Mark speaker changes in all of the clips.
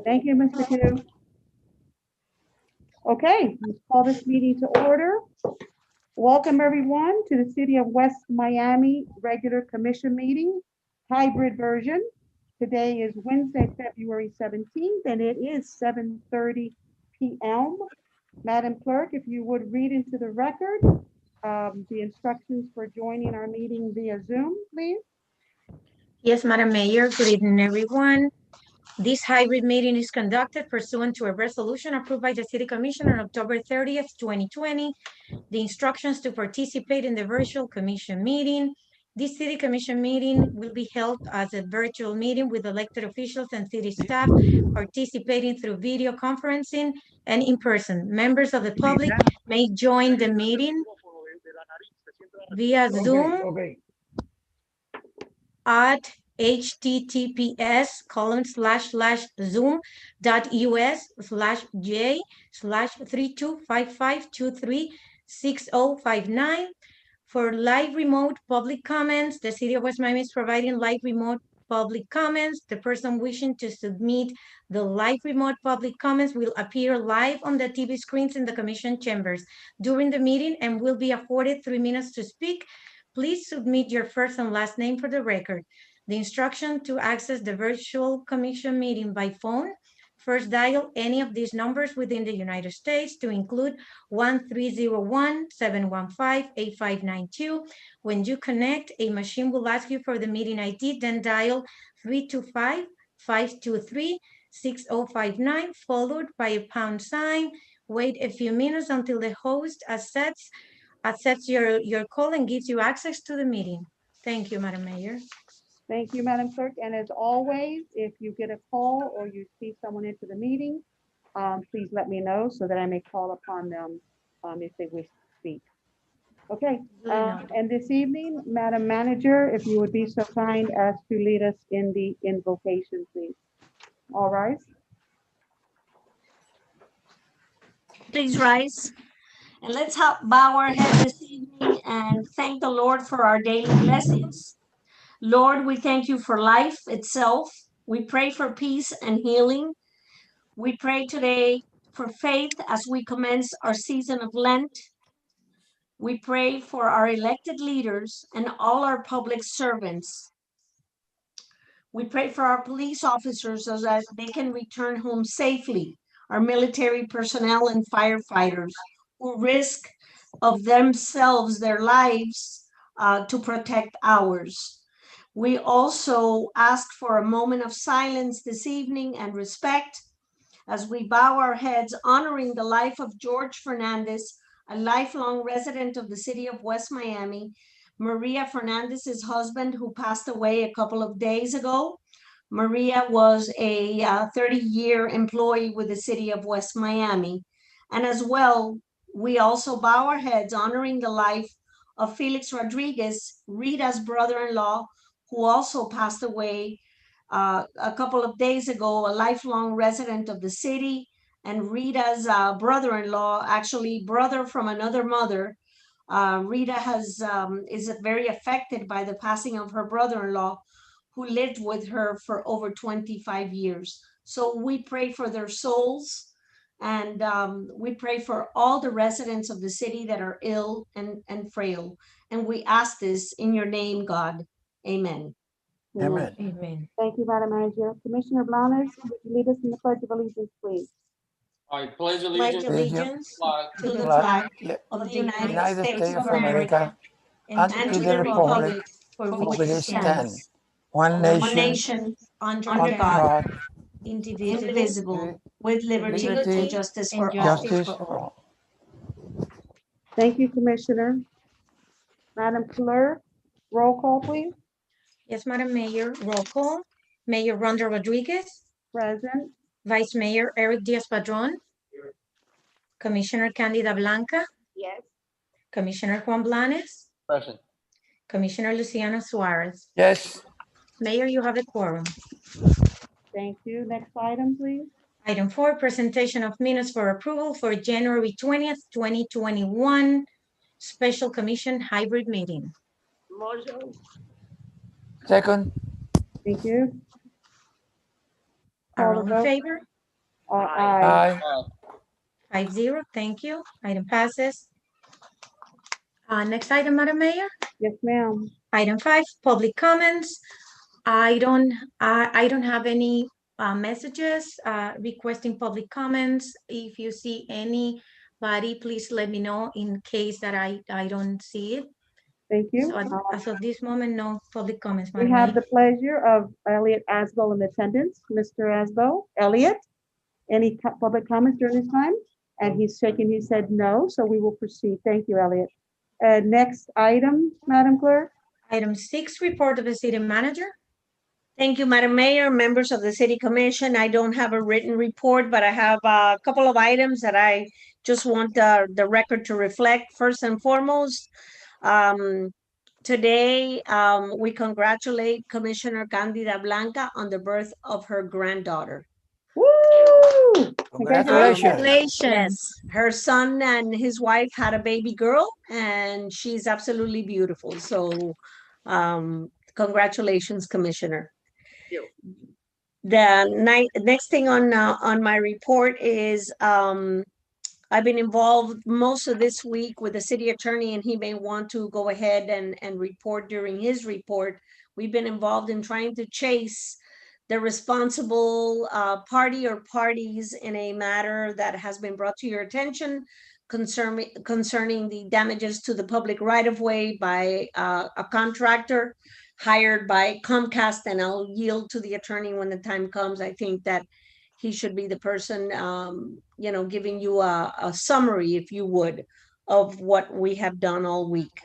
Speaker 1: Thank you, Mr. Q. Okay, let's call this meeting to order. Welcome everyone to the City of West Miami Regular Commission Meeting, hybrid version. Today is Wednesday, February 17th, and it is 7:30 p.m. Madam Clerk, if you would read into the record the instructions for joining our meeting via Zoom, please.
Speaker 2: Yes, Madam Mayor, good evening, everyone. This hybrid meeting is conducted pursuant to a resolution approved by the City Commission on October 30th, 2020. The instructions to participate in the virtual commission meeting. This City Commission meeting will be held as a virtual meeting with elected officials and city staff participating through video conferencing and in person. Members of the public may join the meeting via Zoom at https://zoom.us/j/3255236059. For live remote public comments, the City of West Miami is providing live remote public comments. The person wishing to submit the live remote public comments will appear live on the TV screens in the commission chambers during the meeting and will be afforded 3 minutes to speak. Please submit your first and last name for the record. The instruction to access the virtual commission meeting by phone: first dial any of these numbers within the United States to include 1-301-715-8592. When you connect, a machine will ask you for the meeting ID, then dial 325-523-6059, followed by a pound sign. Wait a few minutes until the host accepts your call and gives you access to the meeting. Thank you, Madam Mayor.
Speaker 1: Thank you, Madam Clerk. And as always, if you get a call or you see someone into the meeting, please let me know so that I may call upon them if they wish to speak. Okay, and this evening, Madam Manager, if you would be so kind as to lead us in the invocation, please. All right.
Speaker 3: Please rise. And let's bow our head this evening and thank the Lord for our daily blessings. Lord, we thank you for life itself. We pray for peace and healing. We pray today for faith as we commence our season of Lent. We pray for our elected leaders and all our public servants. We pray for our police officers so that they can return home safely, our military personnel and firefighters who risk of themselves, their lives, to protect ours. We also ask for a moment of silence this evening and respect as we bow our heads, honoring the life of George Fernandez, a lifelong resident of the City of West Miami, Maria Fernandez's husband, who passed away a couple of days ago. Maria was a 30-year employee with the City of West Miami. And as well, we also bow our heads, honoring the life of Felix Rodriguez, Rita's brother-in-law, who also passed away a couple of days ago, a lifelong resident of the city, and Rita's brother-in-law, actually brother from another mother. Rita is very affected by the passing of her brother-in-law, who lived with her for over 25 years. So we pray for their souls, and we pray for all the residents of the city that are ill and frail. And we ask this in your name, God. Amen.
Speaker 1: Amen.
Speaker 2: Amen.
Speaker 1: Thank you, Madam Manager. Commissioner Blanes, would you lead us in the Pledge of Allegiance, please?
Speaker 4: I pledge
Speaker 2: Pledge
Speaker 4: allegiance
Speaker 2: allegiance to the flag of the United States of America and to the republic for which it stands,
Speaker 3: one nation
Speaker 2: under
Speaker 3: under
Speaker 2: God,
Speaker 3: God,
Speaker 2: indivisible,
Speaker 3: indivisible, with liberty and justice for all.
Speaker 2: justice for all.
Speaker 1: Thank you, Commissioner. Madam Clerk, roll call, please.
Speaker 2: Yes, Madam Mayor, roll call. Mayor Rhonda Rodriguez,
Speaker 1: Present.
Speaker 2: Vice Mayor Eric Diaz-Padrón, Commissioner Candida Blanca,
Speaker 1: Yes.
Speaker 2: Commissioner Juan Blanes,
Speaker 4: present.
Speaker 2: Commissioner Luciana Suarez.
Speaker 5: Yes.
Speaker 2: Mayor, you have a quorum.
Speaker 1: Thank you. Next item, please.
Speaker 2: Item 4, presentation of minutes for approval for January 20th, 2021, Special Commission hybrid meeting.
Speaker 1: Motion.
Speaker 5: Second.
Speaker 1: Thank you.
Speaker 2: Are
Speaker 1: Call
Speaker 2: all
Speaker 1: the
Speaker 2: in
Speaker 1: vote.
Speaker 2: favor?
Speaker 1: Aye.
Speaker 5: Aye.
Speaker 2: 5-0, thank you. Item passes. Next item, Madam Mayor.
Speaker 1: Yes, ma'am.
Speaker 2: Item 5, public comments. I don't have any messages requesting public comments. If you see anybody, please let me know in case that I don't see it.
Speaker 1: Thank you.
Speaker 2: So as of this moment, no public comments,
Speaker 1: We
Speaker 2: Madam
Speaker 1: have
Speaker 2: Mayor.
Speaker 1: the pleasure of Elliot Asbo in attendance. Mr. Asbo, Elliot, any public comments during this time? And he's shaking, he said no, so we will proceed. Thank you, Elliot. Next item, Madam Clerk.
Speaker 2: Item 6, report of the city manager.
Speaker 3: Thank you, Madam Mayor, members of the City Commission. I don't have a written report, but I have a couple of items that I just want the record to reflect. First and foremost, today we congratulate Commissioner Candida Blanca on the birth of her granddaughter.
Speaker 1: Woo!
Speaker 5: Congratulations.
Speaker 3: Yes, her son and his wife had a baby girl, and she's absolutely beautiful. So, congratulations, Commissioner. The next thing on my report is I've been involved most of this week with the city attorney, and he may want to go ahead and report during his report. We've been involved in trying to chase the responsible party or parties in a matter that has been brought to your attention concerning the damages to the public right-of-way by a contractor hired by Comcast, and I'll yield to the attorney when the time comes. I think that he should be the person, giving you a summary, if you would, of what we have done all week.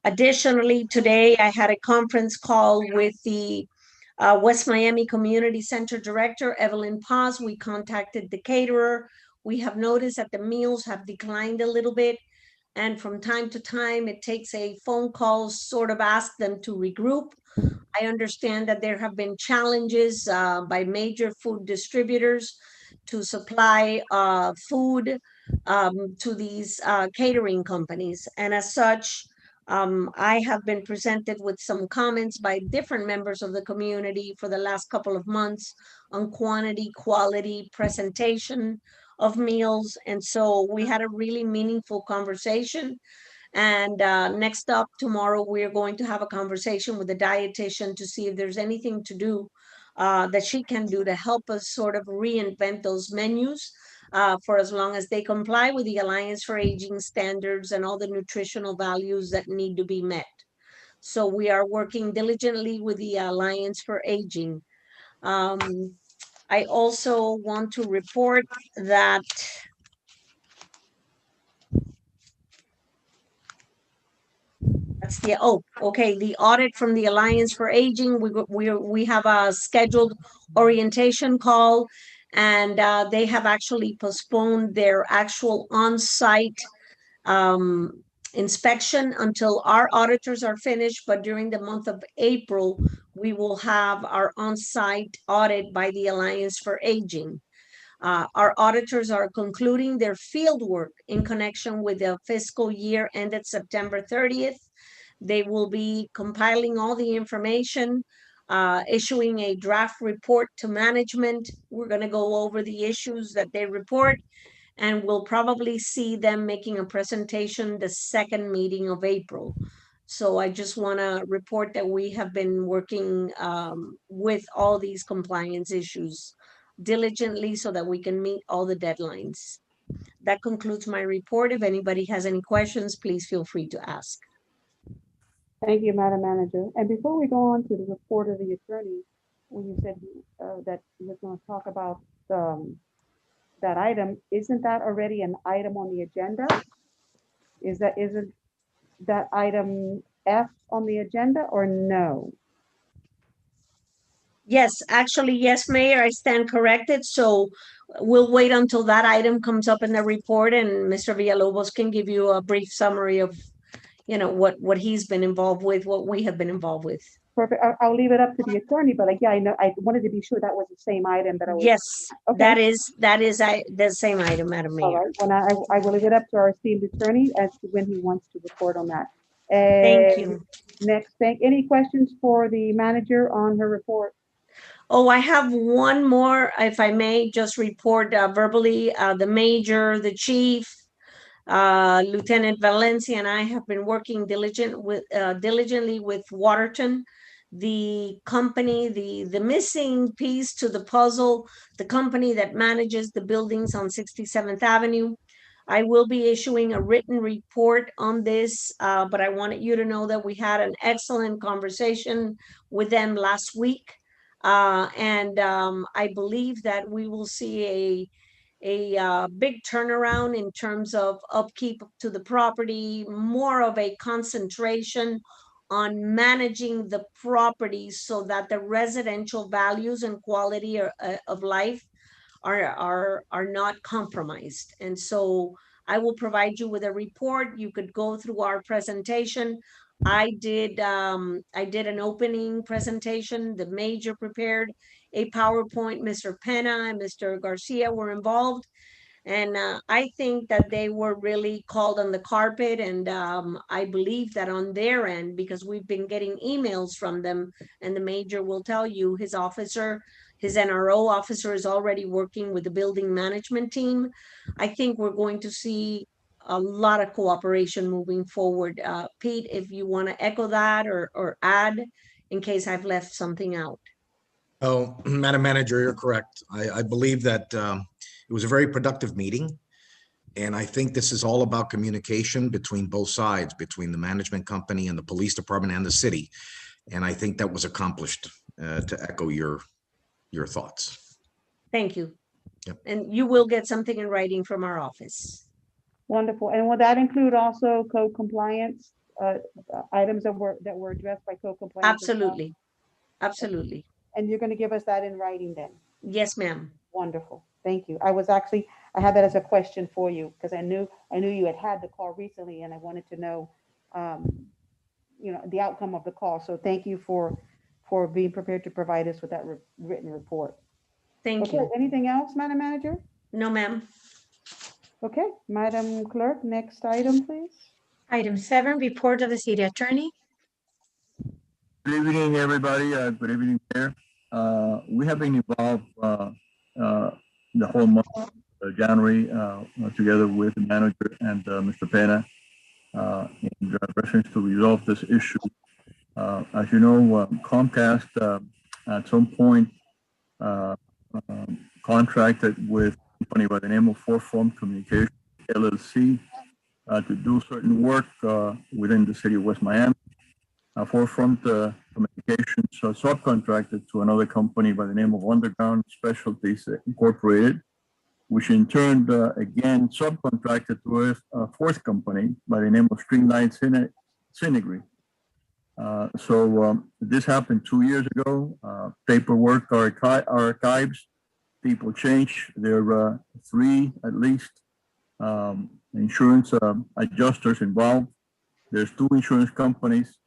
Speaker 3: Additionally, today I had a conference call with the West Miami Community Center Director, Evelyn Paz. We contacted the caterer. We have noticed that the meals have declined a little bit. And from time to time, it takes a phone call, sort of ask them to regroup. I understand that there have been challenges by major food distributors to supply food to these catering companies. And as such, I have been presented with some comments by different members of the community for the last couple of months on quantity, quality, presentation of meals. And so we had a really meaningful conversation. And next up tomorrow, we're going to have a conversation with the dietitian to see if there's anything to do that she can do to help us sort of reinvent those menus for as long as they comply with the Alliance for Aging standards and all the nutritional values that need to be met. So we are working diligently with the Alliance for Aging. I also want to report that the audit from the Alliance for Aging. We have a scheduled orientation call, and they have actually postponed their actual on-site inspection until our auditors are finished. But during the month of April, we will have our on-site audit by the Alliance for Aging. Our auditors are concluding their field work in connection with the fiscal year ended September 30th. They will be compiling all the information, issuing a draft report to management. We're going to go over the issues that they report, and we'll probably see them making a presentation the second meeting of April. So I just want to report that we have been working with all these compliance issues diligently so that we can meet all the deadlines. That concludes my report. If anybody has any questions, please feel free to ask.
Speaker 1: Thank you, Madam Manager. And before we go on to the report of the attorney, when you said that you were going to talk about that item, isn't that already an item on the agenda? Isn't that item F on the agenda, or no?
Speaker 3: Yes, actually, yes, Mayor, I stand corrected. So we'll wait until that item comes up in the report, and Mr. Villalobos can give you a brief summary of, what he's been involved with, what we have been involved with.
Speaker 1: Perfect. I'll leave it up to the attorney, but yeah, I know, I wanted to be sure that was the same item that I was.
Speaker 3: Yes,
Speaker 1: Okay.
Speaker 3: that is the same item, Madam Mayor.
Speaker 1: All right, when I will leave it up to our esteemed attorney as to when he wants to report on that.
Speaker 3: Thank you.
Speaker 1: Next, any questions for the manager on her report?
Speaker 3: Oh, I have one more, if I may just report verbally. The major, the chief, Lieutenant Valencia and I have been working diligently with Waterton, the company, the missing piece to the puzzle, the company that manages the buildings on 67th Avenue. I will be issuing a written report on this, but I wanted you to know that we had an excellent conversation with them last week. And I believe that we will see a big turnaround in terms of upkeep to the property, more of a concentration on managing the property so that the residential values and quality of life are not compromised. And so I will provide you with a report. You could go through our presentation. I did an opening presentation. The major prepared a PowerPoint. Mr. Pena and Mr. Garcia were involved. And I think that they were really called on the carpet. And I believe that on their end, because we've been getting emails from them, and the major will tell you his officer, his NRO officer is already working with the building management team. I think we're going to see a lot of cooperation moving forward. Pete, if you want to echo that or add in case I've left something out.
Speaker 6: Oh, Madam Manager, you're correct. I believe that it was a very productive meeting. And I think this is all about communication between both sides, between the management company and the police department and the city. And I think that was accomplished, to echo your thoughts.
Speaker 3: Thank you.
Speaker 6: Yep.
Speaker 3: And you will get something in writing from our office.
Speaker 1: Wonderful. And will that include also code compliance, items that were addressed by code compliance? as well?
Speaker 3: Absolutely. Absolutely.
Speaker 1: And you're going to give us that in writing then?
Speaker 3: Yes, ma'am.
Speaker 1: Wonderful. Thank you. I had that as a question for you because I knew you had the call recently and I wanted to know, the outcome of the call. So thank you for being prepared to provide us with that written report.
Speaker 3: Thank
Speaker 1: Okay,
Speaker 3: you.
Speaker 1: anything else, Madam Manager?
Speaker 3: No, ma'am.
Speaker 1: Okay, Madam Clerk, next item, please.
Speaker 2: Item 7, report of the city attorney.
Speaker 7: Good evening, everybody. Good evening, Mayor. We have been involved the whole month of January together with the manager and Mr. Pena in reference to resolve this issue. As you know, Comcast at some point contracted with a company by the name of Forefront Communications LLC to do certain work within the city of West Miami. Forefront Communications subcontracted to another company by the name of Underground Specialties Incorporated, which in turn again subcontracted to a fourth company by the name of Streamline Synagry. So this happened 2 years ago. Paperwork archives, people change. There are 3 at least insurance adjusters involved. There's 2 insurance companies.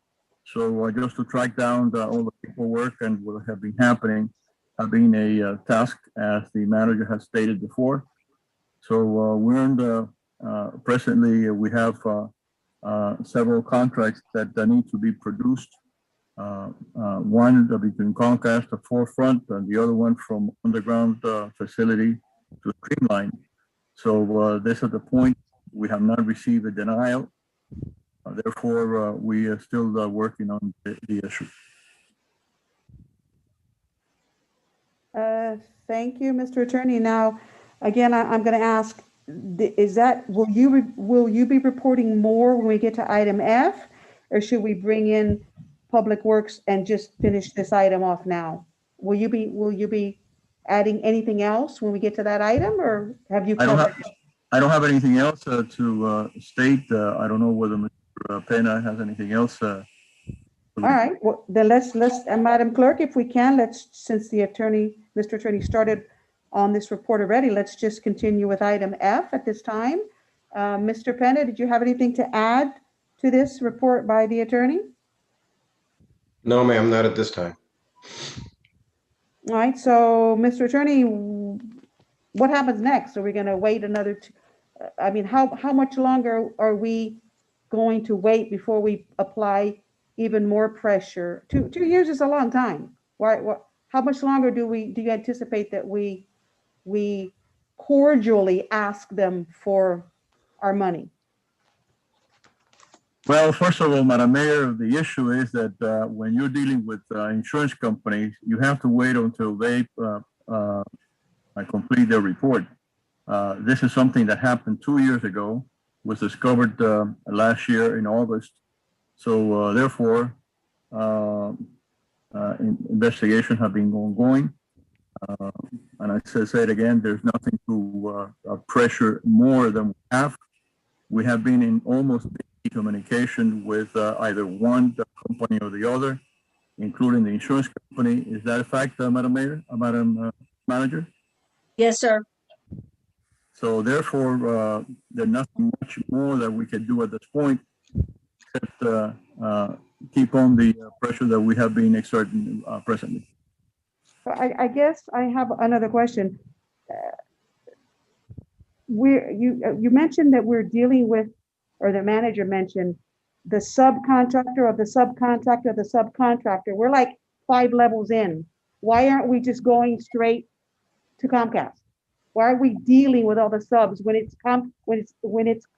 Speaker 7: So just to track down all the paperwork and what have been happening have been a task, as the manager has stated before. So we're in the, presently we have several contracts that need to be produced. One between Comcast, the Forefront, and the other one from Underground facility to Streamline. So this is the point. We have not received a denial. Therefore, we are still working on the issue.
Speaker 1: Thank you, Mr. Attorney. Now, again, I'm going to ask, will you be reporting more when we get to item F, or should we bring in Public Works and just finish this item off now? Will you be adding anything else when we get to that item, or have you covered?
Speaker 7: I don't have anything else to state. I don't know whether Mr. Pena has anything else.
Speaker 1: All right, well, then let's, Madam Clerk, if we can, since the Mr. Attorney started on this report already, let's just continue with item F at this time. Mr. Pena, did you have anything to add to this report by the attorney?
Speaker 5: No, ma'am, not at this time.
Speaker 1: All right, so Mr. Attorney, what happens next? Are we going to wait another, how much longer are we going to wait before we apply even more pressure? 2 years is a long time. Why How much longer do you anticipate that we cordially ask them for our money?
Speaker 7: Well, first of all, Madam Mayor, the issue is that when you're dealing with insurance companies, you have to wait until they complete their report. This is something that happened 2 years ago, was discovered last year in August. So therefore, investigations have been ongoing. And I say it again, there's nothing to pressure more than we have. We have been in almost daily communication with either one company or the other, including the insurance company. Is that a fact, Madam Mayor, Madam Manager?
Speaker 3: Yes, sir.
Speaker 7: So therefore, there's nothing much more that we can do at this point, except keep on the pressure that we have been exerting presently.
Speaker 1: I guess I have another question. You mentioned that we're dealing with, or the manager mentioned, the subcontractor of the subcontractor of the subcontractor. We're like 5 levels in. Why aren't we just going straight to Comcast? Why are we dealing with all the subs when it's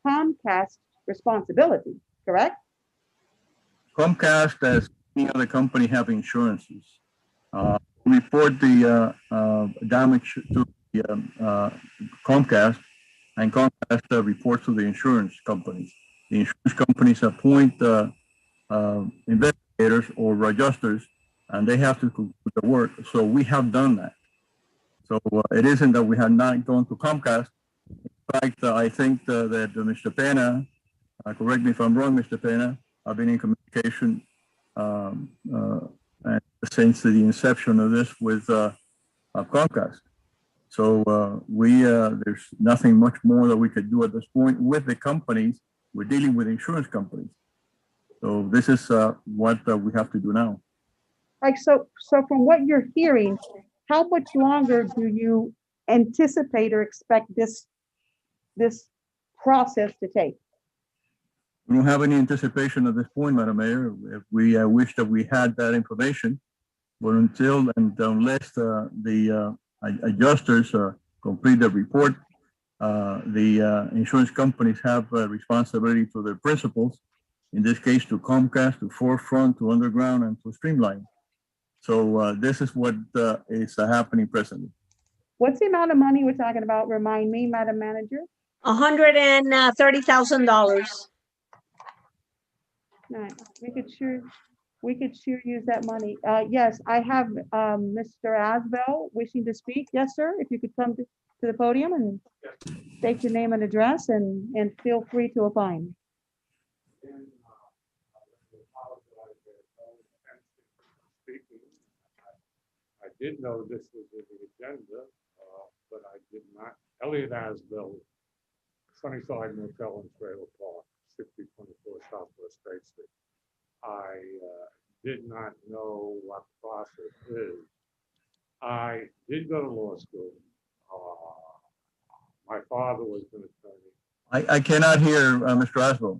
Speaker 1: Comcast's responsibility, correct?
Speaker 7: Comcast, as any other company, have insurances. Report the damage to the Comcast, and Comcast reports to the insurance companies. The insurance companies appoint investigators or adjusters, and they have to do the work. So we have done that. So it isn't that we have not gone to Comcast. In fact, I think that Mr. Pena, correct me if I'm wrong, Mr. Pena, I've been in communication since the inception of this with Comcast. So there's nothing much more that we could do at this point with the companies. We're dealing with insurance companies. So this is what we have to do now.
Speaker 1: Like, so from what you're hearing, how much longer do you anticipate or expect this process to take?
Speaker 7: We don't have any anticipation at this point, Madam Mayor. If we wish that we had that information, but until and unless the adjusters complete the report, the insurance companies have a responsibility to their principals, in this case to Comcast, to Forefront, to Underground, and to Streamline. So this is what is happening presently.
Speaker 1: What's the amount of money we're talking about? Remind me, Madam Manager.
Speaker 3: $130,000.
Speaker 1: Nice. We could sure use that money. Yes, I have Mr. Asbell wishing to speak. Yes, sir. If you could come to the podium and state your name and address, and feel free to opine.
Speaker 8: I did know this was in the agenda, but I did not. Elliot Asbell, Sunnyside Motel and Trailer Park, 6024 Southwest State Street. I did not know what the process is. I did go to law school. My father was an attorney.
Speaker 7: I cannot hear Mr. Asbell.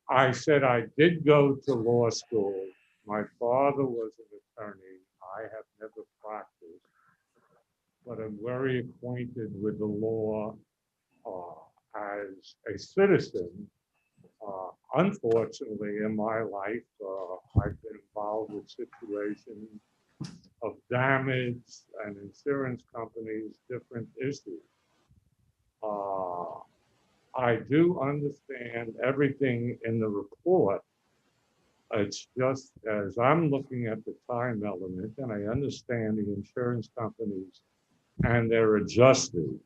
Speaker 8: I said I did go to law school. My father was an attorney. I have never practiced, but I'm very acquainted with the law as a citizen. Unfortunately, in my life, I've been involved with situations of damage and insurance companies, different issues. I do understand everything in the report. It's just as I'm looking at the time element, and I understand the insurance companies and their adjusters.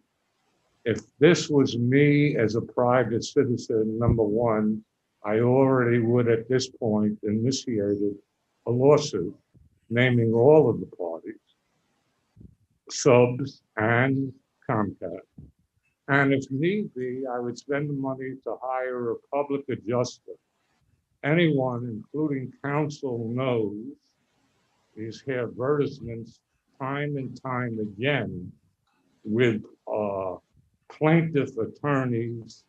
Speaker 8: If this was me as a private citizen, number one, I already would at this point initiated a lawsuit naming all of the parties, subs and Comcast. And if need be, I would spend the money to hire a public adjuster. Anyone, including counsel, knows these advertisements time and time again with plaintiff attorneys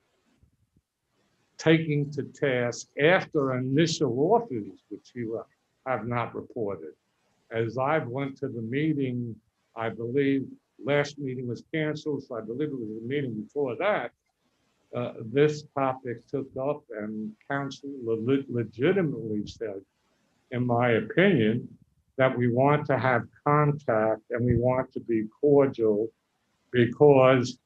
Speaker 8: taking to task after initial offers, which you have not reported, as I went to the meeting, I believe last meeting was canceled, so I believe it was the meeting before that. This topic took up and council legitimately said, in my opinion, that we want to have contact and we want to be cordial because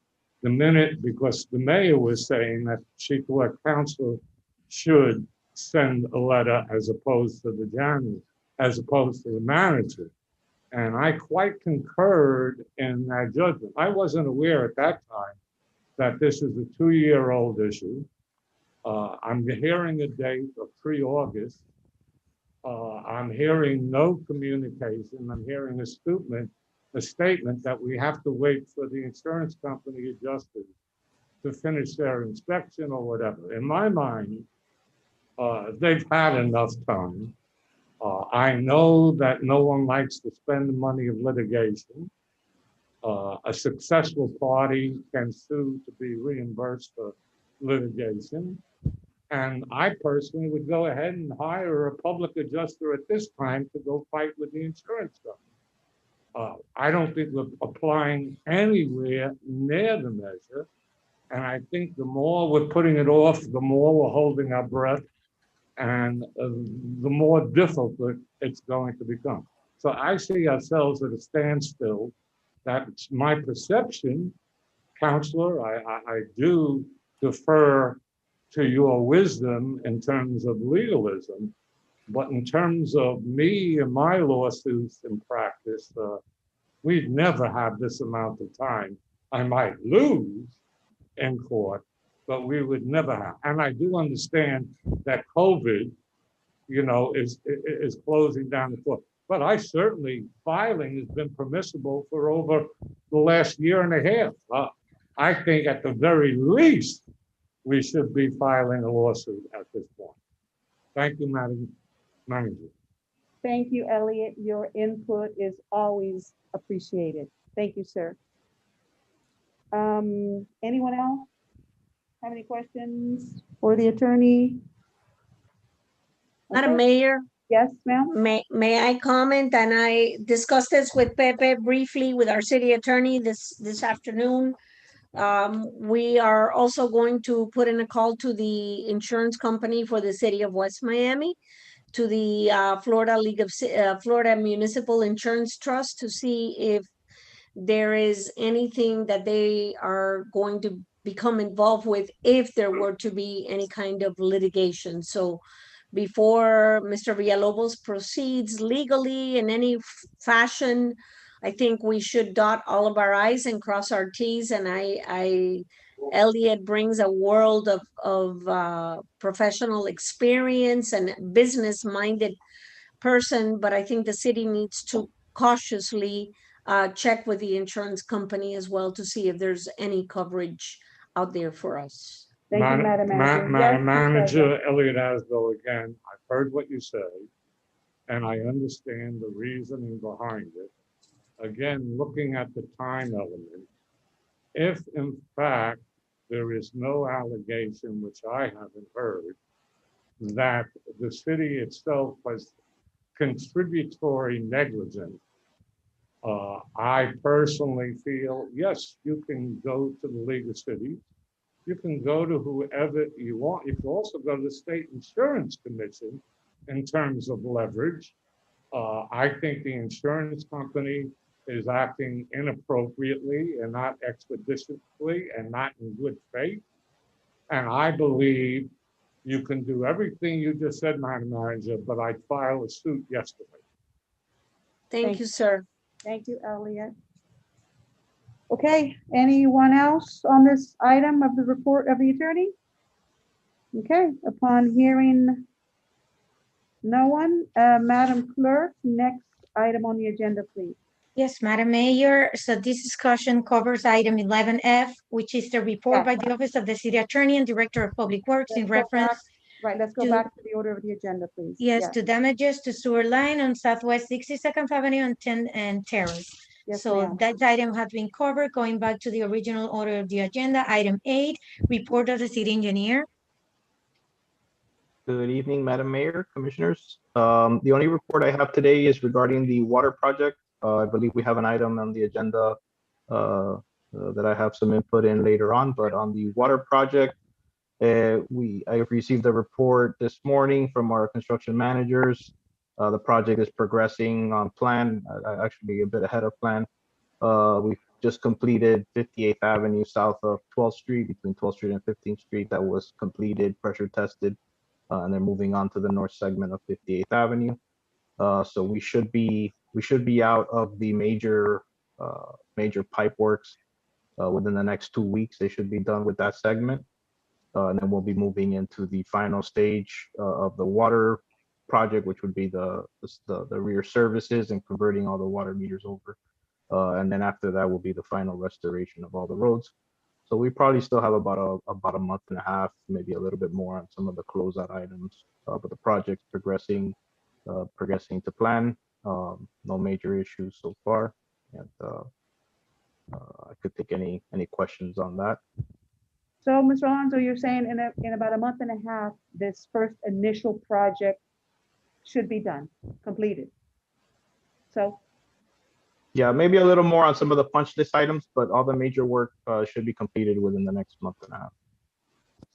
Speaker 8: because the mayor was saying that she thought council should send a letter as opposed to the janitor, as opposed to the manager. And I quite concurred in that judgment. I wasn't aware at that time that this is a 2-year-old issue. I'm hearing a date of pre-August. I'm hearing no communication. I'm hearing a statement that we have to wait for the insurance company adjusters to finish their inspection or whatever. In my mind, they've had enough time. I know that no one likes to spend the money of litigation. A successful party can sue to be reimbursed for litigation. And I personally would go ahead and hire a public adjuster at this time to go fight with the insurance company. I don't think we're applying anywhere near the measure. And I think the more we're putting it off, the more we're holding our breath and the more difficult it's going to become. So I see ourselves at a standstill. That's my perception, Counselor. I do defer to your wisdom in terms of legalism, but in terms of me and my lawsuits in practice, we'd never have this amount of time. I might lose in court, but we would never have. And I do understand that COVID, is closing down the court. But filing has been permissible for over the last year and a half. I think at the very least, we should be filing a lawsuit at this point. Thank you, Madam Manager.
Speaker 1: Thank you, Elliot. Your input is always appreciated. Thank you, sir. Anyone else have any questions for the attorney?
Speaker 3: Madam
Speaker 1: Okay.
Speaker 3: Mayor,
Speaker 1: Yes, ma'am.
Speaker 3: may I comment? And I discussed this with Pepe briefly with our city attorney this afternoon. We are also going to put in a call to the insurance company for the city of West Miami, to the Florida Municipal Insurance Trust, to see if there is anything that they are going to become involved with if there were to be any kind of litigation. So before Mr. Villalobos proceeds legally in any fashion, I think we should dot all of our I's and cross our T's. And Elliot brings a world of professional experience and business-minded person, but I think the city needs to cautiously check with the insurance company as well to see if there's any coverage out there for us.
Speaker 1: Thank you, Madam Manager.
Speaker 8: Madam
Speaker 1: Yes,
Speaker 8: Manager, Elliot Asbill again. I've heard what you say, and I understand the reasoning behind it. Again, looking at the time element, if in fact there is no allegation, which I haven't heard, that the city itself was contributory negligence, I personally feel, yes, you can go to the League of Cities. You can go to whoever you want. You can also go to the State Insurance Commission in terms of leverage. I think the insurance company is acting inappropriately and not expeditiously and not in good faith. And I believe you can do everything you just said, Madam Manager, but I'd file a suit yesterday.
Speaker 3: Thank you, sir.
Speaker 1: Thank you, Elliot. Okay, anyone else on this item of the report of the attorney? Okay, upon hearing no one, Madam Clerk, next item on the agenda, please.
Speaker 2: Yes, Madam Mayor. So this discussion covers item 11F, which is the report by the Office of the City Attorney and Director of Public Works in reference.
Speaker 1: Right, let's go back to the order of the agenda, please.
Speaker 2: Yes, to damages to sewer line on Southwest 62nd Avenue and 10th and Terrace.
Speaker 1: Yes,
Speaker 2: So
Speaker 1: ma'am.
Speaker 2: that item has been covered. Going back to the original order of the agenda, item 8, report of the city engineer.
Speaker 9: Good evening, Madam Mayor, Commissioners. The only report I have today is regarding the water project. I believe we have an item on the agenda that I have some input in later on, but on the water project, I received a report this morning from our construction managers. The project is progressing on plan, actually a bit ahead of plan. We've just completed 58th Avenue south of 12th Street, between 12th Street and 15th Street. That was completed, pressure tested, and then moving on to the north segment of 58th Avenue. So we should be out of the major pipe works within the next 2 weeks. They should be done with that segment. And then we'll be moving into the final stage of the water project, which would be the rear services and converting all the water meters over. And then after that will be the final restoration of all the roads. So we probably still have about a month and a half, maybe a little bit more on some of the closeout items. But the project's progressing to plan. No major issues so far. And I could take any questions on that.
Speaker 1: So, Mr. Alonso, you're saying in about a month and a half, this first initial project should be done, completed. So,
Speaker 9: Yeah, maybe a little more on some of the punch list items, but all the major work should be completed within the next month and a half.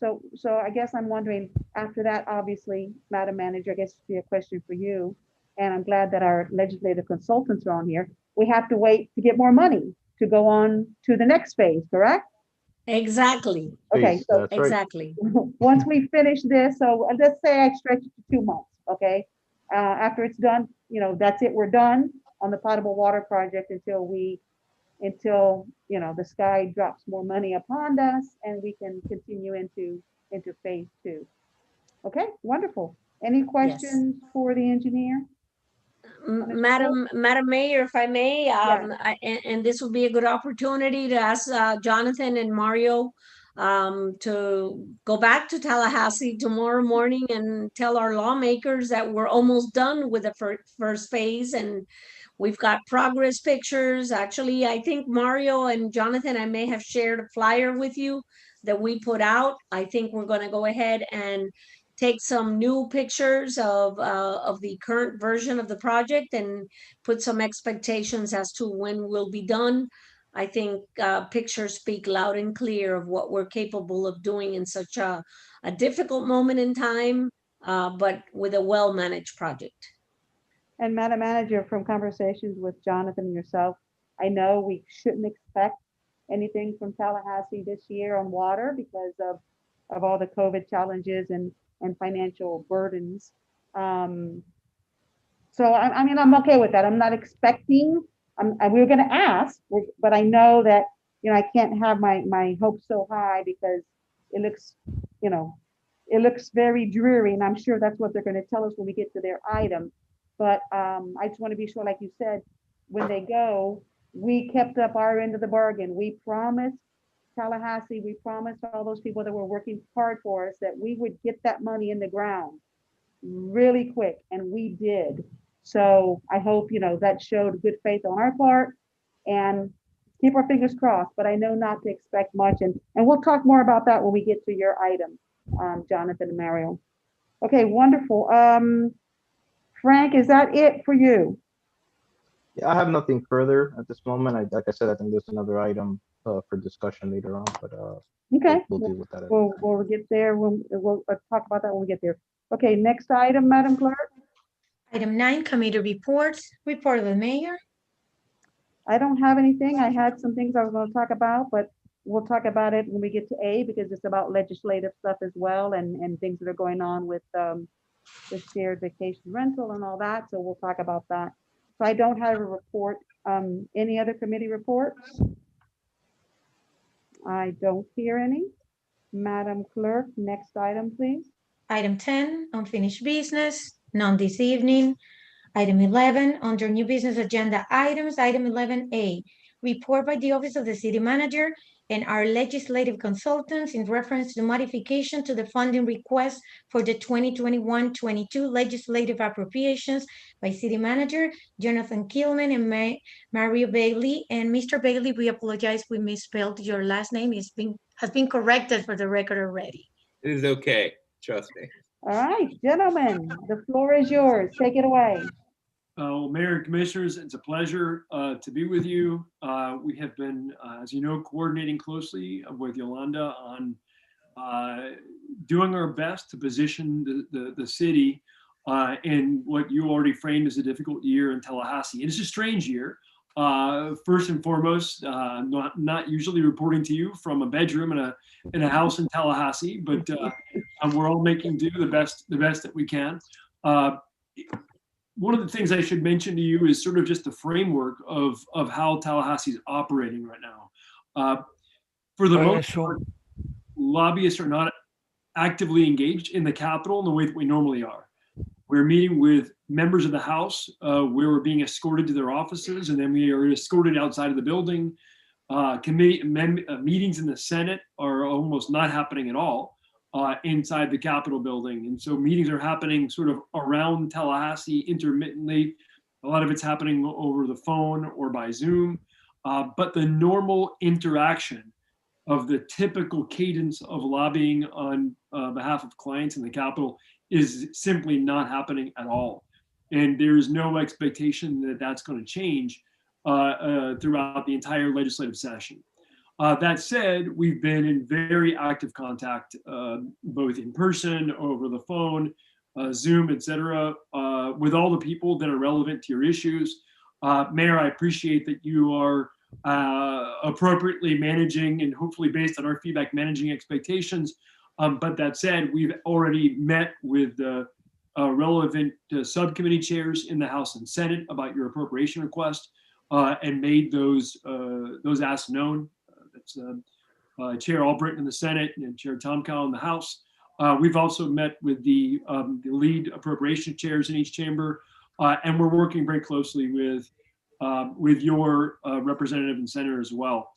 Speaker 1: so I guess I'm wondering, after that, obviously, Madam Manager, I guess it'd be a question for you. And I'm glad that our legislative consultants are on here. We have to wait to get more money to go on to the next phase, correct?
Speaker 3: Exactly,
Speaker 1: Okay, so
Speaker 9: That's right.
Speaker 3: exactly.
Speaker 1: once we finish this, so let's say I stretch it to 2 months, okay? After it's done, that's it, we're done on the potable water project until the sky drops more money upon us and we can continue into phase 2. Okay, wonderful. Any questions for the engineer?
Speaker 3: Madam Mayor, if I may, and this will be a good opportunity to ask Jonathan and Mario to go back to Tallahassee tomorrow morning and tell our lawmakers that we're almost done with the first phase, and we've got progress pictures. Actually, I think Mario and Jonathan, I may have shared a flyer with you that we put out. I think we're going to go ahead and take some new pictures of the current version of the project and put some expectations as to when we'll be done. I think pictures speak loud and clear of what we're capable of doing in such a difficult moment in time, but with a well-managed project.
Speaker 1: And Madam Manager, from conversations with Jonathan and yourself, I know we shouldn't expect anything from Tallahassee this year on water because of all the COVID challenges and financial burdens. So I mean, I'm okay with that. I'm not expecting, we were gonna ask, but I know that, I can't have my hopes so high because it looks very dreary, and I'm sure that's what they're gonna tell us when we get to their item. But I just wanna be sure, like you said, when they go, we kept up our end of the bargain. We promised Tallahassee, we promised all those people that were working hard for us that we would get that money in the ground really quick, and we did. So I hope, that showed good faith on our part, and keep our fingers crossed, but I know not to expect much, and we'll talk more about that when we get to your item, Jonathan and Mario. Okay, wonderful. Frank, is that it for you?
Speaker 9: Yeah, I have nothing further at this moment. Like I said, I think there's another item for discussion later on, but
Speaker 1: Okay,
Speaker 9: we'll deal with that.
Speaker 1: we'll get there. We'll talk about that when we get there. Okay, next item, Madam Clerk.
Speaker 2: Item 9, committee reports. Report of the mayor.
Speaker 1: I don't have anything. I had some things I was going to talk about, but we'll talk about it when we get to A, because it's about legislative stuff as well, and things that are going on with the shared vacation rental and all that. So we'll talk about that. So I don't have a report. Any other committee reports? I don't hear any. Madam Clerk, next item, please.
Speaker 2: Item 10, unfinished business, none this evening. Item 11, under new business agenda items, item 11A, report by the Office of the City Manager and our legislative consultants in reference to modification to the funding request for the 2021-22 legislative appropriations by City Manager Jonathan Kilman and Mario Bailey. And Mr. Bailey, we apologize, we misspelled your last name. Has been corrected for the record already.
Speaker 4: It is okay, trust me.
Speaker 1: All right, gentlemen, the floor is yours. Take it away.
Speaker 10: Well, Mayor and Commissioners, it's a pleasure to be with you. We have been, as you know, coordinating closely with Yolanda on doing our best to position the city in what you already framed as a difficult year in Tallahassee. It is a strange year. First and foremost, not usually reporting to you from a bedroom in a house in Tallahassee, but we're all making do the best that we can. One of the things I should mention to you is sort of just the framework of how Tallahassee is operating right now. For the most part, lobbyists are not actively engaged in the Capitol in the way that we normally are. We're meeting with members of the House where we're being escorted to their offices, and then we are escorted outside of the building. Meetings in the Senate are almost not happening at all inside the Capitol building. And so meetings are happening sort of around Tallahassee intermittently. A lot of it's happening over the phone or by Zoom. But the normal interaction of the typical cadence of lobbying on behalf of clients in the Capitol is simply not happening at all. And there's no expectation that that's going to change throughout the entire legislative session. That said, we've been in very active contact, both in person, over the phone, Zoom, et cetera, with all the people that are relevant to your issues. Mayor, I appreciate that you are appropriately managing and hopefully based on our feedback, managing expectations. But that said, we've already met with the relevant subcommittee chairs in the House and Senate about your appropriation request and made those asks known. That's Chair Albritton in the Senate and Chair Tomkow in the House. We've also met with the lead appropriation chairs in each chamber, and we're working very closely with your representative and senator as well.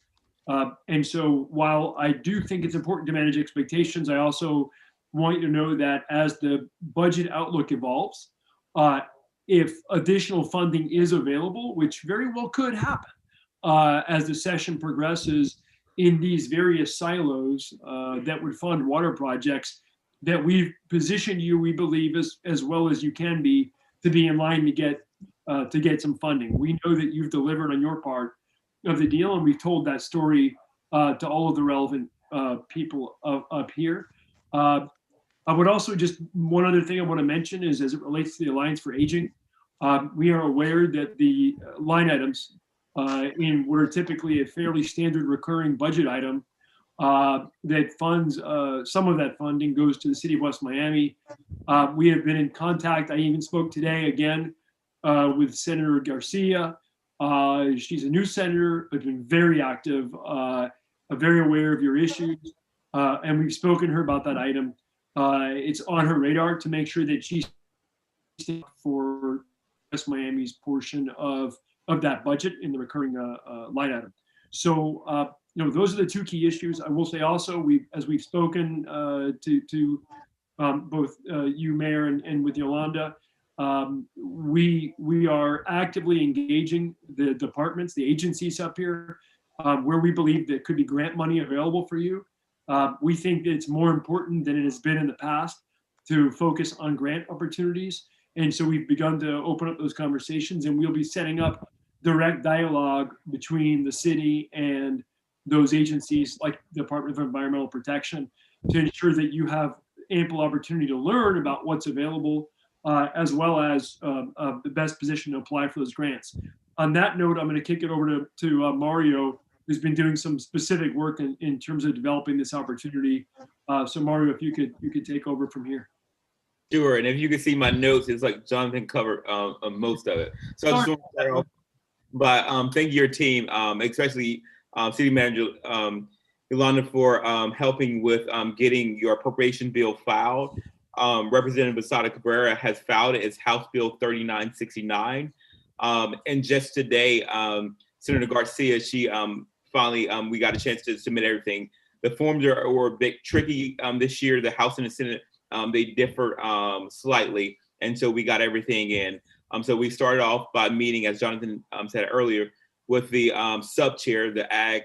Speaker 10: And so while I do think it's important to manage expectations, I also want you to know that as the budget outlook evolves, if additional funding is available, which very well could happen as the session progresses in these various silos that would fund water projects, that we've positioned you, we believe, as well as you can be, to be in line to get some funding. We know that you've delivered on your part of the deal, and we've told that story to all of the relevant people up here. I would also just, one other thing I want to mention is as it relates to the Alliance for Aging, we are aware that the line items in what are typically a fairly standard recurring budget item that funds, some of that funding goes to the city of West Miami. We have been in contact. I even spoke today again with Senator Garcia. She's a new senator, but been very active, very aware of your issues. And we've spoken to her about that item. It's on her radar to make sure that she's for West Miami's portion of that budget in the recurring line item. So, those are the two key issues. I will say also, as we've spoken to both you, Mayor, and with Yolanda, we are actively engaging the departments, the agencies up here, where we believe there could be grant money available for you. We think that it's more important than it has been in the past to focus on grant opportunities. And so we've begun to open up those conversations, and we'll be setting up direct dialogue between the city and those agencies like the Department of Environmental Protection to ensure that you have ample opportunity to learn about what's available, as well as the best position to apply for those grants. On that note, I'm going to kick it over to Mario, who's been doing some specific work in terms of developing this opportunity. So Mario, if you could take over from here.
Speaker 11: Sure, and if you can see my notes, it's like Jonathan covered most of it. So I just want to start off by thank your team, especially City Manager Yolanda, for helping with getting your appropriation bill filed. Representative Asada Cabrera has filed it as House Bill 3969. And just today, Senator Garcia, she finally, we got a chance to submit everything. The forms were a bit tricky this year. The House and the Senate, they differ slightly. And so we got everything in. So we started off by meeting, as Jonathan said earlier, with the sub-chair, the Ag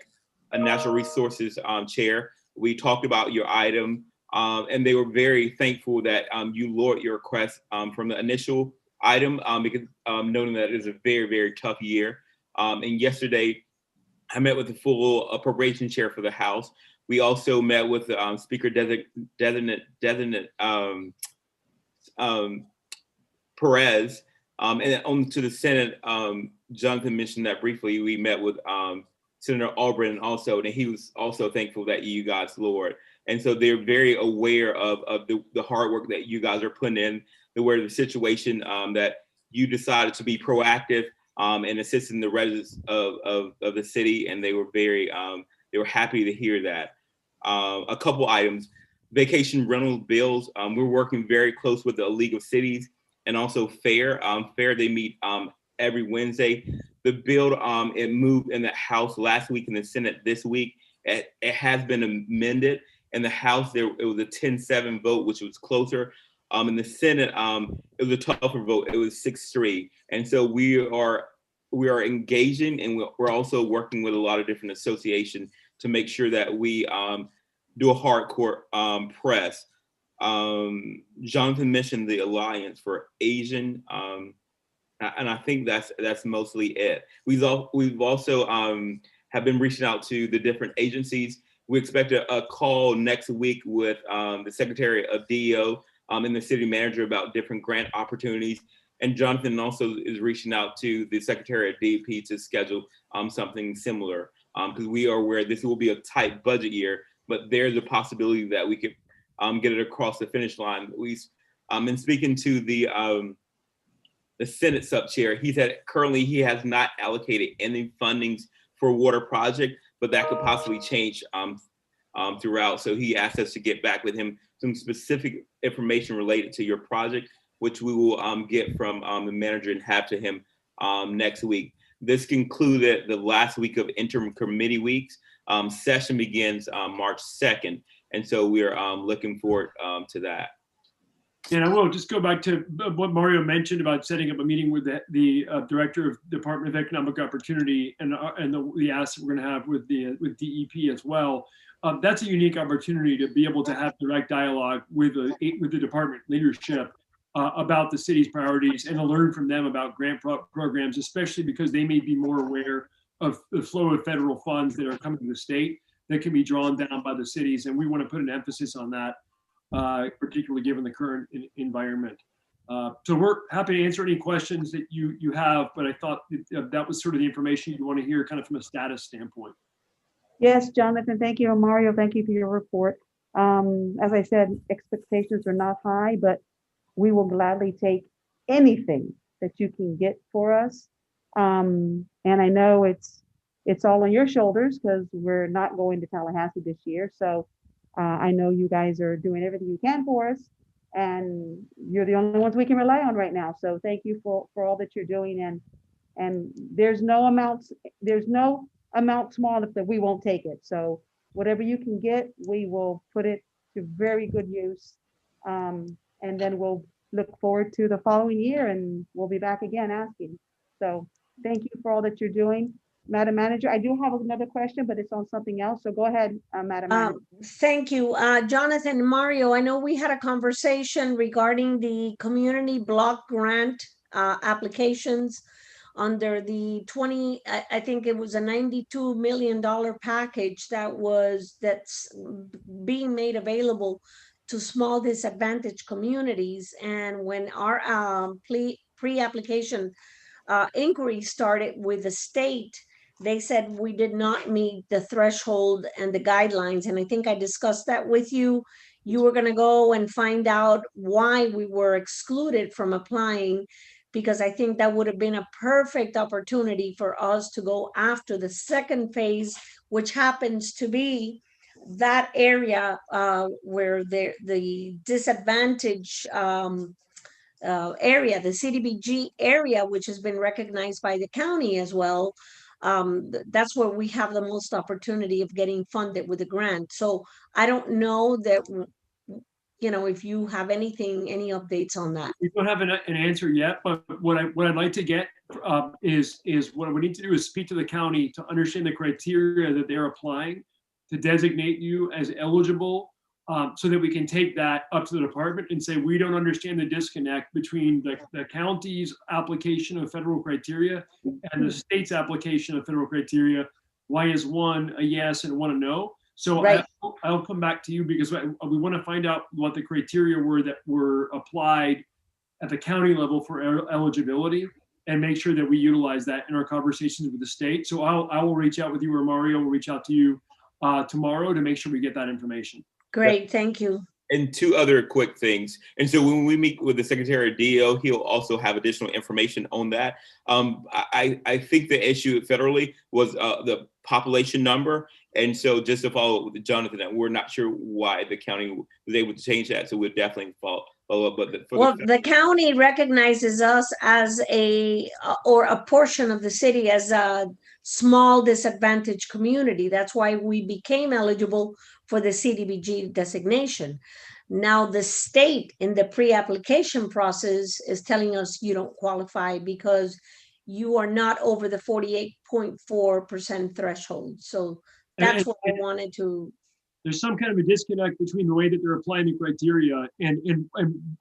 Speaker 11: and Natural Resources chair. We talked about your item. And they were very thankful that you lowered your request from the initial item because noting that it is a very, very tough year. And yesterday, I met with the full appropriation chair for the House. We also met with the Speaker designate Perez. And on to the Senate, Jonathan mentioned that briefly. We met with Senator Albright also, and he was also thankful that you guys lowered. And so they're very aware of the hard work that you guys are putting in, aware of the situation that you decided to be proactive and assisting the residents of the city. And they were very, they were happy to hear that. A couple items, vacation rental bills. We're working very close with the League of Cities and also FAIR. FAIR, they meet every Wednesday. The bill, it moved in the House last week and the Senate this week. It has been amended. In the House, it was a 10-7 vote, which was closer. In the Senate, it was a tougher vote. It was 6-3. And so we are engaging, and we're also working with a lot of different associations to make sure that we do a hardcore press. Jonathan mentioned the Alliance for Asian, and I think that's mostly it. We've also have been reaching out to the different agencies. We expect a call next week with the Secretary of DEO and the City Manager about different grant opportunities. And Jonathan also is reaching out to the Secretary of DEP to schedule something similar because we are aware this will be a tight budget year, but there's a possibility that we could get it across the finish line. In speaking to the Senate sub-chair, he said currently he has not allocated any fundings for water project, but that could possibly change throughout. So he asked us to get back with him some specific information related to your project, which we will get from the manager and have to him next week. This concluded the last week of interim committee weeks. Session begins March 2nd. And so we're looking forward to that.
Speaker 10: And I will just go back to what Mario mentioned about setting up a meeting with the Director of Department of Economic Opportunity and the asset we're going to have with DEP as well. That's a unique opportunity to be able to have direct dialogue with the department leadership about the city's priorities and to learn from them about grant programs, especially because they may be more aware of the flow of federal funds that are coming to the state that can be drawn down by the cities. And we want to put an emphasis on that, particularly given the current environment. So we're happy to answer any questions that you have, but I thought that was sort of the information you want to hear kind of from a status standpoint.
Speaker 1: Yes, Jonathan, thank you. And Mario, thank you for your report. As I said, expectations are not high, but we will gladly take anything that you can get for us. And I know it's all on your shoulders because we're not going to Tallahassee this year. So I know you guys are doing everything you can for us, and you're the only ones we can rely on right now. So thank you for all that you're doing. And there's no amount small enough that we won't take it. So whatever you can get, we will put it to very good use. And then we'll look forward to the following year, and we'll be back again asking. So thank you for all that you're doing. Madam Manager, I do have another question, but it's on something else. So go ahead, Madam Manager.
Speaker 3: Thank you, Jonathan and Mario. I know we had a conversation regarding the community block grant applications under the I think it was a $92 million package that's being made available to small disadvantaged communities. And when our pre-application inquiry started with the state, they said we did not meet the threshold and the guidelines. And I think I discussed that with you. You were going to go and find out why we were excluded from applying, because I think that would have been a perfect opportunity for us to go after the second phase, which happens to be that area where the disadvantaged area, the CDBG area, which has been recognized by the county as well. That's where we have the most opportunity of getting funded with a grant. So I don't know that, if you have any updates on that.
Speaker 10: We don't have an answer yet, but what I'd like to get is what we need to do is speak to the county to understand the criteria that they're applying to designate you as eligible so that we can take that up to the department and say, we don't understand the disconnect between the county's application of federal criteria and the state's application of federal criteria. Why is one a yes and one a no? So
Speaker 3: Right.
Speaker 10: I'll come back to you because we want to find out what the criteria were that were applied at the county level for eligibility and make sure that we utilize that in our conversations with the state. So I will reach out with you, or Mario will reach out to you tomorrow to make sure we get that information.
Speaker 3: Great, thank you.
Speaker 11: And two other quick things. And so when we meet with the Secretary of DO, he'll also have additional information on that. I think the issue federally was the population number. And so just to follow up with Jonathan, we're not sure why the county was able to change that. So we'll definitely follow up. But
Speaker 3: The county recognizes us as or a portion of the city as a small disadvantaged community. That's why we became eligible for the CDBG designation. Now the state in the pre-application process is telling us you don't qualify because you are not over the 48.4% threshold. So that's what I wanted to.
Speaker 10: There's some kind of a disconnect between the way that they're applying the criteria, and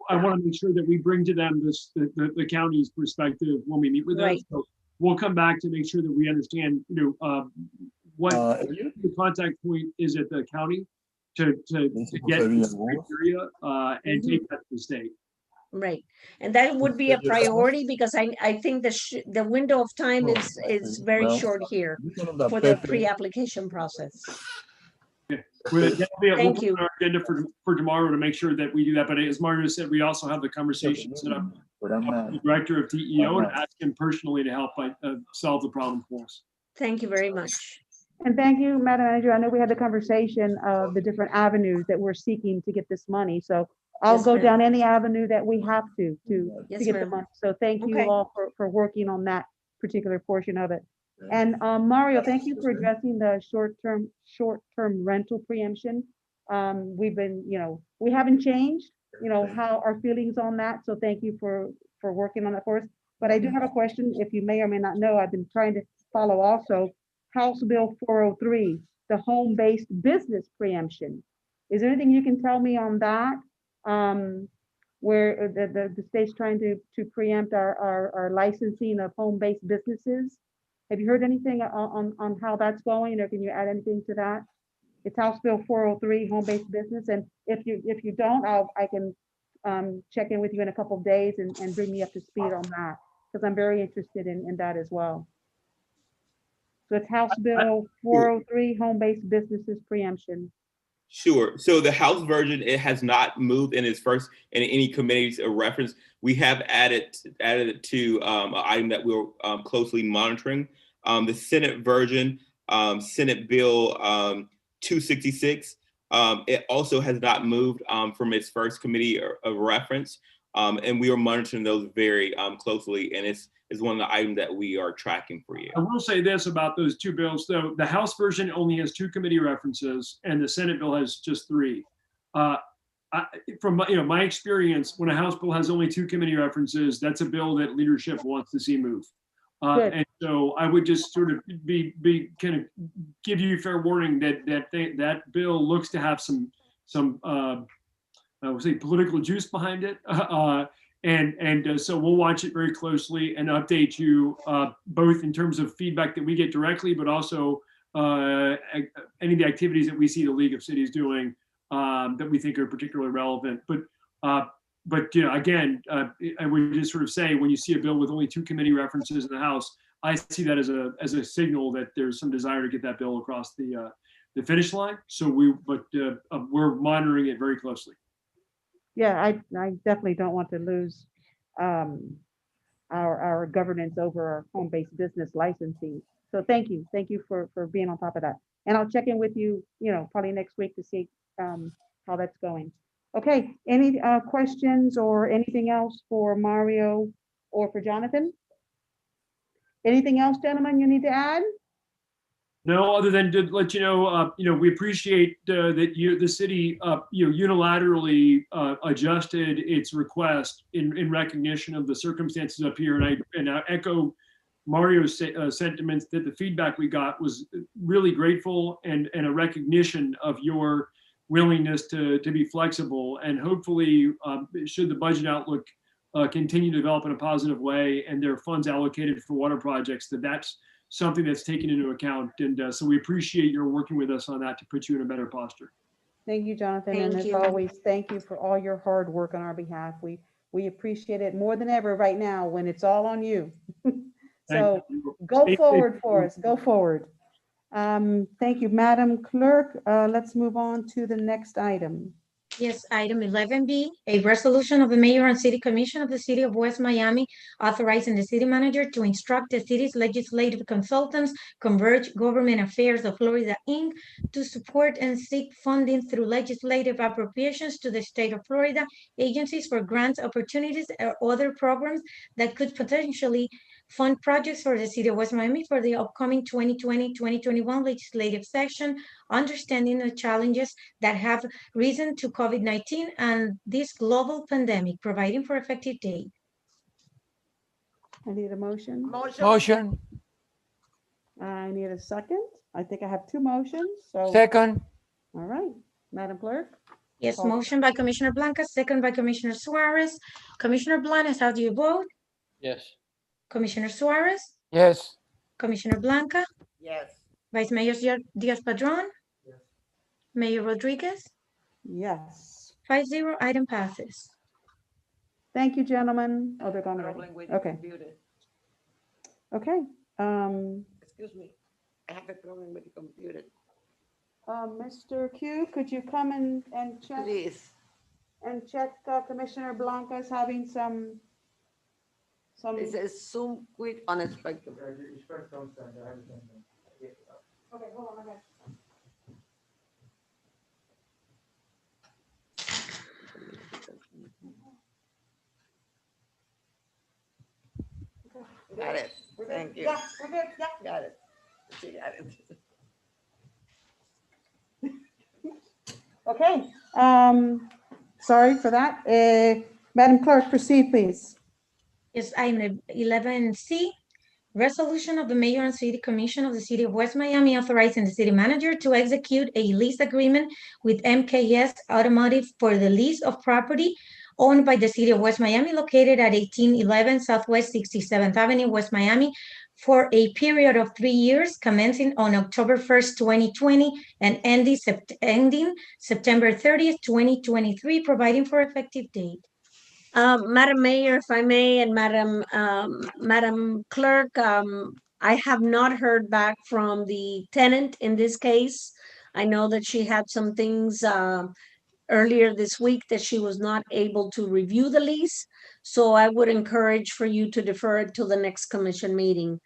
Speaker 10: I want to make sure that we bring to them the county's perspective when we meet with them.
Speaker 3: Right.
Speaker 10: So we'll come back to make sure that we understand, what the contact point is at the county to get this criteria and take that to the state.
Speaker 3: Right, and that would be a priority because I think the window of time is very short here for the pre-application process.
Speaker 10: We'll
Speaker 3: Thank
Speaker 10: put
Speaker 3: you.
Speaker 10: on our agenda for tomorrow to make sure that we do that. But as Mario said, we also have the conversation set up with the director of TEO and ask him personally to help solve the problem for us.
Speaker 3: Thank you very much.
Speaker 1: And thank you, Madam Manager. I know we had the conversation of the different avenues that we're seeking to get this money. So I'll
Speaker 3: Yes,
Speaker 1: go
Speaker 3: ma'am.
Speaker 1: down any avenue that we have to
Speaker 3: Yes,
Speaker 1: get the
Speaker 3: ma'am.
Speaker 1: money. So thank you
Speaker 3: Okay.
Speaker 1: all for working on that particular portion of it. And Mario, thank you for addressing the short-term rental preemption. We've been, we haven't changed, how our feelings on that. So thank you for working on that for us. But I do have a question, if you may or may not know, I've been trying to follow also House Bill 403, the home-based business preemption. Is there anything you can tell me on that? Where the state's trying to preempt our licensing of home-based businesses? Have you heard anything on how that's going, or can you add anything to that? It's House Bill 403, home-based business, and if you don't, I can check in with you in a couple of days and bring me up to speed on that, because I'm very interested in that as well. So it's House Bill 403, home-based businesses preemption.
Speaker 11: Sure. So the House version, it has not moved in its first in any committee's reference. We have added it to an item that we're closely monitoring. The Senate version, Senate Bill 266, it also has not moved from its first committee of reference. And we are monitoring those very closely. And it's one of the items that we are tracking for you.
Speaker 10: I will say this about those two bills, though. The House version only has 2 committee references and the Senate bill has just 3. From my experience, when a House bill has only 2 committee references, that's a bill that leadership wants to see move. And so I would just sort of be kind of give you fair warning that bill looks to have some I would say political juice behind it. So we'll watch it very closely and update you both in terms of feedback that we get directly, but also any of the activities that we see the League of Cities doing that we think are particularly relevant. But again, I would just sort of say, when you see a bill with only 2 committee references in the House, I see that as a signal that there's some desire to get that bill across the finish line. So we're monitoring it very closely.
Speaker 1: Yeah, I definitely don't want to lose our governance over our home-based business licensing. So thank you for being on top of that. And I'll check in with you, probably next week to see how that's going. Okay, any questions or anything else for Mario or for Jonathan? Anything else, gentlemen, you need to add?
Speaker 10: No, other than to let you know, we appreciate that the city, unilaterally adjusted its request in recognition of the circumstances up here. And I echo Mario's sentiments that the feedback we got was really grateful and a recognition of your willingness to be flexible. And hopefully, should the budget outlook continue to develop in a positive way and there are funds allocated for water projects, that's something that's taken into account. And so we appreciate your working with us on that to put you in a better posture.
Speaker 1: Thank you, Jonathan. And
Speaker 3: Thank
Speaker 1: as
Speaker 3: you.
Speaker 1: always, thank you for all your hard work on our behalf. We appreciate it more than ever right now when it's all on you. So go
Speaker 10: Stay safe.
Speaker 1: forward for us, go forward. Thank you, Madam Clerk. Let's move on to the next item.
Speaker 2: Yes, item 11B, a resolution of the Mayor and City Commission of the City of West Miami authorizing the city manager to instruct the city's legislative consultants, Converge Government Affairs of Florida, Inc., to support and seek funding through legislative appropriations to the state of Florida agencies for grants, opportunities, or other programs that could potentially fund projects for the City of West Miami for the upcoming 2020-2021 legislative session, understanding the challenges that have risen to COVID-19 and this global pandemic, providing for effective date.
Speaker 1: I need a motion.
Speaker 12: Motion.
Speaker 1: I need a second. I think I have two motions, so.
Speaker 12: Second.
Speaker 1: All right, Madam Clerk.
Speaker 2: Yes,
Speaker 1: Call.
Speaker 2: motion by Commissioner Blanca, second by Commissioner Suarez. Commissioner Blanes, how do you vote?
Speaker 4: Yes.
Speaker 2: Commissioner Suarez,
Speaker 12: Yes.
Speaker 2: Commissioner Blanca,
Speaker 12: Yes.
Speaker 2: Vice Mayor Diaz-Padrón, Mayor Rodriguez,
Speaker 1: Yes.
Speaker 2: 5-0, item passes.
Speaker 1: Thank you, gentlemen. Oh, they're gone already. Okay. Okay.
Speaker 12: Excuse me. I have a problem with the computer.
Speaker 1: Mr. Q, could you come and check?
Speaker 12: Please.
Speaker 1: And check Commissioner Blanca is having some.
Speaker 12: It says Zoom quit unexpected.
Speaker 1: Okay, hold on, I got
Speaker 12: Got it. Thank you.
Speaker 1: Yeah, we're good, yeah.
Speaker 12: Got it. She got it.
Speaker 1: Okay, sorry for that. Madam Clerk, proceed, please.
Speaker 2: Yes, item 11C, resolution of the Mayor and City Commission of the City of West Miami authorizing the city manager to execute a lease agreement with MKS Automotive for the lease of property owned by the City of West Miami located at 1811 Southwest 67th Avenue, West Miami, for a period of 3 years commencing on October 1st, 2020 and ending September 30th, 2023, providing for effective date.
Speaker 3: Madam Mayor, if I may, and Madam Clerk, I have not heard back from the tenant in this case. I know that she had some things earlier this week that she was not able to review the lease. So I would encourage for you to defer it till the next commission meeting.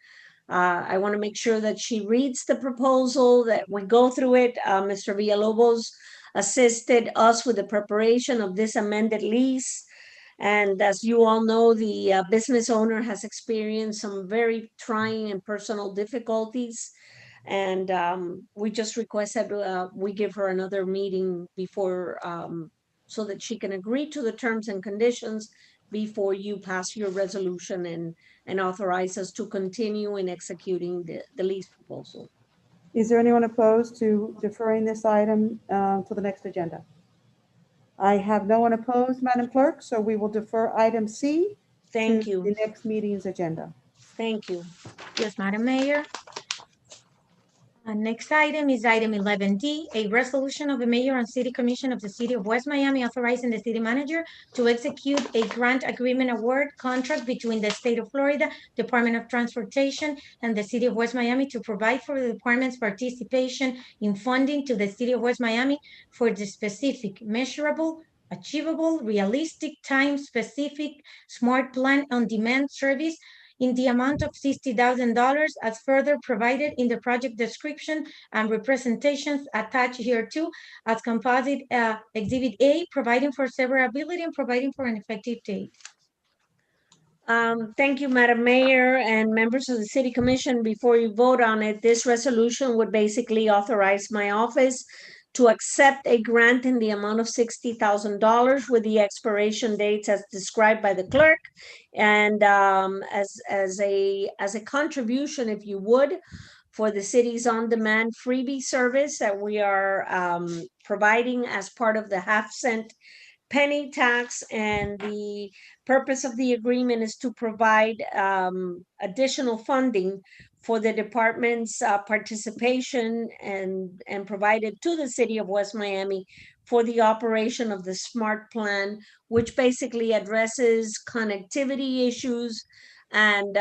Speaker 3: I want to make sure that she reads the proposal, that we go through it. Mr. Villalobos assisted us with the preparation of this amended lease. And as you all know, the business owner has experienced some very trying and personal difficulties. And we just requested we give her another meeting before, so that she can agree to the terms and conditions before you pass your resolution and authorize us to continue in executing the lease proposal.
Speaker 1: Is there anyone opposed to deferring this item to the next agenda? I have no one opposed, Madam Clerk, so we will defer item C.
Speaker 3: Thank
Speaker 1: to
Speaker 3: you.
Speaker 1: the next meeting's agenda.
Speaker 3: Thank you.
Speaker 2: Yes, Madam Mayor. Next item is item 11D, a resolution of the Mayor and City Commission of the City of West Miami authorizing the city manager to execute a grant agreement award contract between the State of Florida Department of Transportation and the City of West Miami to provide for the department's participation in funding to the City of West Miami for the specific, measurable, achievable, realistic, time-specific, smart plan on-demand service in the amount of $60,000 as further provided in the project description and representations attached hereto as composite Exhibit A, providing for severability and providing for an effective date.
Speaker 3: Thank you, Madam Mayor and members of the City Commission. Before you vote on it, this resolution would basically authorize my office to accept a grant in the amount of $60,000 with the expiration dates as described by the clerk, and as a contribution, if you would, for the city's on-demand freebie service that we are providing as part of the half-cent penny tax. And the purpose of the agreement is to provide additional funding for the department's participation and provided to the city of West Miami for the operation of the SMART plan, which basically addresses connectivity issues and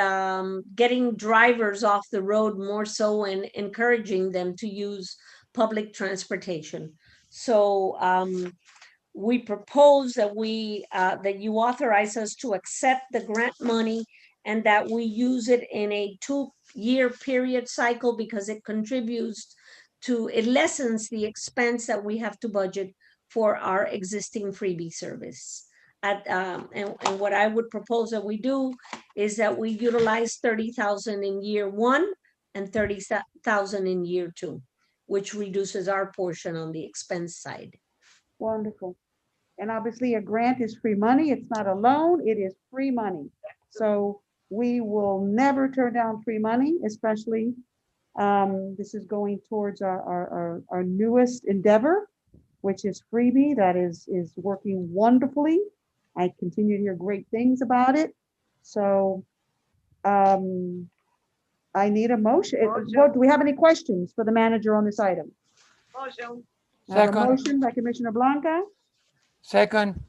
Speaker 3: getting drivers off the road more so, and encouraging them to use public transportation. So we propose that that you authorize us to accept the grant money and that we use it in a 2-year period cycle, because it it lessens the expense that we have to budget for our existing freebie service. And what I would propose that we do is that we utilize 30,000 in year 1 and 30,000 in year 2, which reduces our portion on the expense side.
Speaker 1: Wonderful. And obviously a grant is free money. It's not a loan, it is free money. So we will never turn down free money, especially this is going towards our newest endeavor, which is freebie. That is working wonderfully. I continue to hear great things about it. So I need a motion. Do we have any questions for the manager on this item?
Speaker 12: Motion.
Speaker 1: I have a
Speaker 13: Second.
Speaker 1: motion by Commissioner Blanca,
Speaker 13: Second.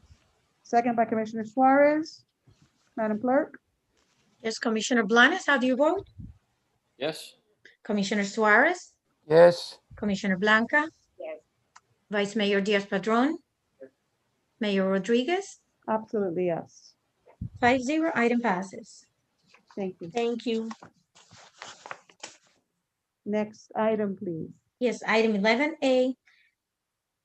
Speaker 1: second by Commissioner Suarez. Madam Clerk?
Speaker 2: Yes, Commissioner Blanes, how do you vote?
Speaker 4: Yes.
Speaker 2: Commissioner Suarez,
Speaker 13: Yes.
Speaker 2: Commissioner Blanca,
Speaker 12: Yes.
Speaker 2: Vice Mayor Diaz-Padrón, Mayor Rodriguez,
Speaker 1: Absolutely, yes.
Speaker 2: 5-0, item passes.
Speaker 1: Thank you.
Speaker 3: Thank you.
Speaker 1: Next item, please.
Speaker 2: Yes, item 11A.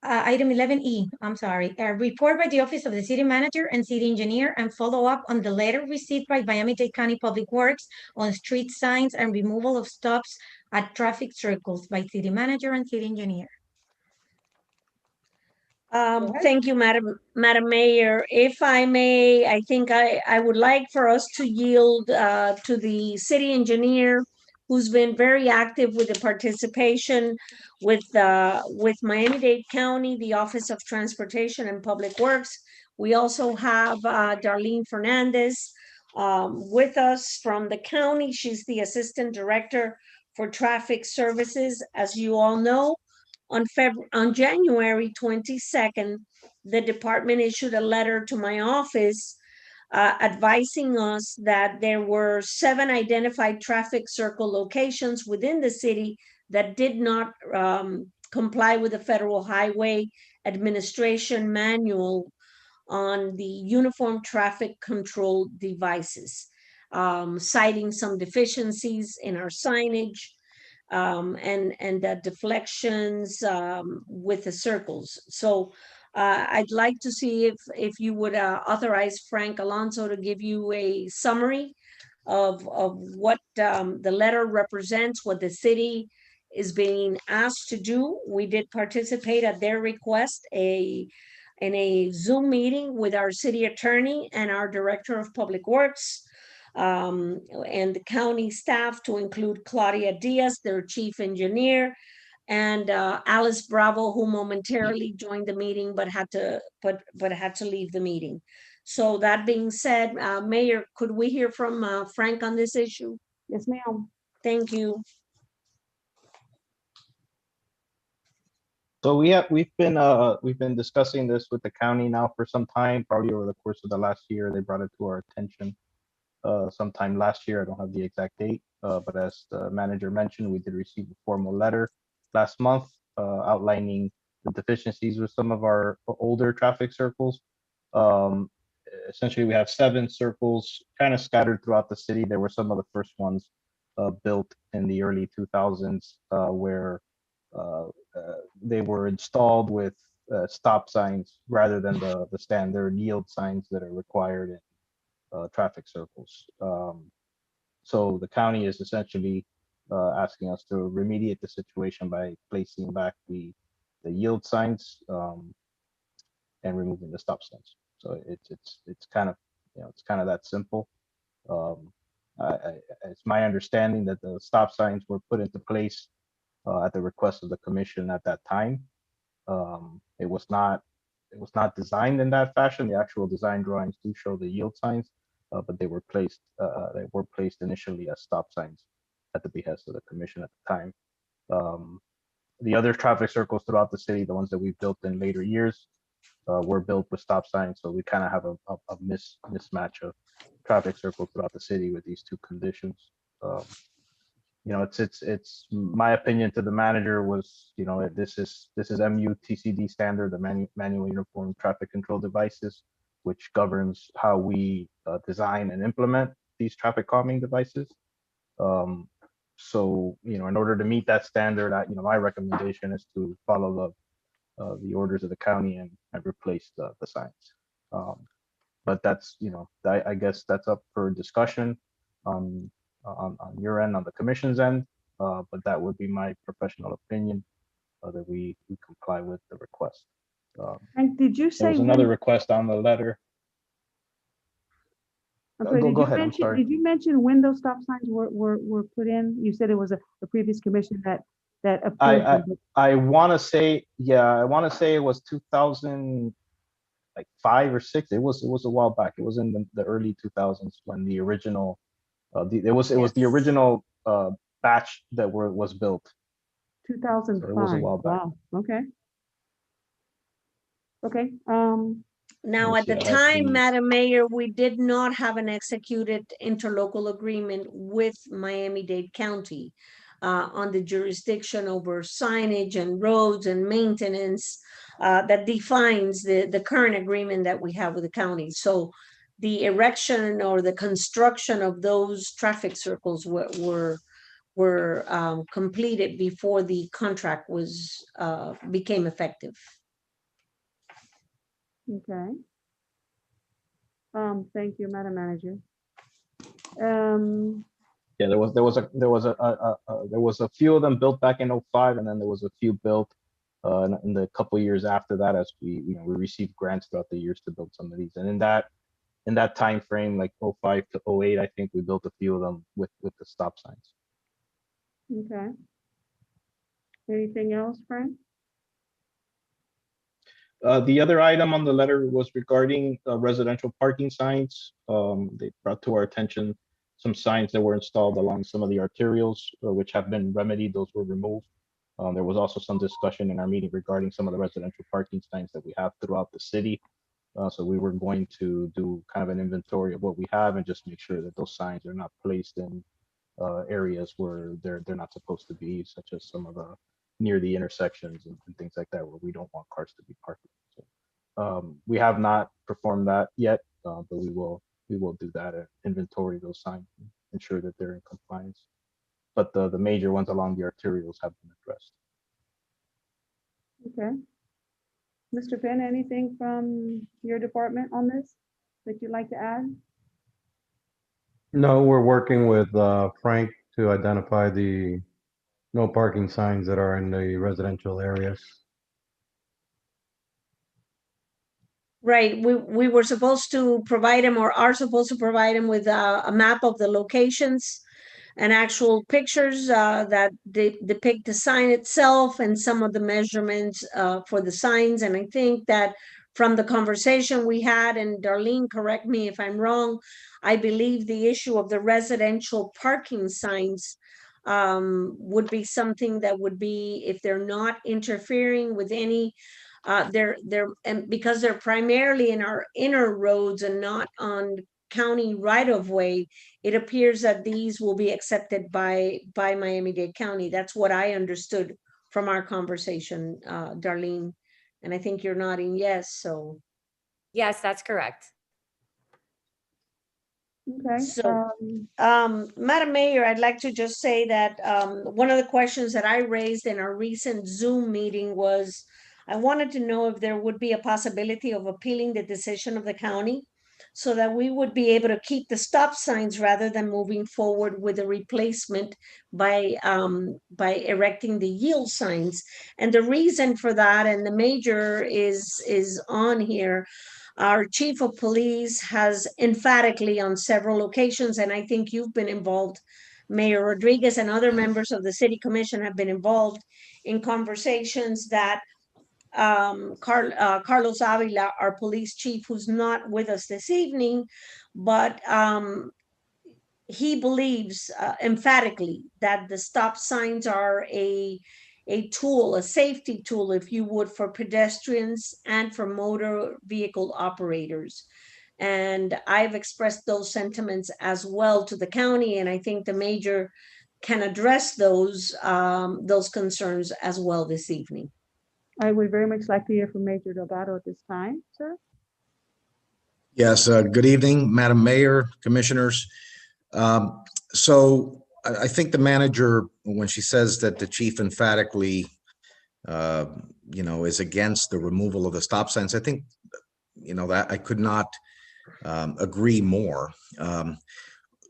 Speaker 2: Item 11E, I'm sorry. A report by the Office of the City Manager and City Engineer and follow up on the letter received by Miami-Dade County Public Works on street signs and removal of stops at traffic circles by City Manager and City Engineer.
Speaker 3: Thank you, Madam Mayor. If I may, I think I would like for us to yield to the city engineer, who's been very active with the participation with Miami-Dade County, the Office of Transportation and Public Works. We also have Darlene Fernandez with us from the county. She's the Assistant Director for Traffic Services. As you all know, on January 22nd, the department issued a letter to my office advising us that there were 7 identified traffic circle locations within the city that did not comply with the Federal Highway Administration manual on the uniform traffic control devices, citing some deficiencies in our signage, and the deflections with the circles. So I'd like to see if you would authorize Frank Alonso to give you a summary of what the letter represents, what the city is being asked to do. We did participate at their request in a Zoom meeting with our city attorney and our Director of Public Works, and the county staff, to include Claudia Diaz, their chief engineer, and Alice Bravo, who momentarily joined the meeting but had to leave the meeting. So that being said, Mayor, could we hear from Frank on this issue?
Speaker 1: Yes, ma'am.
Speaker 3: Thank you.
Speaker 9: So we've been discussing this with the county now for some time, probably over the course of the last year. They brought it to our attention sometime last year. I don't have the exact date, but as the manager mentioned, we did receive a formal letter last month outlining the deficiencies with some of our older traffic circles. Essentially, we have 7 circles kind of scattered throughout the city. There were some of the first ones built in the early 2000s where they were installed with stop signs rather than the standard yield signs that are required in traffic circles. So the county is essentially asking us to remediate the situation by placing back the yield signs and removing the stop signs. So it's kind of, it's kind of that simple. It's my understanding that the stop signs were put into place at the request of the commission at that time. It was not designed in that fashion. The actual design drawings do show the yield signs, but they were placed initially as stop signs at the behest of the commission at the time. The other traffic circles throughout the city, the ones that we've built in later years, were built with stop signs. So we kind of have a mismatch of traffic circles throughout the city with these two conditions. You know, it's my opinion to the manager was, you know, this is MUTCD standard, the manual uniform traffic control devices, which governs how we design and implement these traffic calming devices. So, you know, in order to meet that standard, you know, my recommendation is to follow the orders of the county and replace the signs. But that's, you know, I guess that's up for discussion on your end, on the commission's end. But that would be my professional opinion, that we comply with the request.
Speaker 1: And did you
Speaker 9: There
Speaker 1: say?
Speaker 9: was another request on the letter. Go ahead, I'm sorry.
Speaker 1: Did you mention window stop signs were put in? You said it was a previous commission that approved them, but-
Speaker 9: I want to say, yeah, I want to say it was 2005 or 6. It was a while back. It was in the early 2000s when the original, it was the original batch that was built.
Speaker 1: 2005.
Speaker 9: So it was a while back.
Speaker 1: Wow. Okay. Okay.
Speaker 3: Now, at the time, Madam Mayor, we did not have an executed interlocal agreement with Miami-Dade County on the jurisdiction over signage and roads and maintenance that defines the current agreement that we have with the county. So the erection or the construction of those traffic circles were completed before the contract became effective.
Speaker 1: Okay. Thank you, Madam Manager.
Speaker 9: Yeah, there was a few of them built back in 05, and then there was a few built in the couple years after that, as we received grants throughout the years to build some of these. And in that time frame, like 05 to 08, I think we built a few of them with the stop signs.
Speaker 1: Okay. Anything else, Frank?
Speaker 9: The other item on the letter was regarding residential parking signs. They brought to our attention some signs that were installed along some of the arterials, which have been remedied. Those were removed. There was also some discussion in our meeting regarding some of the residential parking signs that we have throughout the city. So we were going to do kind of an inventory of what we have and just make sure that those signs are not placed in areas where they're not supposed to be, such as some of the near the intersections and things like that, where we don't want cars to be parked. So we have not performed that yet, but we will do that and inventory those signs and ensure that they're in compliance. But the major ones along the arterials have been addressed.
Speaker 1: Okay. Mr. Finn, anything from your department on this that you'd like to add?
Speaker 5: No, we're working with Frank to identify the no parking signs that are in the residential areas.
Speaker 3: Right, we were supposed to provide him, or are supposed to provide him with a map of the locations and actual pictures that depict the sign itself and some of the measurements for the signs. And I think that from the conversation we had, and Darlene, correct me if I'm wrong, I believe the issue of the residential parking signs would be something that would be, if they're not interfering with any, and because they're primarily in our inner roads and not on county right-of-way, it appears that these will be accepted by Miami-Dade County. That's what I understood from our conversation, Darlene. And I think you're nodding yes, so.
Speaker 14: Yes, that's correct.
Speaker 1: Okay.
Speaker 3: So, Madam Mayor, I'd like to just say that one of the questions that I raised in our recent Zoom meeting was, I wanted to know if there would be a possibility of appealing the decision of the county so that we would be able to keep the stop signs rather than moving forward with a replacement by erecting the yield signs. And the reason for that, and the major is on here, Our chief of police has emphatically on several occasions, and I think you've been involved, Mayor Rodriguez and other members of the city commission have been involved in conversations that Carlos Avila, our police chief, who's not with us this evening, but he believes emphatically that the stop signs are a tool, a safety tool, if you would, for pedestrians and for motor vehicle operators. And I've expressed those sentiments as well to the county, and I think the major can address those concerns as well this evening.
Speaker 1: I would very much like to hear from Major Delgado at this time, sir.
Speaker 6: Yes, good evening, Madam Mayor, Commissioners. So I think the manager, when she says that the chief emphatically, is against the removal of the stop signs, I think, that I could not agree more.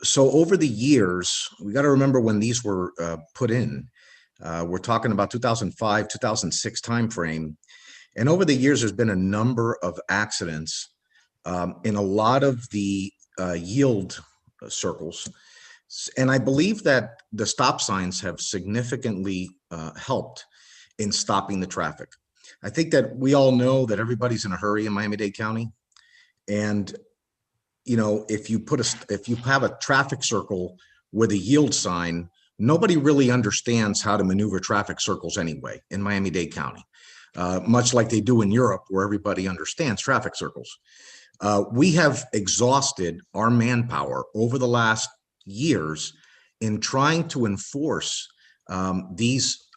Speaker 6: So over the years, we got to remember when these were put in. We're talking about 2005, 2006 timeframe. And over the years, there's been a number of accidents in a lot of the yield circles. And I believe that the stop signs have significantly helped in stopping the traffic. I think that we all know that everybody's in a hurry in Miami-Dade County. And, if you have a traffic circle with a yield sign, nobody really understands how to maneuver traffic circles anyway in Miami-Dade County, much like they do in Europe, where everybody understands traffic circles. We have exhausted our manpower over the last years in trying to enforce these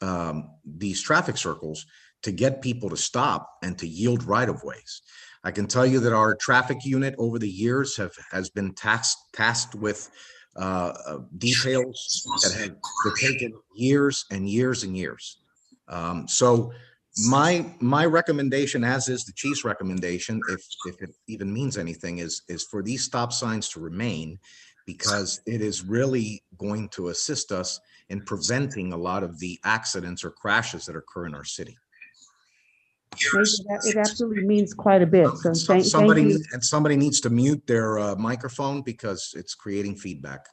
Speaker 6: traffic circles to get people to stop and to yield right-of-ways. I can tell you that our traffic unit over the years has been tasked with details that have taken years and years and years. So my recommendation, as is the chief's recommendation, if it even means anything, is for these stop signs to remain, because it is really going to assist us in preventing a lot of the accidents or crashes that occur in our city.
Speaker 1: It absolutely means quite a bit. So thank you.
Speaker 6: Somebody needs to mute their microphone because it's creating feedback.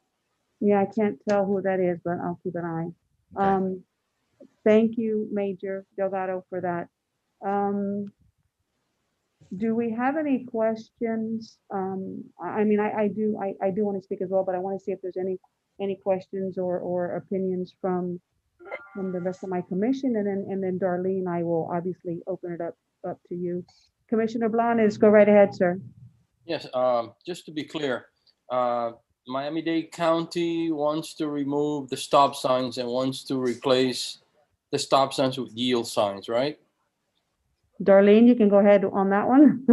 Speaker 1: Yeah, I can't tell who that is, but I'll keep an eye. Thank you, Major Delgado, for that. Do we have any questions? I do want to speak as well, but I want to see if there's any questions or opinions from the rest of my commission, and then Darlene, I will obviously open it up to you. Commissioner Blanes, go right ahead, sir.
Speaker 4: Yes, just to be clear, Miami-Dade County wants to remove the stop signs and wants to replace the stop signs with yield signs, right?
Speaker 1: Darlene, you can go ahead on that one.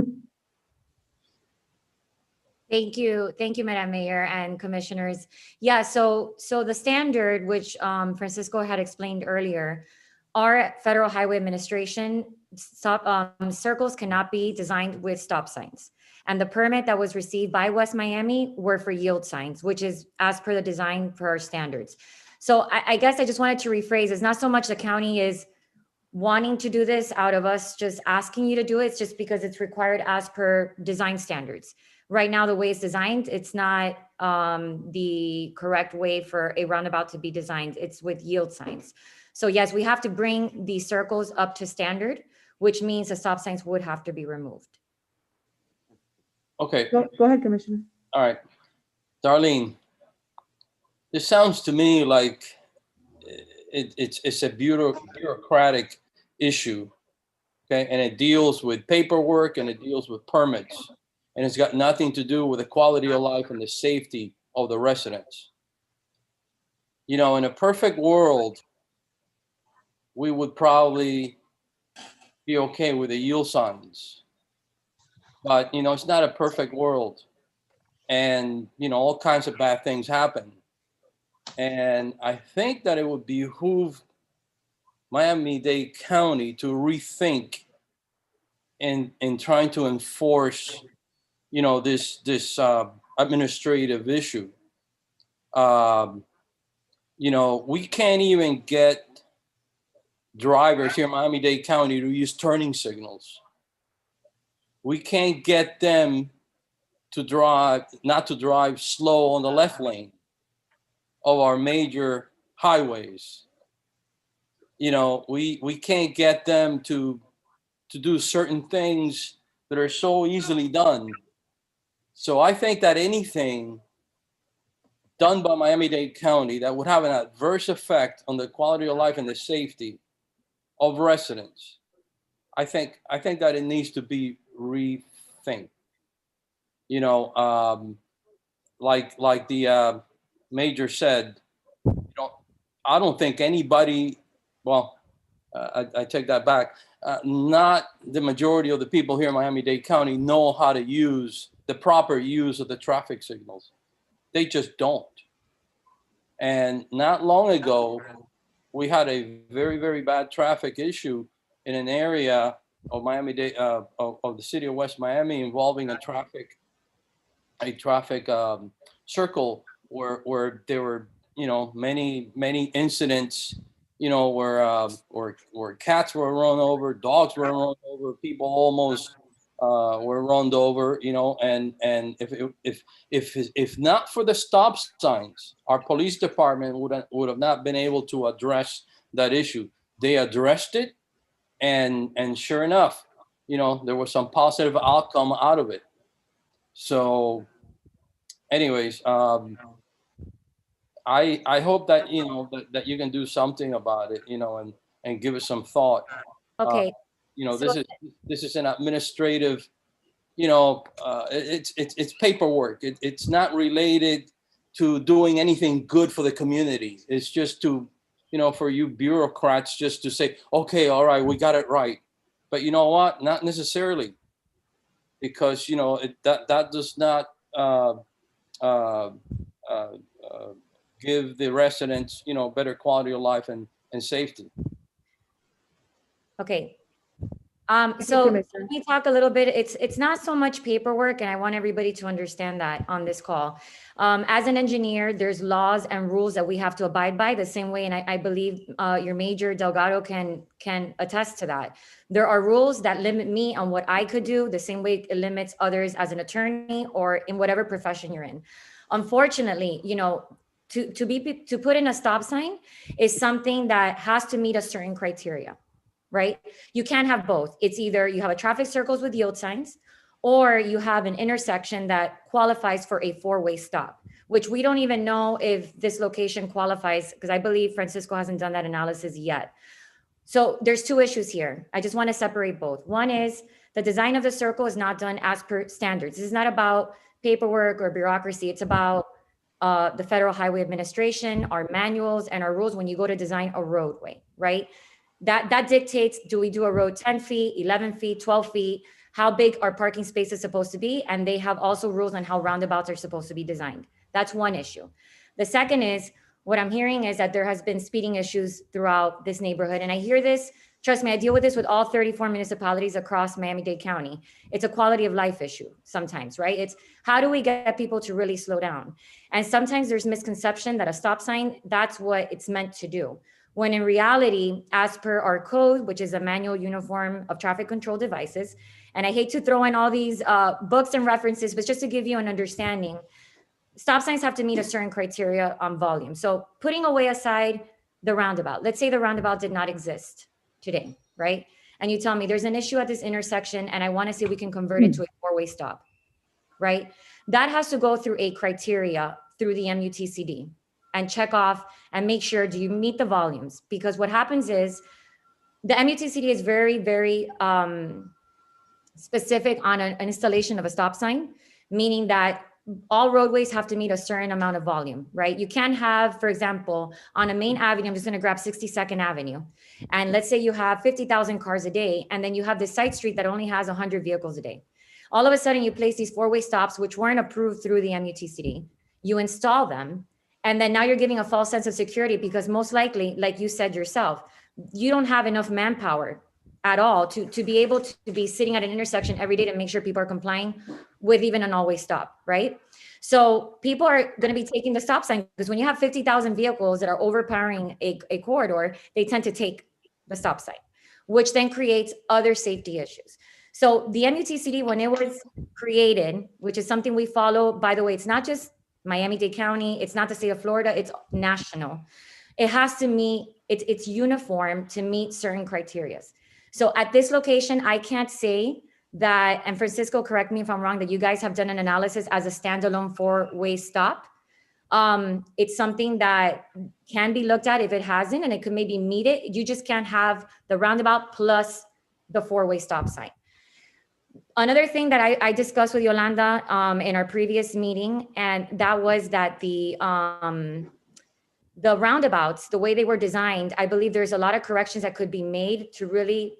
Speaker 14: Thank you, Madam Mayor and Commissioners. Yeah, so the standard, which Francisco had explained earlier, our Federal Highway Administration circles cannot be designed with stop signs. And the permit that was received by West Miami were for yield signs, which is as per the design for our standards. So I guess I just wanted to rephrase, it's not so much the county is wanting to do this out of us just asking you to do it, it's just because it's required as per design standards. Right now, the way it's designed, it's not the correct way for a roundabout to be designed. It's with yield signs. So yes, we have to bring these circles up to standard, which means the stop signs would have to be removed.
Speaker 4: Okay.
Speaker 1: Go ahead, Commissioner.
Speaker 4: All right. Darlene, this sounds to me like it's a bureaucratic issue, okay? And it deals with paperwork and it deals with permits. And it's got nothing to do with the quality of life and the safety of the residents. In a perfect world, we would probably be okay with the yield signs. But, it's not a perfect world. And, all kinds of bad things happen. And I think that it would behoove Miami-Dade County to rethink in trying to enforce this administrative issue. We can't even get drivers here in Miami-Dade County to use turning signals. we can't get them to drive, not to drive slow on the left lane of our major highways. You know, we can't get them to do certain things that are so easily done. So I think that anything done by Miami-Dade County that would have an adverse effect on the quality of life and the safety of residents, I think that it needs to be rethink. You know, like the major said, you know, I don't think anybody, well, I take that back. Not the majority of the people here in Miami-Dade County know how to use the proper use of the traffic signals. They just don't. And not long ago, we had a very, very bad traffic issue in an area of Miami-Dade, of the city of West Miami, involving a traffic circle where there were, you know, many incidents, you know, where cats were run over, dogs were run over, people almost were run over, you know, and if not for the stop signs, our police department would have not been able to address that issue. They addressed it, and sure enough, you know, there was some positive outcome out of it. So anyways, I hope that, you know, that you can do something about it, you know, and give it some thought.
Speaker 14: Okay.
Speaker 4: You know,
Speaker 14: So-
Speaker 4: this is an administrative, you know, it's paperwork. It's not related to doing anything good for the community. It's just to, you know, for you bureaucrats just to say, okay, all right, we got it right. But you know what? Not necessarily, because, you know, that does not give the residents, you know, better quality of life and safety.
Speaker 14: Okay.
Speaker 1: you,
Speaker 14: So
Speaker 1: Commissioner.
Speaker 14: let me talk a little bit. It's not so much paperwork, and I want everybody to understand that on this call. As an engineer, there's laws and rules that we have to abide by the same way, and I believe your Major Delgado can attest to that. There are rules that limit me on what I could do, the same way it limits others as an attorney or in whatever profession you're in. Unfortunately, you know, to put in a stop sign is something that has to meet a certain criteria. Right? You can't have both. It's either you have a traffic circles with yield signs, or you have an intersection that qualifies for a four-way stop, which we don't even know if this location qualifies, because I believe Francisco hasn't done that analysis yet. So there's two issues here. I just want to separate both. One is the design of the circle is not done as per standards. This is not about paperwork or bureaucracy. It's about the Federal Highway Administration, our manuals, and our rules when you go to design a roadway, right? That dictates, do we do a road 10 feet, 11 feet, 12 feet, how big our parking space is supposed to be, and they have also rules on how roundabouts are supposed to be designed. That's one issue. The second is, what I'm hearing is that there has been speeding issues throughout this neighborhood, and I hear this, trust me, I deal with this with all 34 municipalities across Miami-Dade County. It's a quality of life issue sometimes, right? It's how do we get people to really slow down? And sometimes there's misconception that a stop sign, that's what it's meant to do. When in reality, as per our code, which is a manual uniform of traffic control devices, and I hate to throw in all these books and references, but just to give you an understanding, stop signs have to meet a certain criteria on volume. So putting away aside the roundabout, let's say the roundabout did not exist today, right? And you tell me there's an issue at this intersection and I want to see if we can convert it to a four-way stop, right? That has to go through a criteria through the MUTCD and check off and make sure, do you meet the volumes? Because what happens is the MUTCD is very, very specific on an installation of a stop sign, meaning that all roadways have to meet a certain amount of volume, right? You can't have, for example, on a main avenue, I'm just gonna grab 62nd Avenue. And let's say you have 50,000 cars a day, and then you have this side street that only has 100 vehicles a day. All of a sudden you place these four-way stops, which weren't approved through the MUTCD. You install them, and then now you're giving a false sense of security because most likely, like you said yourself, you don't have enough manpower at all to be able to be sitting at an intersection every day to make sure people are complying with even an all-way stop, right? So people are going to be taking the stop sign because when you have 50,000 vehicles that are overpowering a corridor, they tend to take the stop sign, which then creates other safety issues. So the MUTCD, when it was created, which is something we follow, by the way, it's not just Miami-Dade County, it's not the state of Florida, it's national. It has to meet, it's uniform to meet certain criteria. So at this location, I can't say that, and Francisco, correct me if I'm wrong, that you guys have done an analysis as a standalone 4-way stop. It's something that can be looked at if it hasn't, and it could maybe meet it. You just can't have the roundabout plus the 4-way stop sign. Another thing that I discussed with Yolanda in our previous meeting, and that was that the roundabouts, the way they were designed, I believe there's a lot of corrections that could be made to really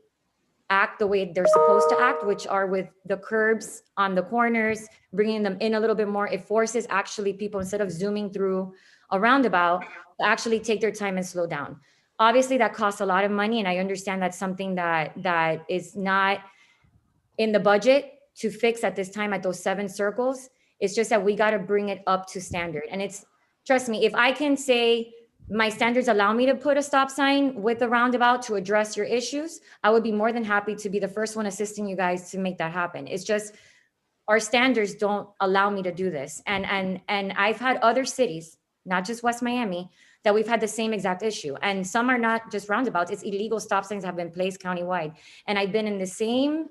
Speaker 14: act the way they're supposed to act, which are with the curbs on the corners, bringing them in a little bit more. It forces actually people, instead of zooming through a roundabout, to actually take their time and slow down. Obviously, that costs a lot of money, and I understand that's something that is not in the budget to fix at this time at those 7 circles. It's just that we got to bring it up to standard. And it's, trust me, if I can say my standards allow me to put a stop sign with a roundabout to address your issues, I would be more than happy to be the first one assisting you guys to make that happen. It's just our standards don't allow me to do this. And I've had other cities, not just West Miami, that we've had the same exact issue. And some are not just roundabouts, it's illegal stop signs have been placed countywide. And I've been in the same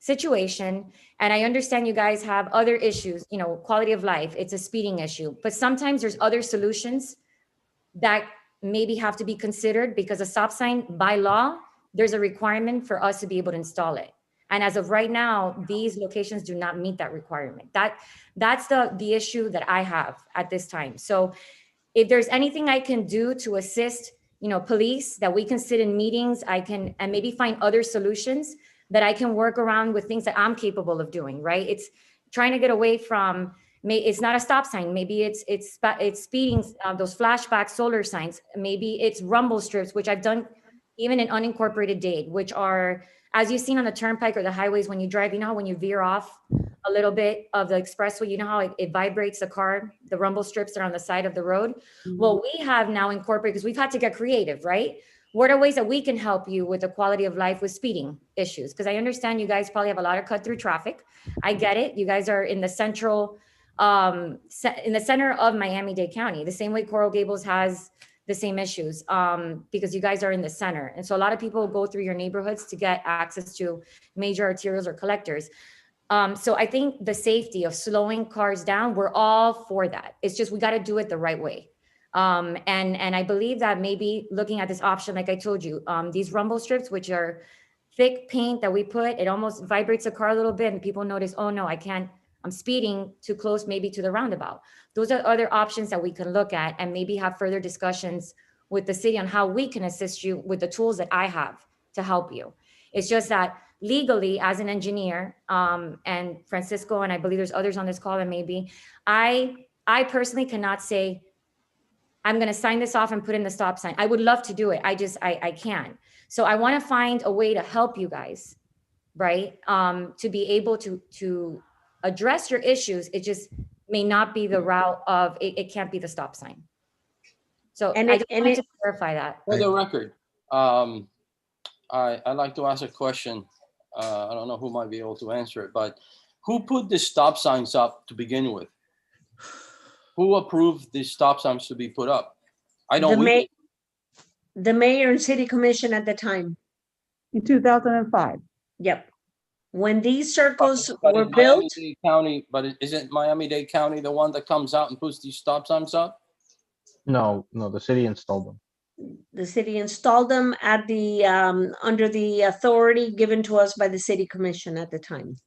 Speaker 14: situation, and I understand you guys have other issues, you know, quality of life, it's a speeding issue, but sometimes there's other solutions that maybe have to be considered, because a stop sign by law, there's a requirement for us to be able to install it. And as of right now, these locations do not meet that requirement. That's the issue that I have at this time. So if there's anything I can do to assist, you know, police, that we can sit in meetings, I can, and maybe find other solutions that I can work around with things that I'm capable of doing, right? It's trying to get away from, it's not a stop sign. Maybe it's speeding, those flashback solar signs. Maybe it's rumble strips, which I've done even in unincorporated Dade, which are, as you've seen on the turnpike or the highways, when you drive, you know, when you veer off a little bit of the expressway, you know how it vibrates the car, the rumble strips that are on the side of the road. Mm-hmm. Well, we have now incorporated, because we've had to get creative, right? What are ways that we can help you with the quality of life with speeding issues? Because I understand you guys probably have a lot of cut through traffic. I get it. You guys are in the central, in the center of Miami-Dade County, the same way Coral Gables has the same issues, because you guys are in the center. And so a lot of people go through your neighborhoods to get access to major arterials or collectors. So I think the safety of slowing cars down, we're all for that. It's just, we got to do it the right way. And I believe that maybe looking at this option, like I told you, these rumble strips, which are thick paint that we put, it almost vibrates the car a little bit, and people notice, oh no, I can't, I'm speeding too close maybe to the roundabout. Those are other options that we can look at, and maybe have further discussions with the city on how we can assist you with the tools that I have to help you. It's just that legally, as an engineer, and Francisco, and I believe there's others on this call, and maybe I personally cannot say, I'm going to sign this off and put in the stop sign. I would love to do it. I can't. So I want to find a way to help you guys, right? To be able to address your issues. It just may not be the route of, it can't be the stop sign. So I just wanted to clarify that.
Speaker 4: For the record, I'd like to ask a question. I don't know who might be able to answer it, but who put the stop signs up to begin with? Who approved the stop signs to be put up? I know
Speaker 12: the mayor and city commission at the time.
Speaker 1: In 2005.
Speaker 12: Yep. When these circles
Speaker 4: but
Speaker 12: were
Speaker 4: in
Speaker 12: built.
Speaker 4: Miami-Dade County, but isn't Miami-Dade County the one that comes out and puts these stop signs up?
Speaker 9: No, the city installed them.
Speaker 12: The city installed them at the under the authority given to us by the city commission at the time.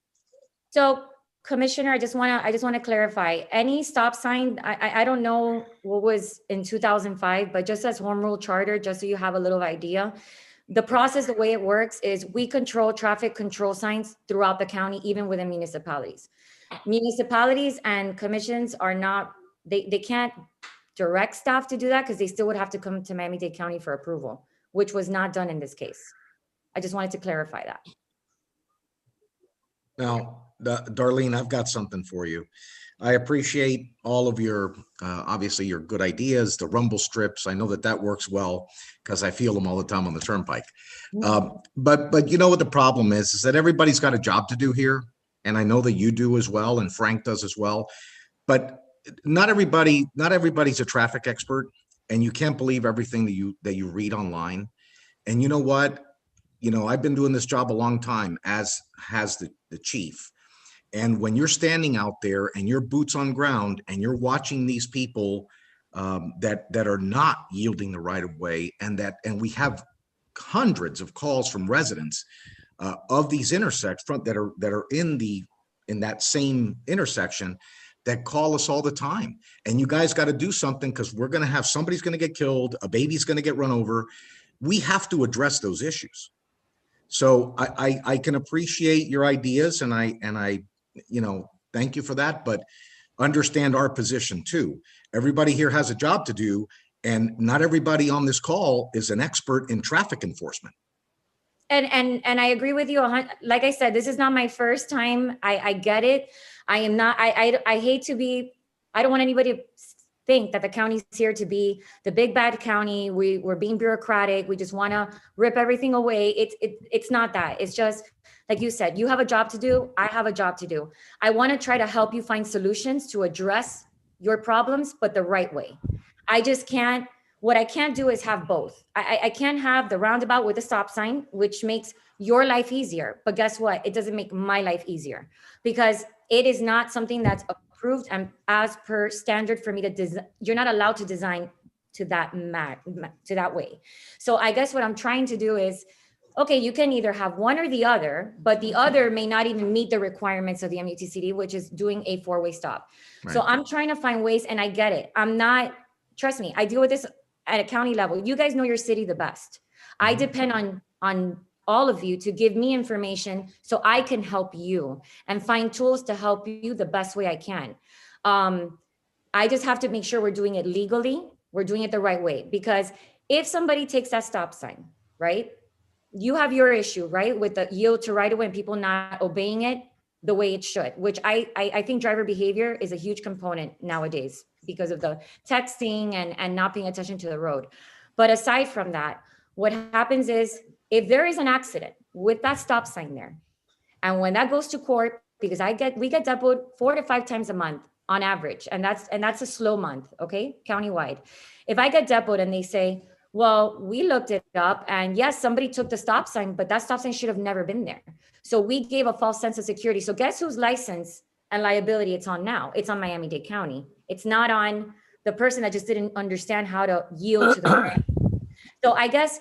Speaker 14: So, Commissioner, I just want to clarify. Any stop sign, I don't know what was in 2005, but just as Home Rule Charter, just so you have a little idea, the process, the way it works is we control traffic control signs throughout the county, even within municipalities. Municipalities and commissions are not, they can't direct staff to do that, because they still would have to come to Miami-Dade County for approval, which was not done in this case. I just wanted to clarify that.
Speaker 6: Now, Darlene, I've got something for you. I appreciate all of your, obviously your good ideas, the rumble strips. I know that that works well because I feel them all the time on the turnpike. But you know what the problem is that everybody's got a job to do here. And I know that you do as well, and Frank does as well. But not everybody's a traffic expert, and you can't believe everything that you read online. And you know what? You know, I've been doing this job a long time, as has the chief. And when you're standing out there and you're boots on ground and you're watching these people that are not yielding the right of way, and we have hundreds of calls from residents of these intersections that are in that same intersection that call us all the time. And you guys got to do something, because we're going to have somebody's going to get killed, a baby's going to get run over. We have to address those issues. So I can appreciate your ideas, and I you know, thank you for that, but understand our position too. Everybody here has a job to do, and not everybody on this call is an expert in traffic enforcement.
Speaker 14: And I agree with you. Like I said, this is not my first time. I get it. I am not, I hate to be, I don't want anybody to think that the county's here to be the big bad county. We're being bureaucratic. We just want to rip everything away. It's not that. It's just, like you said, you have a job to do. I have a job to do. I want to try to help you find solutions to address your problems, but the right way. I just can't, what I can't do is have both. I can't have the roundabout with a stop sign, which makes your life easier. But guess what? It doesn't make my life easier, because it is not something that's approved and as per standard for me to design. You're not allowed to design to that way. So I guess what I'm trying to do is, okay, you can either have one or the other, but the other may not even meet the requirements of the MUTCD, which is doing a four-way stop. Right. So I'm trying to find ways, and I get it. I'm not, trust me, I deal with this at a county level. You guys know your city the best. I depend on all of you to give me information so I can help you and find tools to help you the best way I can. I just have to make sure we're doing it legally. We're doing it the right way, because if somebody takes that stop sign, right? You have your issue, right? With the yield to right of way and people not obeying it the way it should, which I think driver behavior is a huge component nowadays because of the texting and not paying attention to the road. But aside from that, what happens is if there is an accident with that stop sign there, and when that goes to court, because we get depoted 4 to 5 times a month on average, and that's a slow month, okay, countywide. If I get depoted and they say, well, we looked it up, and yes, somebody took the stop sign, but that stop sign should have never been there. So we gave a false sense of security. So guess whose license and liability it's on now? It's on Miami-Dade County. It's not on the person that just didn't understand how to yield to the brand. So I guess,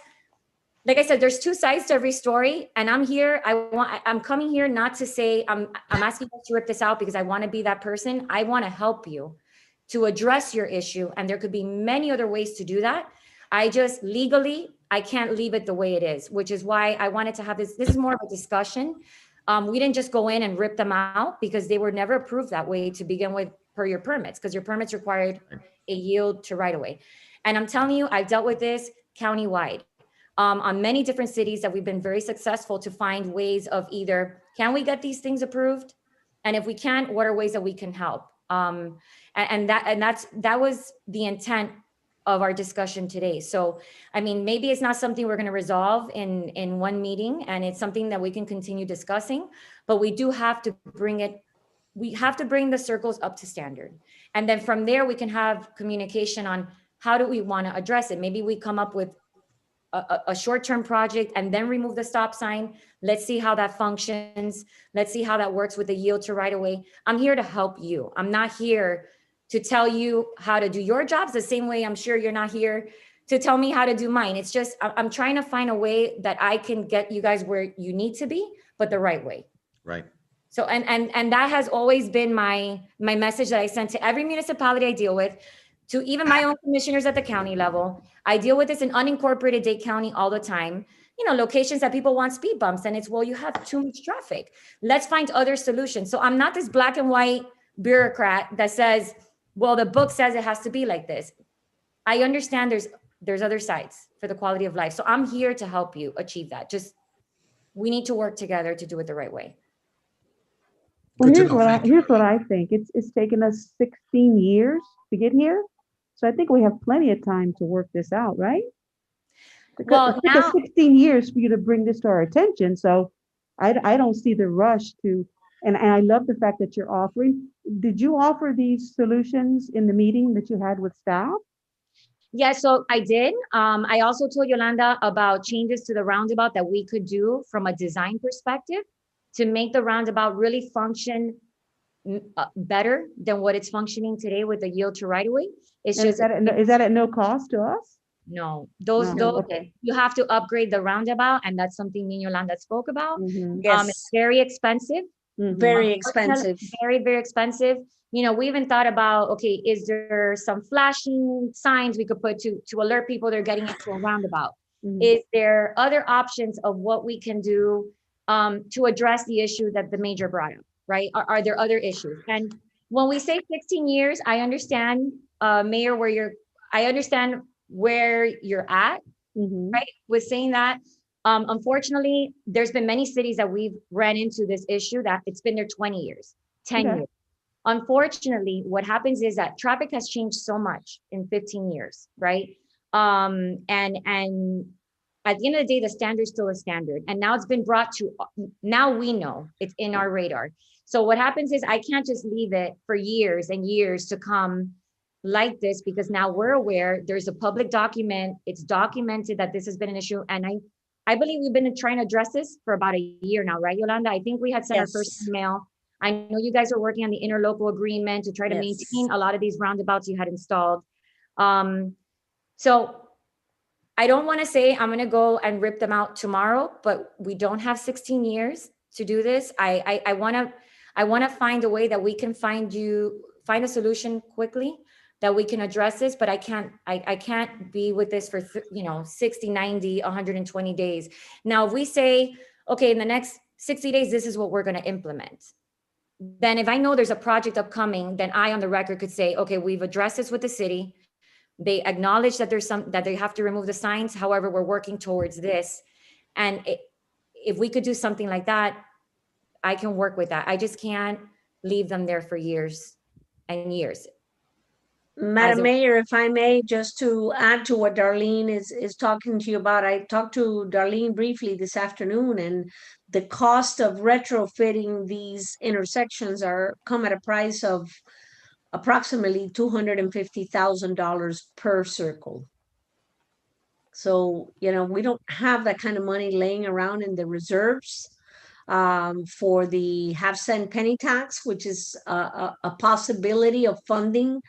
Speaker 14: like I said, there's 2 sides to every story, and I'm here. I'm coming here not to say I'm asking you to rip this out because I want to be that person. I want to help you to address your issue, and there could be many other ways to do that. I just legally, I can't leave it the way it is, which is why I wanted to have this. This is more of a discussion. We didn't just go in and rip them out because they were never approved that way to begin with per your permits, because your permits required a yield to right of way. And I'm telling you, I've dealt with this countywide on many different cities that we've been very successful to find ways of either, can we get these things approved? And if we can't, what are ways that we can help? That was the intent of our discussion today. So, I mean, maybe it's not something we're going to resolve in one meeting, and it's something that we can continue discussing, but we do have to bring the circles up to standard. And then from there, we can have communication on how do we want to address it. Maybe we come up with a short-term project and then remove the stop sign. Let's see how that functions. Let's see how that works with the yield to right away. I'm here to help you. I'm not here to tell you how to do your jobs the same way I'm sure you're not here to tell me how to do mine. It's just, I'm trying to find a way that I can get you guys where you need to be, but the right way.
Speaker 6: Right.
Speaker 14: So, and that has always been my message that I sent to every municipality I deal with, to even my own commissioners at the county level. I deal with this in unincorporated Dade County all the time. You know, locations that people want speed bumps, and it's, well, you have too much traffic. Let's find other solutions. So I'm not this black and white bureaucrat that says, well, the book says it has to be like this. I understand there's other sides for the quality of life. So I'm here to help you achieve that. Just, we need to work together to do it the right way.
Speaker 1: Well,
Speaker 6: Good to know. Thank you.
Speaker 1: here's what I think. It's taken us 16 years to get here. So I think we have plenty of time to work this out, right?
Speaker 14: Well,
Speaker 1: It took us
Speaker 14: now,
Speaker 1: 16 years for you to bring this to our attention. So I don't see the rush to, and I love the fact that you're offering. Did you offer these solutions in the meeting that you had with staff?
Speaker 14: yeah, so I did. I also told Yolanda about changes to the roundabout that we could do from a design perspective to make the roundabout really function better than what it's functioning today with the yield to right of way. It's
Speaker 1: And
Speaker 14: just,
Speaker 1: is that at no cost to us?
Speaker 14: no, those,
Speaker 1: No, okay.
Speaker 14: you have to upgrade the roundabout, and that's something me and Yolanda spoke about.
Speaker 1: Mhm.
Speaker 14: It's
Speaker 3: Yes,
Speaker 14: very expensive.
Speaker 1: Mhm.
Speaker 3: very
Speaker 14: Unfortunately,
Speaker 3: expensive.
Speaker 14: Very, very expensive. You know, we even thought about, okay, is there some flashing signs we could put to alert people they're getting into a roundabout?
Speaker 1: Mhm.
Speaker 14: Is there other options of what we can do to address the issue that the major brought up, right? Are there other issues? And when we say 16 years, I understand, Mayor, I understand where you're at,
Speaker 1: Mhm.
Speaker 14: right? With saying that, unfortunately, there's been many cities that we've ran into this issue that it's been there 20 years, 10
Speaker 1: Okay.
Speaker 14: years. Unfortunately, what happens is that traffic has changed so much in 15 years, right? And at the end of the day, the standard is still a standard. And now it's been brought to, now we know it's in our radar. So what happens is I can't just leave it for years and years to come like this, because now we're aware there's a public document. It's documented that this has been an issue. And I believe we've been trying to address this for about a year now, right, Yolanda? I think we had sent our first
Speaker 3: Yes.
Speaker 14: email. I know you guys are working on the interlocal agreement to try to
Speaker 3: Yes.
Speaker 14: maintain a lot of these roundabouts you had installed. So I don't want to say I'm going to go and rip them out tomorrow, but we don't have 16 years to do this. I want to find a way that we can find a solution quickly that we can address this, but I can't be with this for 60, 90, 120 days. Now, if we say, okay, in the next 60 days, this is what we're going to implement. Then if I know there's a project upcoming, then I on the record could say, okay, we've addressed this with the city. They acknowledge that that they have to remove the signs. However, we're working towards this. And if we could do something like that, I can work with that. I just can't leave them there for years and years.
Speaker 3: Madam Mayor, if I may, just to add to what Darlene is talking to you about, I talked to Darlene briefly this afternoon, and the cost of retrofitting these intersections come at a price of approximately $250,000 per circle. So, we don't have that kind of money laying around in the reserves for the half-cent penny tax, which is a possibility of funding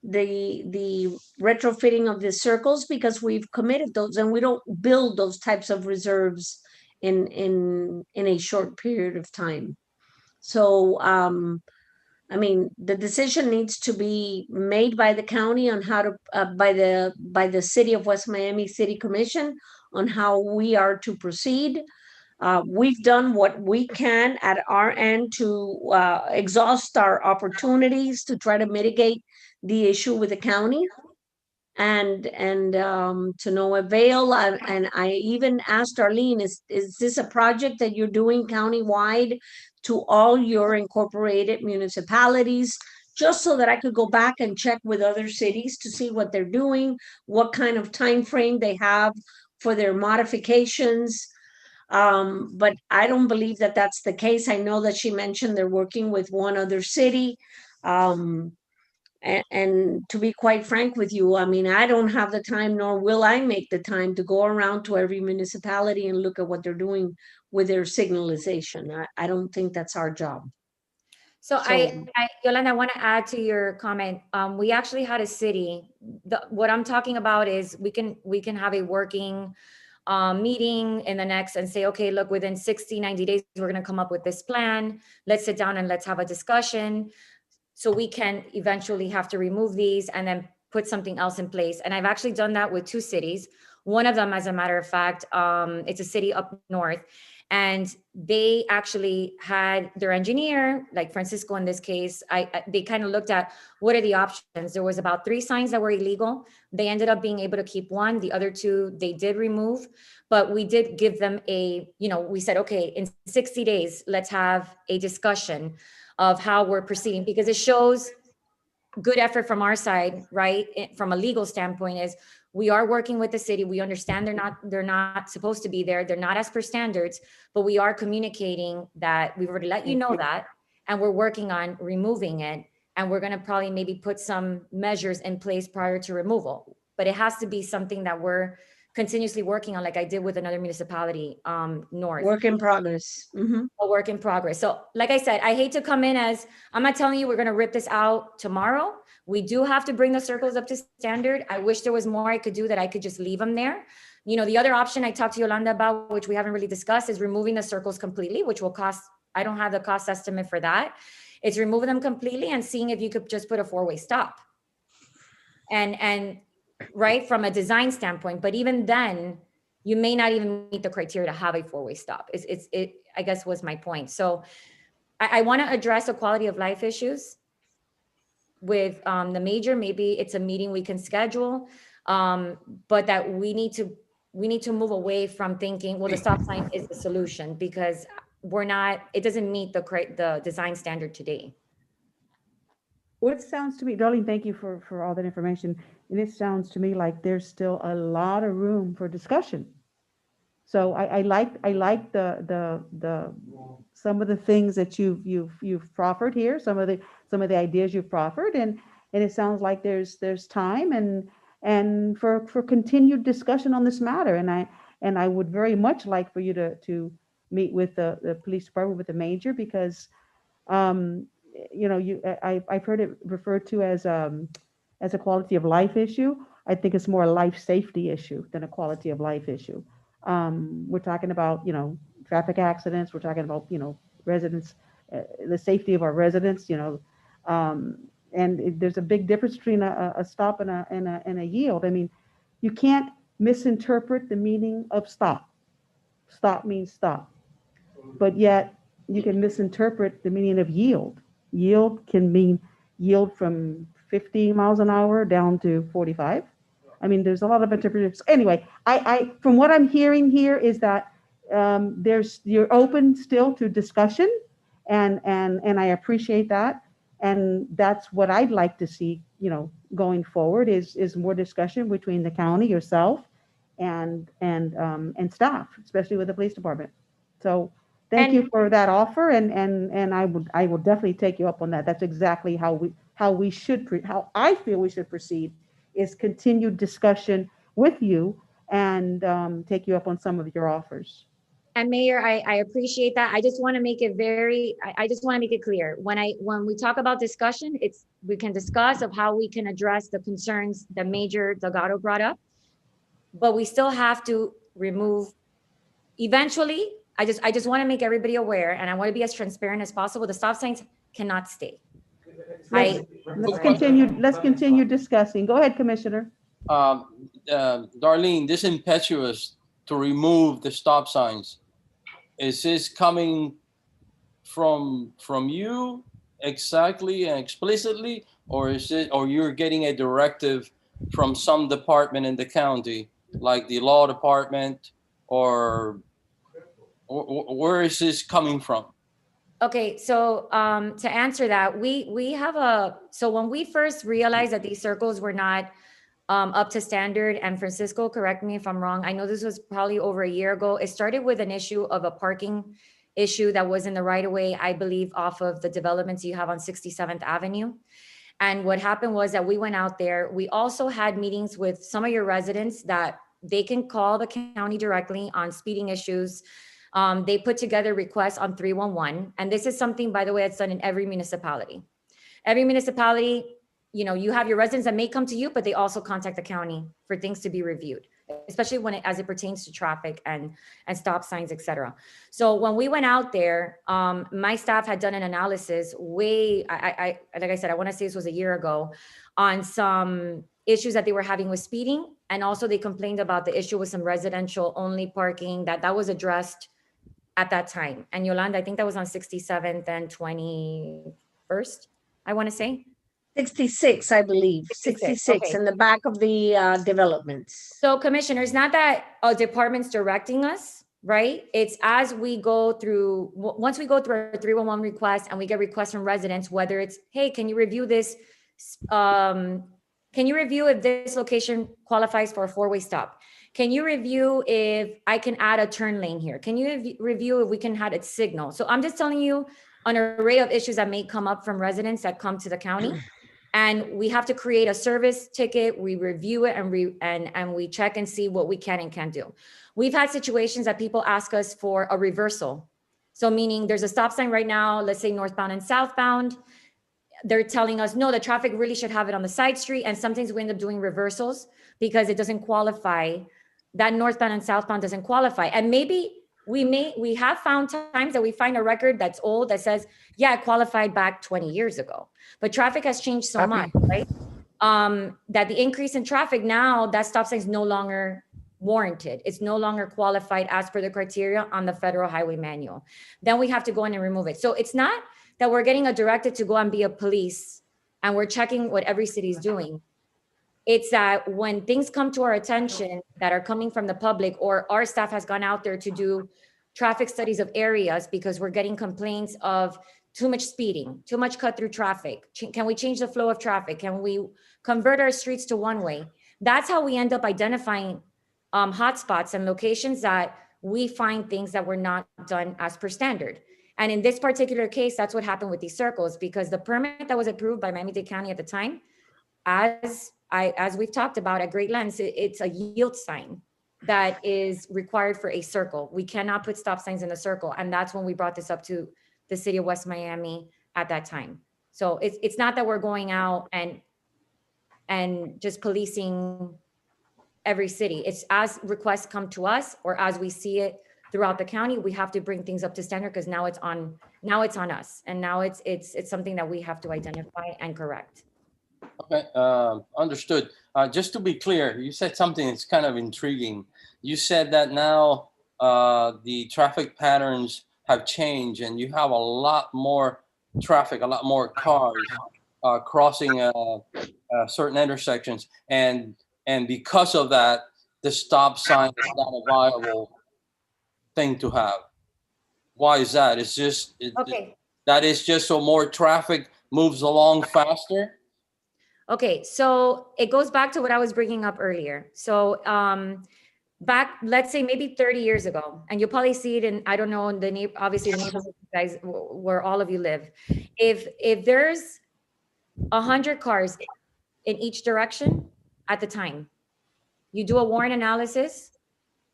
Speaker 3: the retrofitting of the circles, because we've committed those, and we don't build those types of reserves in a short period of time. So I mean, the decision needs to be made by the county on how to by the City of West Miami City Commission on how we are to proceed. We've done what we can at our end to exhaust our opportunities to try to mitigate the issue with the county, and to no avail. And I even asked Darlene, is this a project that you're doing countywide to all your incorporated municipalities, just so that I could go back and check with other cities to see what they're doing, what kind of time frame they have for their modifications. But I don't believe that that's the case. I know that she mentioned they're working with one other city. And to be quite frank with you, I mean, I don't have the time, nor will I make the time to go around to every municipality and look at what they're doing with their signalization. I don't think that's our job.
Speaker 14: So Yolanda, I want to add to your comment. We actually had a city. What I'm talking about is we can have a working meeting in the next and say, okay, look, within 60, 90 days, we're going to come up with this plan. Let's sit down and let's have a discussion. So we can eventually have to remove these and then put something else in place. And I've actually done that with 2 cities. One of them, as a matter of fact, it's a city up north. And they actually had their engineer, like Francisco in this case, they kind of looked at what are the options. There was about 3 signs that were illegal. They ended up being able to keep 1. The other 2 they did remove, but we did give them we said, okay, in 60 days, let's have a discussion of how we're proceeding, because it shows good effort from our side, right? From a legal standpoint, is we are working with the city. We understand they're not supposed to be there. They're not as per standards, but we are communicating that we've already let you know that, and we're working on removing it. And we're going to probably maybe put some measures in place prior to removal, but it has to be something that we're continuously working on, like I did with another municipality, north.
Speaker 12: Work in progress.
Speaker 14: A work in progress. So like I said, I hate to come in as, I'm not telling you we're going to rip this out tomorrow. We do have to bring the circles up to standard. I wish there was more I could do, that I could just leave them there. The other option I talked to Yolanda about, which we haven't really discussed, is removing the circles completely, which will cost, I don't have the cost estimate for that. It's removing them completely and seeing if you could just put a 4-way stop. And right, from a design standpoint, but even then, you may not even meet the criteria to have a 4-way stop. It I guess was my point. So I want to address the quality of life issues with the major. Maybe it's a meeting we can schedule, but that we need to move away from thinking, well, the stop sign is the solution, because it doesn't meet the design standard today.
Speaker 1: What sounds to me, Darlene, thank you for all that information. And it sounds to me like there's still a lot of room for discussion. So I like the some of the things that you've proffered here, some of the ideas you've proffered, and it sounds like there's time and for continued discussion on this matter. And I would very much like for you to meet with the police department, with the major, because I've heard it referred to as a quality of life issue. I think it's more a life safety issue than a quality of life issue. We're talking about, traffic accidents. We're talking about, residents, the safety of our residents, and there's a big difference between a stop and a yield. I mean, you can't misinterpret the meaning of stop. Stop means stop, but yet you can misinterpret the meaning of yield. Yield can mean yield from 50 miles an hour down to 45. I mean, there's a lot of interpretations. Anyway, I from what I'm hearing here is that you're open still to discussion, and I appreciate that. And that's what I'd like to see, going forward is more discussion between the county, yourself, and staff, especially with the police department. So thank you for that offer, and I will definitely take you up on that. That's exactly how I feel we should proceed, is continued discussion with you and take you up on some of your offers.
Speaker 14: And Mayor, I appreciate that. I just want to make it I just want to make it clear. When we talk about discussion, we can discuss of how we can address the concerns that Major Delgado brought up, but we still have to remove, eventually, I just want to make everybody aware, and I want to be as transparent as possible. The stop signs cannot stay.
Speaker 1: Let's continue discussing. Go ahead, Commissioner.
Speaker 4: Darlene, this impetuous to remove the stop signs, is this coming from you exactly and explicitly, or you're getting a directive from some department in the county, like the law department, or where is this coming from?
Speaker 14: Okay, so to answer that, we have so when we first realized that these circles were not up to standard, and Francisco, correct me if I'm wrong, I know this was probably over a year ago. It started with an issue of a parking issue that was in the right of way, I believe, off of the developments you have on 67th Avenue. And what happened was that we went out there. We also had meetings with some of your residents that they can call the county directly on speeding issues. They put together requests on 311. And this is something, by the way, that's done in every municipality. Every municipality, you have your residents that may come to you, but they also contact the county for things to be reviewed, especially as it pertains to traffic and stop signs, et cetera. So when we went out there, my staff had done an analysis like I said, I want to say this was a year ago, on some issues that they were having with speeding. And also they complained about the issue with some residential only parking that was addressed at that time. And Yolanda, I think that was on 67th and 21st, I want to say.
Speaker 3: 66, I believe, 66
Speaker 14: okay.
Speaker 3: in the back of the developments.
Speaker 14: So commissioners, not that a department's directing us, right? It's as we go through, once we go through our 311 request and we get requests from residents, whether it's, hey, can you review this? Can you review if this location qualifies for a four-way stop? Can you review if I can add a turn lane here? Can you review if we can add a signal? So I'm just telling you an array of issues that may come up from residents that come to the county. And we have to create a service ticket. We review it and we check and see what we can and can't do. We've had situations that people ask us for a reversal. So meaning there's a stop sign right now, let's say northbound and southbound. They're telling us, no, the traffic really should have it on the side street. And sometimes we end up doing reversals because it doesn't qualify. That northbound and southbound doesn't qualify. And maybe we have found times that we find a record that's old that says, yeah, it qualified back 20 years ago. But traffic has changed so much, right? That the increase in traffic now, that stop sign is no longer warranted. It's no longer qualified as per the criteria on the Federal Highway Manual. Then we have to go in and remove it. So it's not that we're getting directed to go and be a police and we're checking what every city is doing. It's that when things come to our attention that are coming from the public, or our staff has gone out there to do traffic studies of areas because we're getting complaints of too much speeding, too much cut through traffic. Can we change the flow of traffic? Can we convert our streets to one way? That's how we end up identifying hotspots and locations that we find things that were not done as per standard. And in this particular case, that's what happened with these circles, because the permit that was approved by Miami-Dade County at the time, as we've talked about at great lengths, it's a yield sign that is required for a circle. We cannot put stop signs in a circle. And that's when we brought this up to the city of West Miami at that time. So it's not that we're going out and just policing every city. It's as requests come to us or as we see it throughout the county, we have to bring things up to standard because now it's on us. And now it's something that we have to identify and correct.
Speaker 4: Okay, understood. Just to be clear, you said something that's kind of intriguing. You said that now the traffic patterns have changed and you have a lot more traffic, a lot more cars crossing certain intersections. And because of that, the stop sign is not a viable thing to have. Why is that? It's just, that is just so more traffic moves along faster?
Speaker 14: Okay, so it goes back to what I was bringing up earlier. So back, let's say maybe 30 years ago, and you'll probably see it in, I don't know, in the obviously the neighborhood guys where all of you live. If there's 100 cars in each direction at the time, you do a warrant analysis,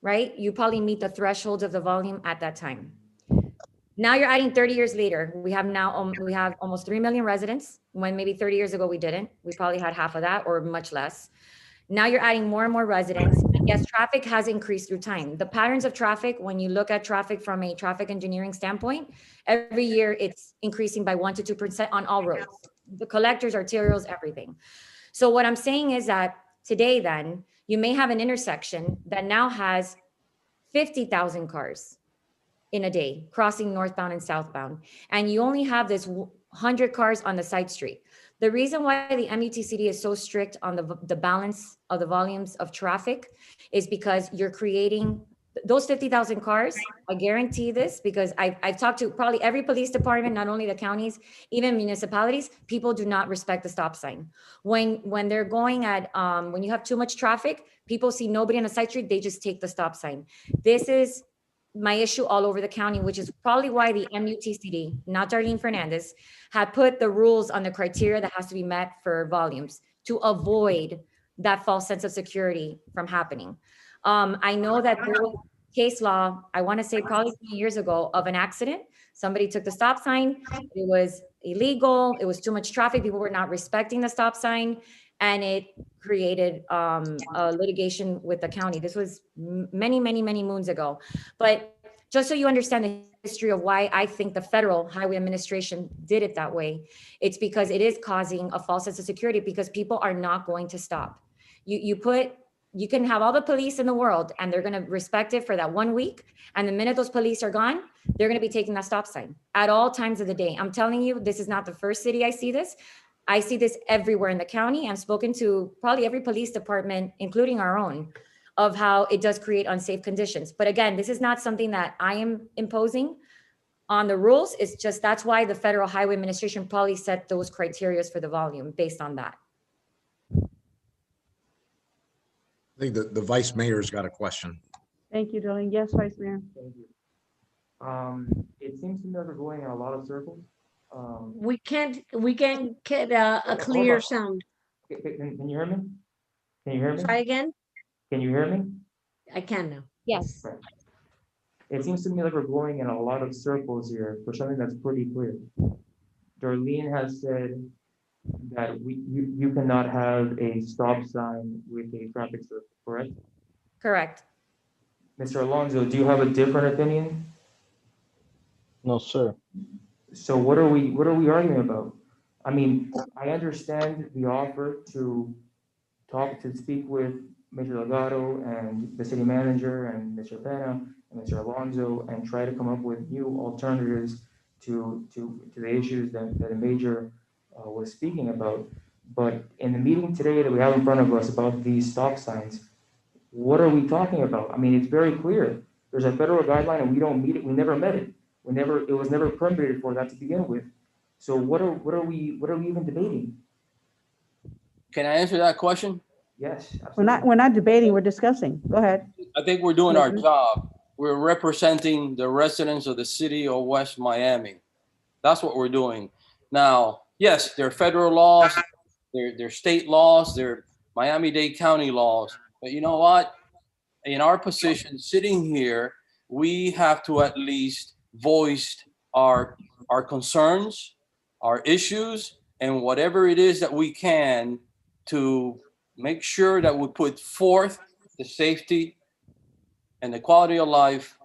Speaker 14: right? You probably meet the thresholds of the volume at that time. Now you're adding 30 years later. We have almost 3 million residents, when maybe 30 years ago we didn't. We probably had half of that or much less. Now you're adding more and more residents. And yes, traffic has increased through time. The patterns of traffic, when you look at traffic from a traffic engineering standpoint, every year it's increasing by 1 to 2% on all roads, the collectors, arterials, everything. So what I'm saying is that today then, you may have an intersection that now has 50,000 cars in a day crossing northbound and southbound, and you only have this 100 cars on the side street. The reason why the MUTCD is so strict on the balance of the volumes of traffic is because you're creating those 50,000 cars. I guarantee this because I've talked to probably every police department, not only the counties, even municipalities. People do not respect the stop sign. When they're going at, when you have too much traffic, people see nobody on the side street, they just take the stop sign. This is my issue all over the county, which is probably why the MUTCD, not Darlene Fernandez, had put the rules on the criteria that has to be met for volumes to avoid that false sense of security from happening. I know that there was case law, I want to say probably 20 years ago, of an accident. Somebody took the stop sign. It was illegal. It was too much traffic. People were not respecting the stop sign. And it created a litigation with the county. This was many, many, many moons ago. But just so you understand the history of why I think the Federal Highway Administration did it that way, it's because it is causing a false sense of security because people are not going to stop. You can have all the police in the world and they're going to respect it for that 1 week. And the minute those police are gone, they're going to be taking that stop sign at all times of the day. I'm telling you, this is not the first city I see this. I see this everywhere in the county. I've spoken to probably every police department, including our own, of how it does create unsafe conditions. But again, this is not something that I am imposing on the rules. It's just, that's why the Federal Highway Administration probably set those criterias for the volume based on that.
Speaker 6: I think the vice mayor's got a question.
Speaker 1: Thank you, Darlene. Yes, Vice Mayor.
Speaker 15: Thank you. It seems to me like we're going in a lot of circles.
Speaker 3: We can't get a
Speaker 15: Hold
Speaker 3: clear
Speaker 15: on.
Speaker 3: sound.
Speaker 15: Can you hear me? Can you hear me?
Speaker 3: Try again?
Speaker 15: Can you hear me?
Speaker 3: I can now.
Speaker 14: Yes.
Speaker 15: Right. It seems to me like we're going in a lot of circles here for something that's pretty clear. Darlene has said that you cannot have a stop sign with a traffic circle, correct?
Speaker 14: Correct.
Speaker 15: Mr. Alonso, do you have a different opinion?
Speaker 9: No, sir.
Speaker 15: So what are we arguing about? I mean, I understand the offer to speak with Mr. Delgado and the city manager and Mr. Pena and Mr. Alonso and try to come up with new alternatives to the issues that the major was speaking about. But in the meeting today that we have in front of us about these stop signs, what are we talking about? I mean, it's very clear. There's a federal guideline and we don't meet it. We never met it. It was never permitted for that to begin with. So what are we even debating?
Speaker 4: Can I answer that question?
Speaker 15: Yes,
Speaker 1: We're not debating, we're discussing. Go ahead.
Speaker 4: I think we're doing our job. We're representing the residents of the city of West Miami. That's what we're doing. Now, yes, there are federal laws, there are state laws, there are Miami-Dade County laws. But you know what? In our position, sitting here, we have to at least voice our concerns, our issues, and whatever it is that we can to make sure that we put forth the safety and the quality of life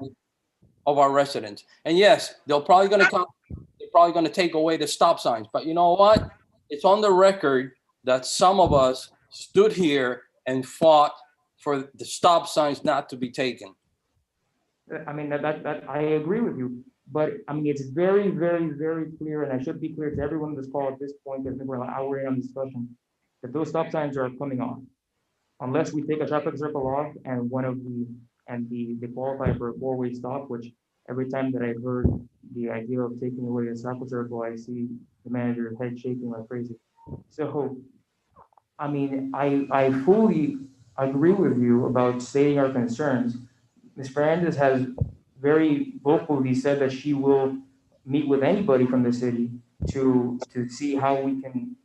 Speaker 4: of our residents. And yes, they're probably going to take away the stop signs. But you know what? It's on the record that some of us stood here and fought for the stop signs not to be taken.
Speaker 15: I mean, that I agree with you. But I mean, it's very, very, very clear, and I should be clear to everyone on this call at this point, because we're an hour in on discussion, that those stop signs are coming on. Unless we take a traffic circle off and they qualify for a four-way stop, which every time that I've heard the idea of taking away a traffic circle, I see the manager's head shaking like crazy. So, I mean, I fully agree with you about stating our concerns. Ms. Fernandez has very vocally said that she will meet with anybody from the city to see how we can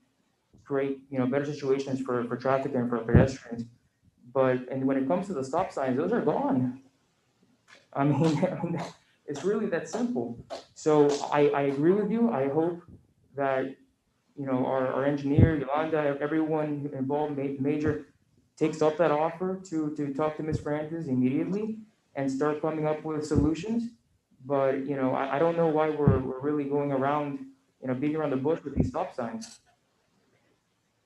Speaker 15: create, better situations for traffic and for pedestrians. And when it comes to the stop signs, those are gone. I mean, it's really that simple. So I agree with you. I hope that, our engineer, Yolanda, everyone involved, major, takes up that offer to talk to Ms. Fernandez immediately and start coming up with solutions. But, I don't know why we're really going around, beating around the bush with these stop signs.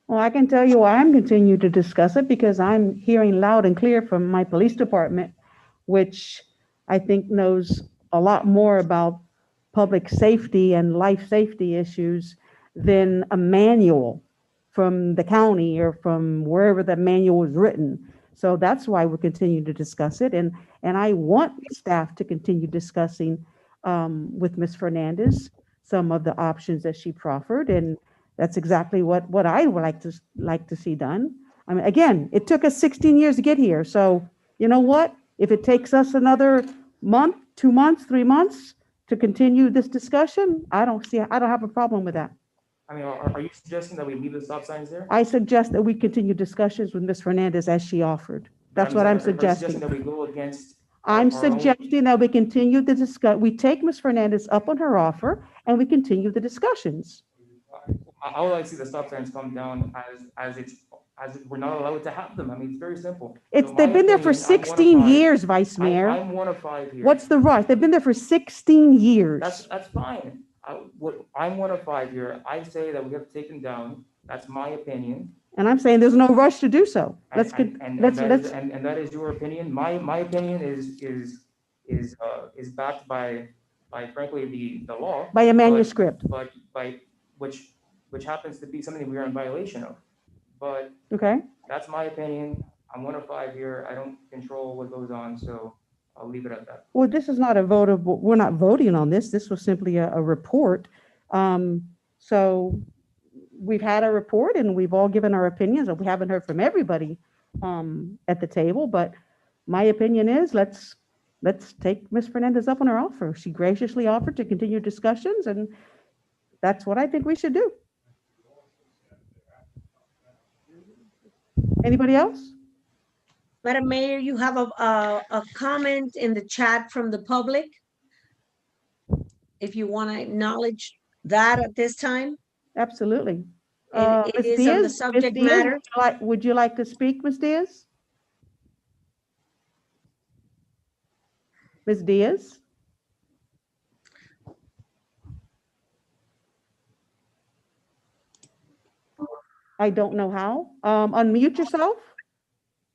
Speaker 1: Well, I can tell you why I'm continuing to discuss it, because I'm hearing loud and clear from my police department, which I think knows a lot more about public safety and life safety issues than a manual from the county or from wherever that manual was written. So that's why we're continuing to discuss it. And I want staff to continue discussing with Ms. Fernandez some of the options that she proffered. And that's exactly what I would like to see done. I mean, again, it took us 16 years to get here. So you know what? If it takes us another month, 2 months, 3 months to continue this discussion, I don't have a problem with that.
Speaker 15: I mean, are you suggesting that we leave the stop signs there?
Speaker 1: I suggest that we continue discussions with Ms. Fernandez as she offered. That's what I'm suggesting.
Speaker 15: That we go against.
Speaker 1: I'm suggesting that we continue the discuss. We take Ms. Fernandez up on her offer and we continue the discussions.
Speaker 15: I would like to see the stop signs come down as we're not allowed to have them. I mean, it's very simple.
Speaker 1: They've been there for 16 years, Vice Mayor.
Speaker 15: I'm one of 5 here.
Speaker 1: What's the rush? They've been there for 16 years.
Speaker 15: That's fine. I'm one of 5 here. I say that we have taken down. That's my opinion.
Speaker 1: And I'm saying there's no rush to do so.
Speaker 15: And that is your opinion. My opinion is backed by frankly, the law.
Speaker 1: By a
Speaker 15: but-
Speaker 1: manuscript.
Speaker 15: But by, which happens to be something we are in violation of. But
Speaker 1: Okay,
Speaker 15: that's my opinion. I'm one of 5 here. I don't control what goes on, so I'll leave it at that.
Speaker 1: well, this is not a votable, we're not voting on this. This was simply a report. So we've had a report and we've all given our opinions, and we haven't heard from everybody at the table, but my opinion is let's take Ms. Fernandez up on her offer. She graciously offered to continue discussions, and that's what I think we should do. Anybody else?
Speaker 12: Madam Mayor, you have a comment in the chat from the public. If you want to acknowledge that at this time.
Speaker 1: Absolutely.
Speaker 12: It
Speaker 1: Ms.
Speaker 12: is on the
Speaker 1: Diaz, Ms.
Speaker 12: subject
Speaker 1: Diaz,
Speaker 12: matter.
Speaker 1: would you like to speak, Ms. Diaz? Ms. Diaz? I don't know how. Unmute yourself.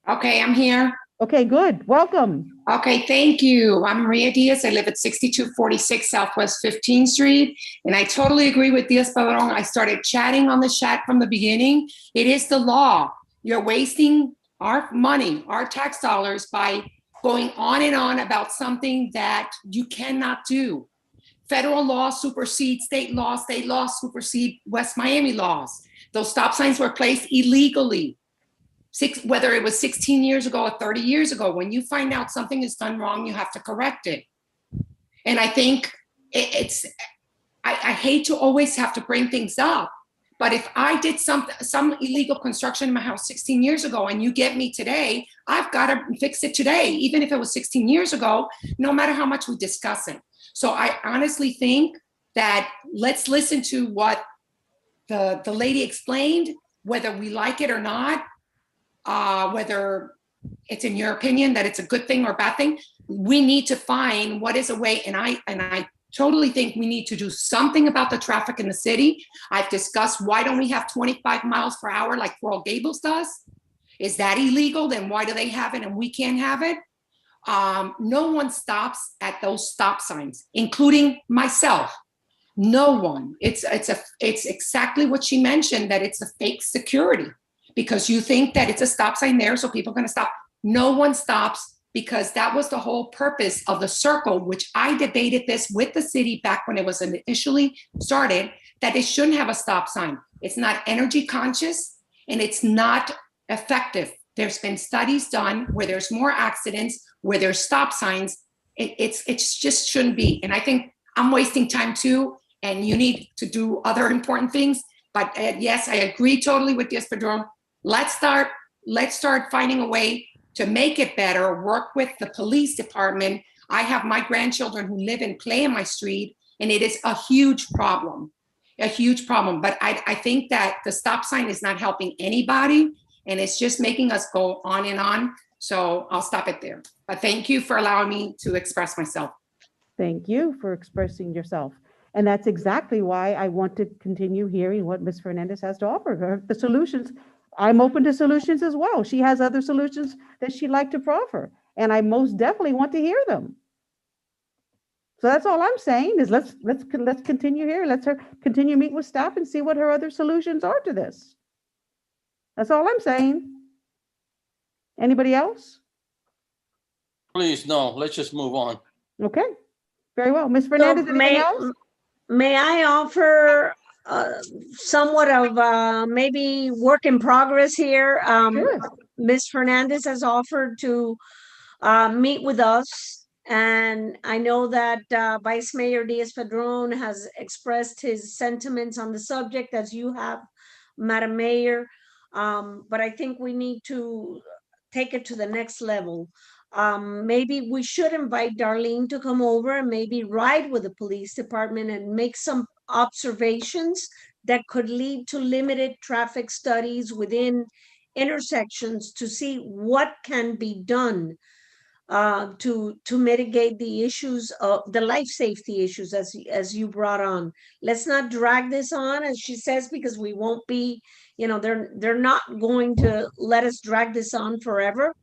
Speaker 16: Okay, I'm here.
Speaker 1: Okay, good. Welcome.
Speaker 16: Okay, thank you. I'm Maria Diaz. I live at 6246 Southwest 15th Street. And I totally agree with Diaz-Padrón. I started chatting on the chat from the beginning. It is the law. You're wasting our money, our tax dollars, by going on and on about something that you cannot do. Federal law supersedes state laws supersede West Miami laws. Those stop signs were placed illegally. Whether it was 16 years ago or 30 years ago, when you find out something is done wrong, you have to correct it. And I think I hate to always have to bring things up, but if I did some illegal construction in my house 16 years ago and you get me today, I've got to fix it today, even if it was 16 years ago, no matter how much we discuss it. So I honestly think that let's listen to what the lady explained, whether we like it or not. Whether it's in your opinion that it's a good thing or a bad thing, we need to find what is a way. And I totally think we need to do something about the traffic in the city. I've discussed, why don't we have 25 miles per hour like Coral Gables does? Is that illegal? Then why do they have it and we can't have it? No one stops at those stop signs, including myself. No one. It's exactly what she mentioned, that it's a fake security. Because you think that it's a stop sign there, so people are going to stop. No one stops, because that was the whole purpose of the circle, which I debated this with the city back when it was initially started, that it shouldn't have a stop sign. It's not energy conscious and it's not effective. There's been studies done where there's more accidents, where there's stop signs. It's just shouldn't be. And I think I'm wasting time too, and you need to do other important things. But yes, I agree totally with Diaz-Padrón. Let's start finding a way to make it better, work with the police department. I have my grandchildren who live and play in my street, and it is a huge problem, But I think that the stop sign is not helping anybody, and it's just making us go on and on. So I'll stop it there. But thank you for allowing me to express myself.
Speaker 1: Thank you for expressing yourself. And that's exactly why I want to continue hearing what Ms. Fernandez has to offer. The solutions, I'm open to solutions as well. She has other solutions that she'd like to proffer, and I most definitely want to hear them. So that's all I'm saying is let's continue here. Let's continue meet with staff and see what her other solutions are to this. That's all I'm saying. Anybody else?
Speaker 4: Please, no, let's just move on.
Speaker 1: Okay, very well. Ms. Fernandez, anything else?
Speaker 12: May I offer somewhat of maybe work in progress here?
Speaker 1: Sure.
Speaker 12: Ms. Fernandez has offered to meet with us, and I know that Vice Mayor Diaz-Padrón has expressed his sentiments on the subject, as you have, Madam Mayor. But I think we need to take it to the next level. Maybe we should invite Darlene to come over and maybe ride with the police department and make some observations that could lead to limited traffic studies within intersections to see what can be done to mitigate the issues of the life safety issues as you brought on. Let's not drag this on, as she says, because we won't be, they're not going to let us drag this on forever.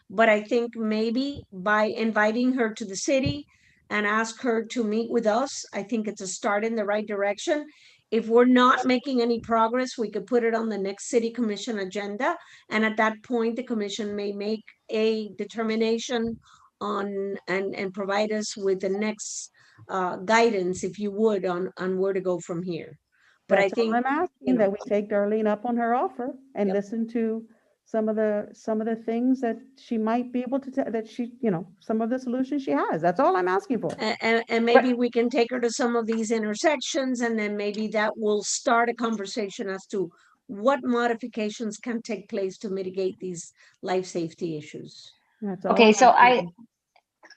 Speaker 12: But I think maybe by inviting her to the city and ask her to meet with us. I think it's a start in the right direction. If we're not making any progress, we could put it on the next city commission agenda. And at that point, the commission may make a determination on and provide us with the next guidance, if you would, on where to go from here. But I
Speaker 1: That's all
Speaker 12: think,
Speaker 1: I'm asking, that we take Darlene up on her offer and
Speaker 12: Yep.
Speaker 1: listen to some of the things that she might be able to, that she, some of the solutions she has. That's all I'm asking for.
Speaker 12: and maybe we can take her to some of these intersections, and then maybe that will start a conversation as to what modifications can take place to mitigate these life safety issues.
Speaker 1: That's all
Speaker 14: Okay,
Speaker 1: I'm
Speaker 14: so
Speaker 1: asking for.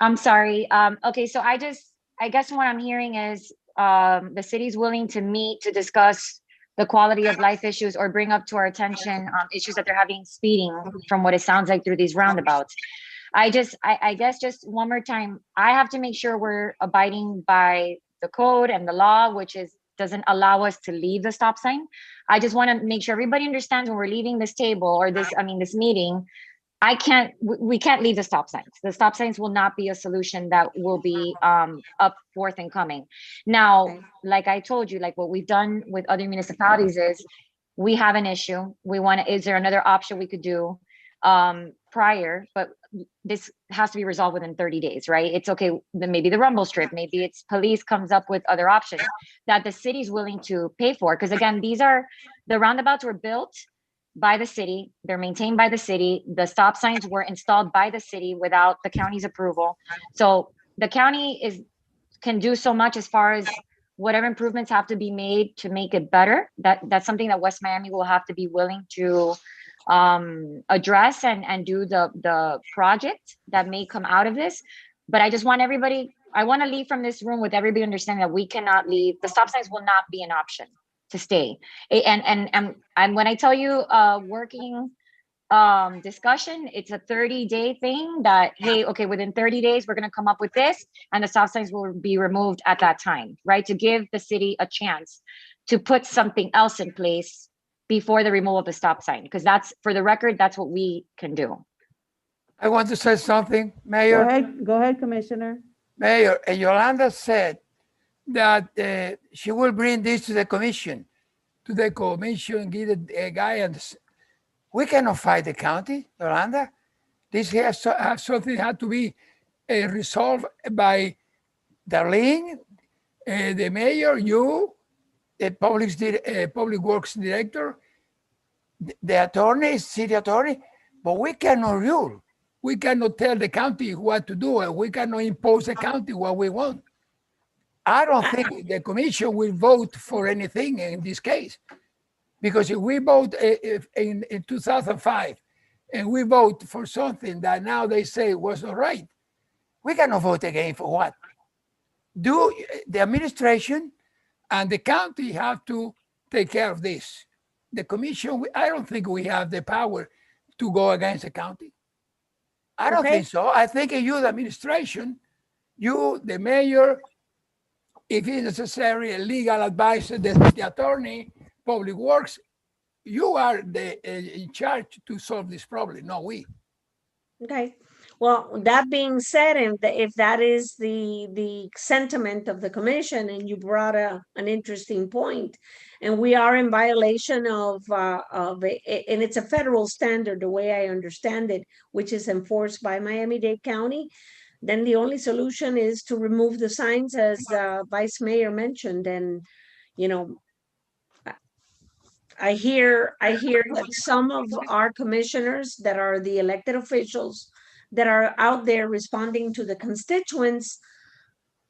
Speaker 14: I'm sorry. Okay, so I guess what I'm hearing is the city's willing to meet to discuss the quality of life issues or bring up to our attention issues that they're having speeding, from what it sounds like through these roundabouts. I guess just one more time, I have to make sure we're abiding by the code and the law, which doesn't allow us to leave the stop sign. I just want to make sure everybody understands when we're leaving this table or this meeting, we can't leave the stop signs. The stop signs will not be a solution that will be up forth and coming. Now, like I told you, like what we've done with other municipalities is we have an issue. Is there another option we could do prior? But this has to be resolved within 30 days, right? It's okay, then maybe the rumble strip, maybe it's police comes up with other options that the city's willing to pay for. Because again, the roundabouts were built by the city, they're maintained by the city. The stop signs were installed by the city without the county's approval. So the county can do so much as far as whatever improvements have to be made to make it better. That's something that West Miami will have to be willing to address and do the project that may come out of this. But I just want I want to leave from this room with everybody understanding that we cannot leave. The stop signs will not be an option to stay. And when I tell you working discussion, it's a 30-day thing that, hey, okay, within 30 days, we're going to come up with this and the stop signs will be removed at that time, right? To give the city a chance to put something else in place before the removal of the stop sign. Because that's, for the record, that's what we can do.
Speaker 13: I want to say something, Mayor.
Speaker 1: Go ahead, Commissioner.
Speaker 13: Mayor, Yolanda said that she will bring this to the commission, give the guidance. We cannot fight the county, Yolanda. This has something had to be resolved by Darlene, the mayor, you, the public works director, the attorney, city attorney, but we cannot rule. We cannot tell the county what to do, and we cannot impose the county what we want. I don't think the commission will vote for anything in this case, because if we vote in 2005 and we vote for something that now they say was not right, we cannot vote again for what? Do the administration and the county have to take care of this? The commission, I don't think we have the power to go against the county. I don't think so. I think you, the administration, you, the mayor, if it's necessary, a legal advisor, the attorney, public works, you are in charge to solve this problem, not we.
Speaker 12: Okay. Well, that being said, if that is the sentiment of the commission, and you brought an interesting point, and we are in violation of and it's a federal standard, the way I understand it, which is enforced by Miami-Dade County, then the only solution is to remove the signs, as Vice Mayor mentioned. And, I hear that some of our commissioners that are the elected officials that are out there responding to the constituents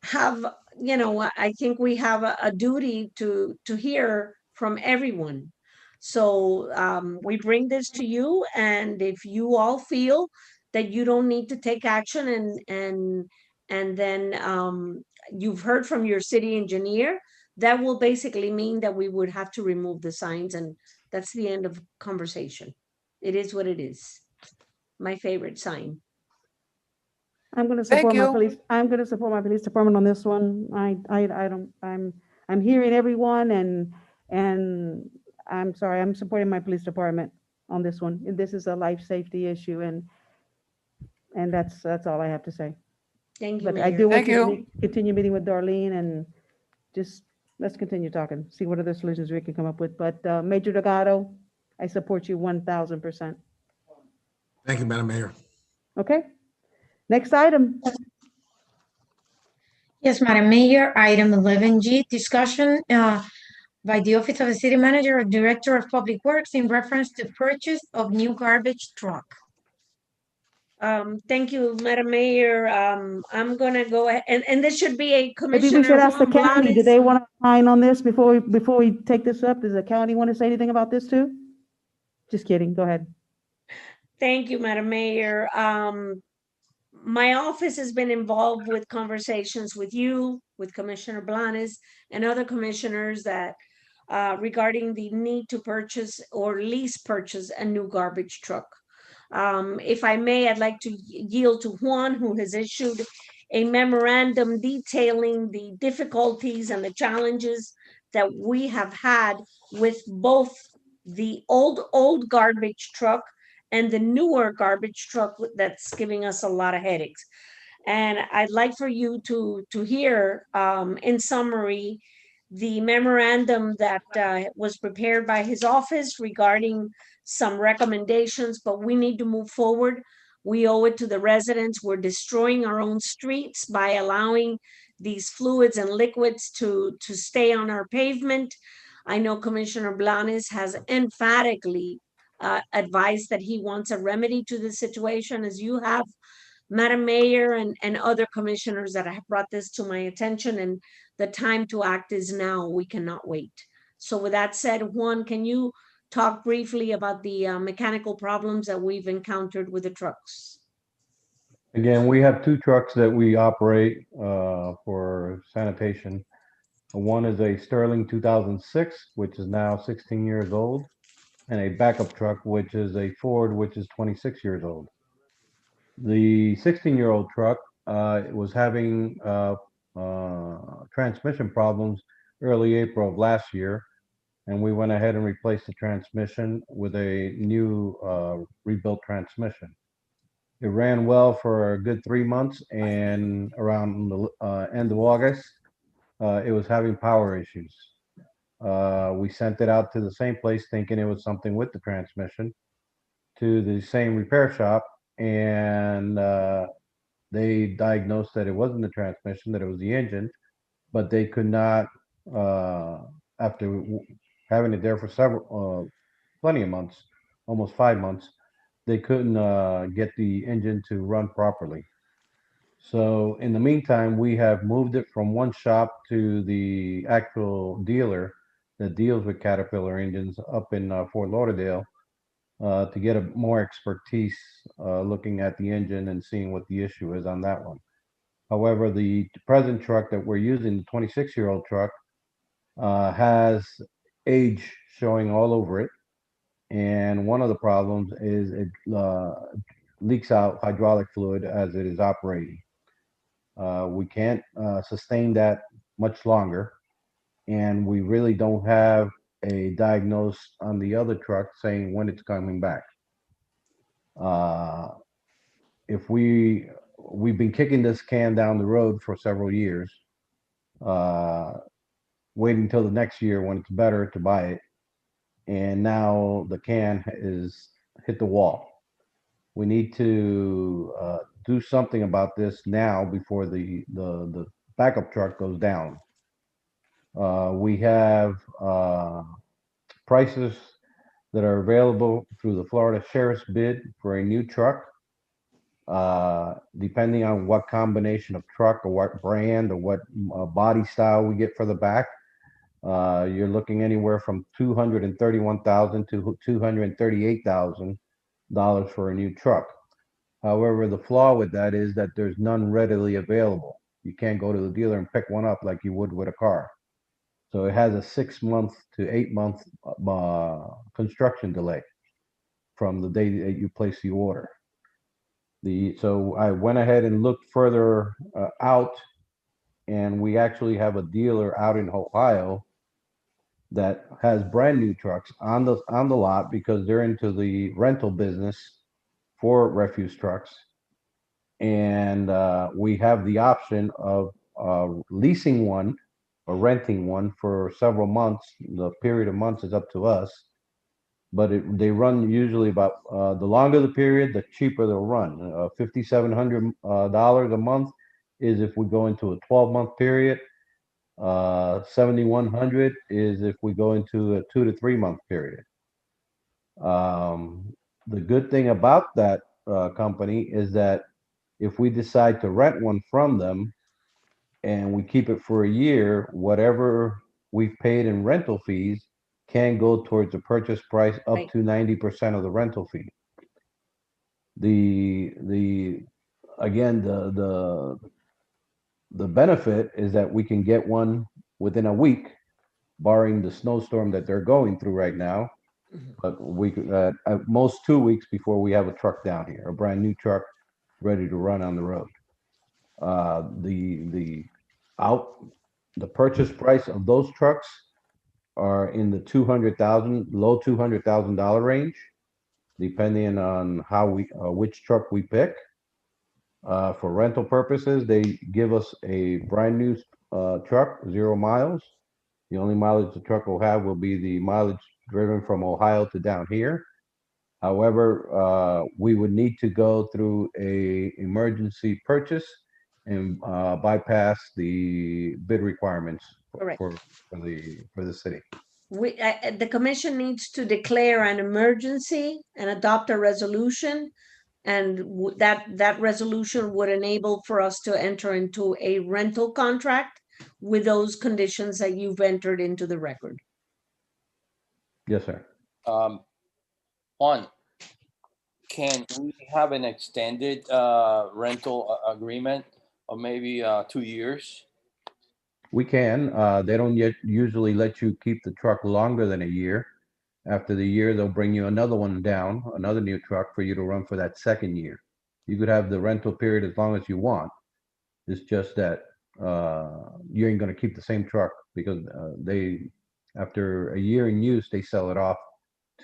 Speaker 12: have, I think we have a duty to hear from everyone. So we bring this to you, and if you all feel that you don't need to take action, and then you've heard from your city engineer, that will basically mean that we would have to remove the signs, and that's the end of conversation. It is what it is. My favorite sign.
Speaker 1: I'm going to support my police. I'm going to support my police department on this one. I'm hearing everyone, and I'm sorry, I'm supporting my police department on this one. This is a life safety issue, and that's all I have to say.
Speaker 12: Thank you,
Speaker 1: But I
Speaker 12: Mayor.
Speaker 1: do want
Speaker 13: Thank
Speaker 1: you to
Speaker 13: you.
Speaker 1: continue meeting with Darlene and just, let's continue talking, see what other solutions we can come up with. But Major Delgado, I support you 1000%.
Speaker 6: Thank you, Madam Mayor.
Speaker 1: Okay? Next item.
Speaker 2: Yes, Madam Mayor, item 11G, discussion by the Office of the City Manager or Director of Public Works in reference to purchase of new garbage truck.
Speaker 12: Thank you, Madam Mayor. I'm gonna go ahead, and this should be a
Speaker 1: Maybe
Speaker 12: Commissioner
Speaker 1: we should ask the
Speaker 12: Juan
Speaker 1: county, do
Speaker 12: Blanes.
Speaker 1: they want to opine on this before we take this up? Does the county want to say anything about this too? Just kidding, go ahead.
Speaker 12: Thank you, Madam Mayor. My office has been involved with conversations with you, with Commissioner Blanes and other commissioners that regarding the need to purchase or lease purchase a new garbage truck. If I may, I'd like to yield to Juan, who has issued a memorandum detailing the difficulties and the challenges that we have had with both the old garbage truck and the newer garbage truck that's giving us a lot of headaches. And I'd like for you to hear, in summary, the memorandum that was prepared by his office regarding some recommendations, but we need to move forward. We owe it to the residents. We're destroying our own streets by allowing these fluids and liquids to stay on our pavement. I know Commissioner Blanes has emphatically advised that he wants a remedy to the situation, as you have, Madam Mayor, and other commissioners that have brought this to my attention, and the time to act is now. We cannot wait. So with that said, Juan, can you talk briefly about the mechanical problems that we've encountered with the trucks?
Speaker 5: Again, we have two trucks that we operate for sanitation. One is a Sterling 2006, which is now 16 years old, and a backup truck, which is a Ford, which is 26 years old. The 16-year-old truck was having transmission problems early April of last year, and we went ahead and replaced the transmission with a new rebuilt transmission. It ran well for a good 3 months, and around the end of August, it was having power issues. We sent it out to the same place thinking it was something with the transmission, to the same repair shop, and they diagnosed that it wasn't the transmission, that it was the engine, but they could not, after having it there for plenty of months, almost 5 months, they couldn't get the engine to run properly. So in the meantime, we have moved it from one shop to the actual dealer that deals with Caterpillar engines up in Fort Lauderdale to get more expertise looking at the engine and seeing what the issue is on that one. However, the present truck that we're using, the 26-year-old truck, has age showing all over it. And one of the problems is it leaks out hydraulic fluid as it is operating. We can't sustain that much longer, and we really don't have a diagnosis on the other truck saying when it's coming back. If we've been kicking this can down the road for several years, waiting until the next year when it's better to buy it, and now the can is hit the wall. We need to do something about this now before the backup truck goes down. We have prices that are available through the Florida Sheriff's bid for a new truck. Depending on what combination of truck or what brand or what body style we get for the back, you're looking anywhere from $231,000 to $238,000 for a new truck. However, the flaw with that is that there's none readily available. You can't go to the dealer and pick one up like you would with a car. So it has a 6 month to 8 month construction delay from the day that you place the order. So I went ahead and looked further out, and we actually have a dealer out in Ohio that has brand new trucks on the lot because they're into the rental business for refuse trucks. And we have the option of leasing one or renting one for several months. The period of months is up to us. But they run usually about, the longer the period, the cheaper they'll run. $5,700 a month is if we go into a 12-month period. 7,100 is if we go into a 2 to 3 month period. The good thing about that company is that if we decide to rent one from them and we keep it for a year, whatever we've paid in rental fees can go towards the purchase price up
Speaker 12: Right.
Speaker 5: to 90% of the rental fee. Again, the benefit is that we can get one within a week, barring the snowstorm that they're going through right now. But we could, at most 2 weeks before we have a truck down here, a brand new truck ready to run on the road. The purchase price of those trucks are in the low $200,000 range, depending on which truck we pick. For rental purposes, they give us a brand new truck, 0 miles. The only mileage the truck will have will be the mileage driven from Ohio to down here. However, we would need to go through a emergency purchase and bypass the bid requirements
Speaker 12: Correct.
Speaker 5: for the city.
Speaker 12: The commission needs to declare an emergency and adopt a resolution. And that resolution would enable for us to enter into a rental contract with those conditions that you've entered into the record.
Speaker 5: Yes, sir.
Speaker 4: Juan, can we have an extended rental agreement of maybe 2 years?
Speaker 5: We can. They don't yet usually let you keep the truck longer than a year. After the year, they'll bring you another one down, another new truck for you to run for that second year. You could have the rental period as long as you want. It's just that you ain't going to keep the same truck because after a year in use, they sell it off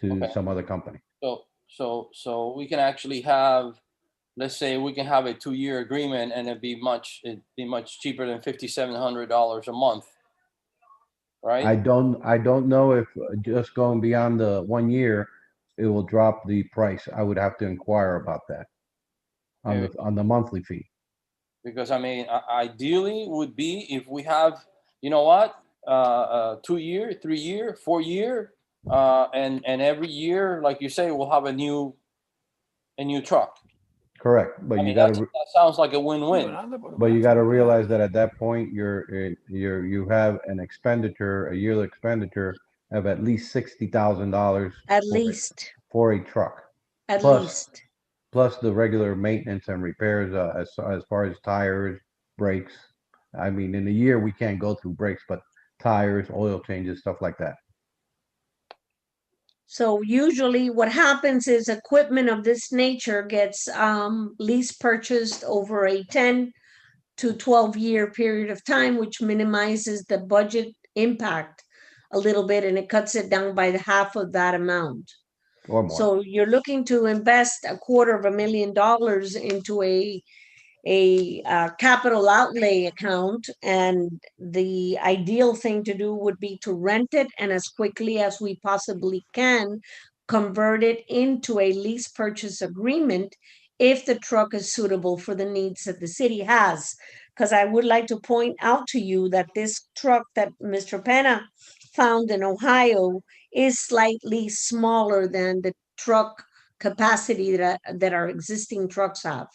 Speaker 5: to some other company.
Speaker 4: So we can actually have, let's say we can have a 2-year agreement and it'd be much cheaper than $5,700 a month, right?
Speaker 5: I don't know if just going beyond the 1 year, it will drop the price. I would have to inquire about that on the monthly fee.
Speaker 4: Because I mean, ideally would be if we have, you know what, 2 year, 3 year, 4 year, and every year, like you say, we'll have a new truck.
Speaker 5: Correct, but
Speaker 4: I mean, that sounds like a win-win.
Speaker 5: But you got to realize that at that point, you have an expenditure, a yearly expenditure of at least $60,000.
Speaker 12: At least.
Speaker 5: For a truck.
Speaker 12: At least.
Speaker 5: Plus the regular maintenance and repairs as far as tires, brakes. I mean, in a year we can't go through brakes, but tires, oil changes, stuff like that.
Speaker 12: So usually what happens is equipment of this nature gets lease purchased over a 10 to 12-year period of time, which minimizes the budget impact a little bit, and it cuts it down by half of that amount.
Speaker 5: Or more.
Speaker 12: So you're looking to invest $250,000 into a capital outlay account, and the ideal thing to do would be to rent it and as quickly as we possibly can convert it into a lease purchase agreement if the truck is suitable for the needs that the city has. Because I would like to point out to you that this truck that Mr. Pena found in Ohio is slightly smaller than the truck capacity that our existing trucks have.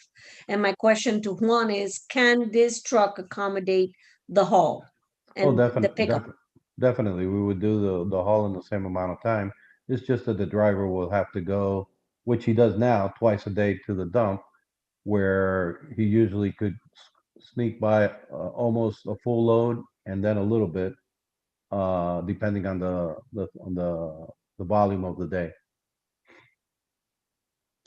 Speaker 12: And my question to Juan is, can this truck accommodate the haul and the pickup?
Speaker 5: Definitely. We would do the haul in the same amount of time. It's just that the driver will have to go, which he does now, twice a day to the dump, where he usually could sneak by almost a full load and then a little bit, depending on the volume of the day.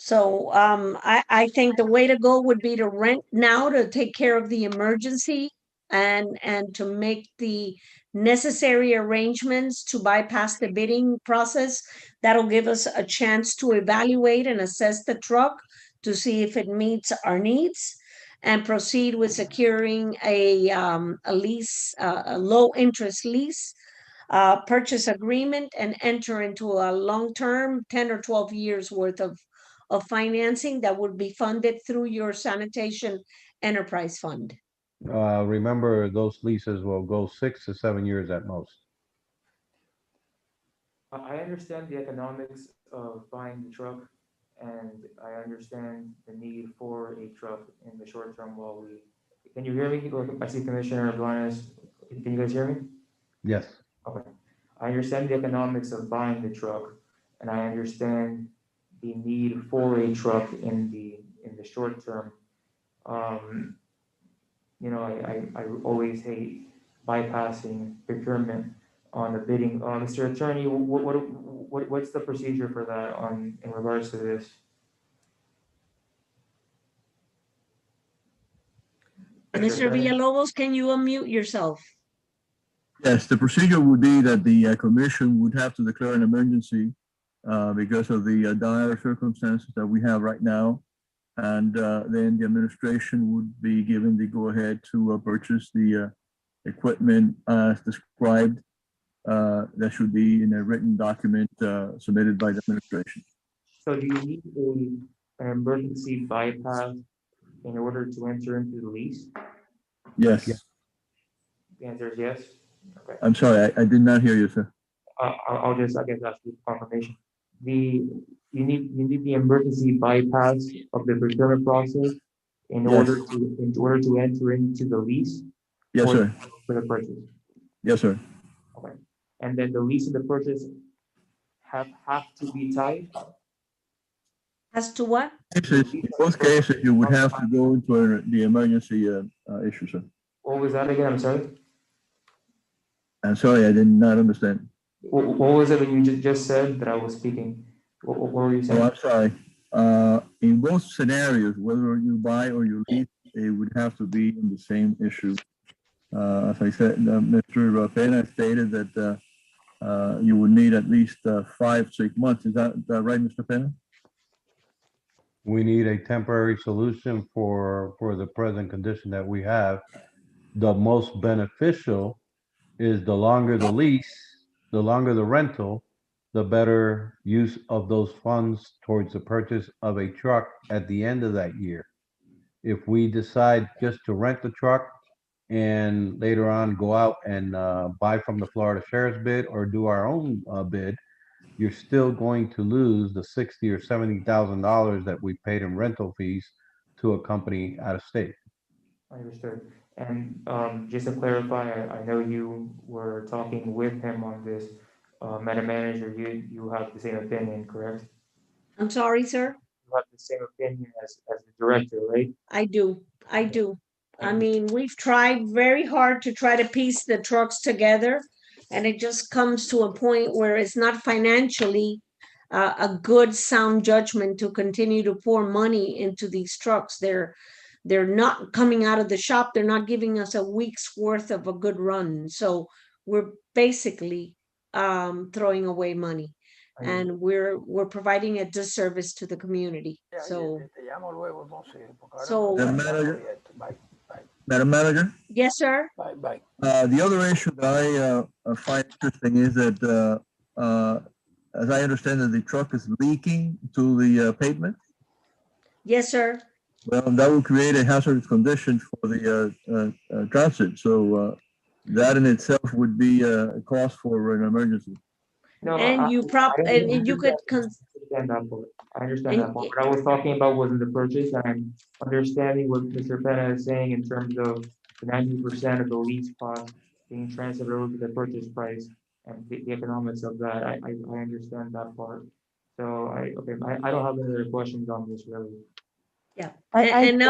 Speaker 12: So I think the way to go would be to rent now to take care of the emergency and to make the necessary arrangements to bypass the bidding process. That'll give us a chance to evaluate and assess the truck to see if it meets our needs. and proceed with securing a lease, a low interest lease, purchase agreement, and enter into a long-term 10 or 12 years worth of financing that would be funded through your sanitation enterprise fund.
Speaker 5: Remember, those leases will go 6 to 7 years at most.
Speaker 15: I understand the economics of buying the truck, and I understand the need for a truck in the short term while we, can you hear me? I see Commissioner Blanes. Can you guys hear me?
Speaker 5: Yes.
Speaker 15: Okay. I understand the economics of buying the truck, and I understand the need for a truck in the short term. You know, I always hate bypassing procurement on the bidding. Mr. Attorney, what's the procedure for that in regards to this?
Speaker 12: Mr. Villalobos, can you unmute yourself?
Speaker 7: Yes, the procedure would be that the commission would have to declare an emergency because of the dire circumstances that we have right now. And then the administration would be given the go-ahead to purchase the equipment as described. That should be in a written document submitted by the administration.
Speaker 15: So do you need an emergency bypass in order to enter into the lease?
Speaker 7: Yes.
Speaker 15: The answer is yes. Okay.
Speaker 7: I'm sorry, I did not hear you, sir.
Speaker 15: I'll just, I guess, ask you confirmation. You need the emergency bypass of the procurement process in order to enter into the lease.
Speaker 7: Yes, sir.
Speaker 15: For the purchase.
Speaker 7: Yes, sir.
Speaker 15: Okay. And then the lease and the purchase have to be tied.
Speaker 12: As to what?
Speaker 7: In both cases, you would have to go into the emergency issue, sir.
Speaker 15: What was that again? I'm sorry.
Speaker 7: I'm sorry, I did not understand.
Speaker 15: What was it that you just said that I was speaking? What were you saying?
Speaker 7: Oh, I'm sorry. In both scenarios, whether you buy or you lease, it would have to be in the same issue. As I said, Mr. Pena stated that you would need at least 5-6 months. Is that right, Mr. Pena?
Speaker 5: We need a temporary solution for the present condition that we have. The most beneficial is the longer the lease, the longer the rental, the better use of those funds towards the purchase of a truck at the end of that year. If we decide just to rent the truck and later on go out and buy from the Florida Sheriff's bid or do our own bid, you're still going to lose the $60,000 or $70,000 that we paid in rental fees to a company out of state.
Speaker 15: I understood. And just to clarify, I know you were talking with him on this. Madam Manager, you have the same opinion, correct?
Speaker 12: I'm sorry, sir?
Speaker 15: You have the same opinion as the director, right?
Speaker 12: I do. I mean, we've tried very hard to try to piece the trucks together, and it just comes to a point where it's not financially a good sound judgment to continue to pour money into these trucks. They're not coming out of the shop. They're not giving us a week's worth of a good run. So we're basically throwing away money, and we're providing a disservice to the community. So
Speaker 7: Madam Manager?
Speaker 12: Yes, sir.
Speaker 7: The other issue that I find interesting is that, as I understand that the truck is leaking to the pavement.
Speaker 12: Yes, sir.
Speaker 7: Well, that would create a hazardous condition for the transit. So that in itself would be a cause for an emergency.
Speaker 15: No,
Speaker 12: And you could.
Speaker 15: I understand that part. I understand that part. What I was talking about was in the purchase. I'm understanding what Mr. Pena is saying in terms of the 90% of the lease cost being transferred over to the purchase price and the economics of that. I understand that part. So I don't have any other questions on this really.
Speaker 12: Yeah, and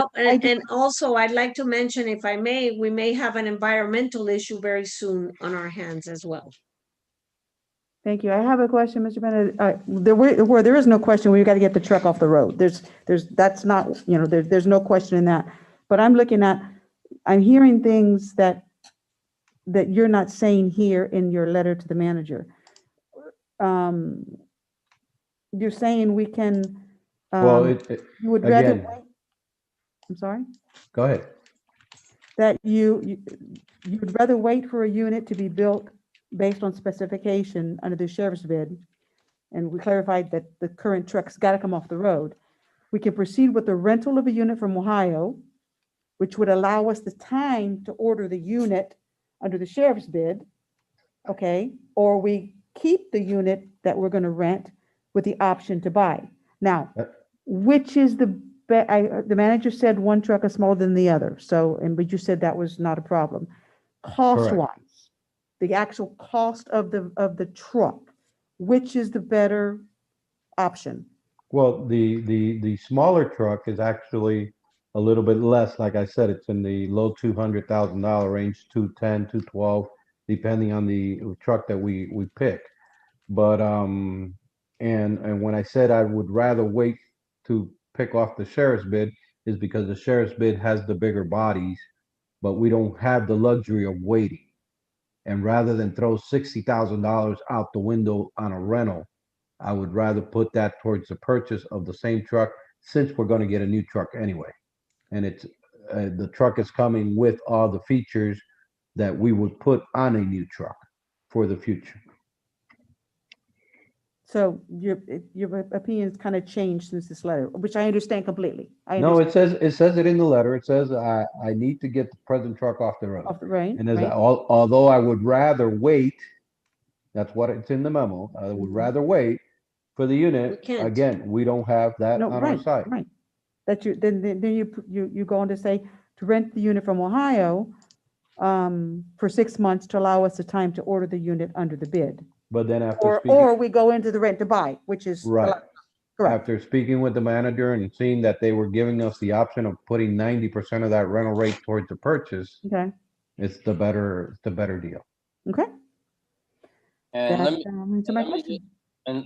Speaker 12: also I'd like to mention, if I may, we may have an environmental issue very soon on our hands as well.
Speaker 1: Thank you. I have a question, Mr. Bennett. Where there is no question, we got to get the truck off the road. That's not, there's no question in that. But I'm hearing things that you're not saying here in your letter to the manager. You're saying we can,
Speaker 5: Well,
Speaker 1: you would rather
Speaker 5: again,
Speaker 1: wait. I'm sorry?
Speaker 5: Go ahead.
Speaker 1: That you'd rather wait for a unit to be built based on specification under the sheriff's bid. And we clarified that the current truck's got to come off the road. We can proceed with the rental of a unit from Ohio, which would allow us the time to order the unit under the sheriff's bid, okay? Or we keep the unit that we're going to rent with the option to buy. Now, which is the manager said one truck is smaller than the other. So, but you said that was not a problem. Cost-wise, the actual cost of the truck, which is the better option?
Speaker 5: Well, the smaller truck is actually a little bit less. Like I said, it's in the low $200,000 range, 210, 212, depending on the truck that we pick. But and when I said I would rather wait to pick off the sheriff's bid is because the sheriff's bid has the bigger bodies, but we don't have the luxury of waiting. And rather than throw $60,000 out the window on a rental, I would rather put that towards the purchase of the same truck, since we're going to get a new truck anyway. And it's the truck is coming with all the features that we would put on a new truck for the future.
Speaker 1: So your opinion's kind of changed since this letter, which I understand completely.
Speaker 5: No, it says it in the letter. It says I need to get the present truck off the road.
Speaker 1: Right.
Speaker 5: And although I would rather wait, that's what it's in the memo. I would rather wait for the unit. Again, we don't have that on our site.
Speaker 1: Right. That then you go on to say to rent the unit from Ohio for 6 months to allow us the time to order the unit under the bid.
Speaker 5: But then after
Speaker 1: Or we go into the rent to buy, which is
Speaker 5: right.
Speaker 1: Correct.
Speaker 5: After speaking with the manager and seeing that they were giving us the option of putting 90% of that rental rate towards the purchase,
Speaker 1: Okay.
Speaker 5: it's the better deal.
Speaker 1: Okay.
Speaker 4: And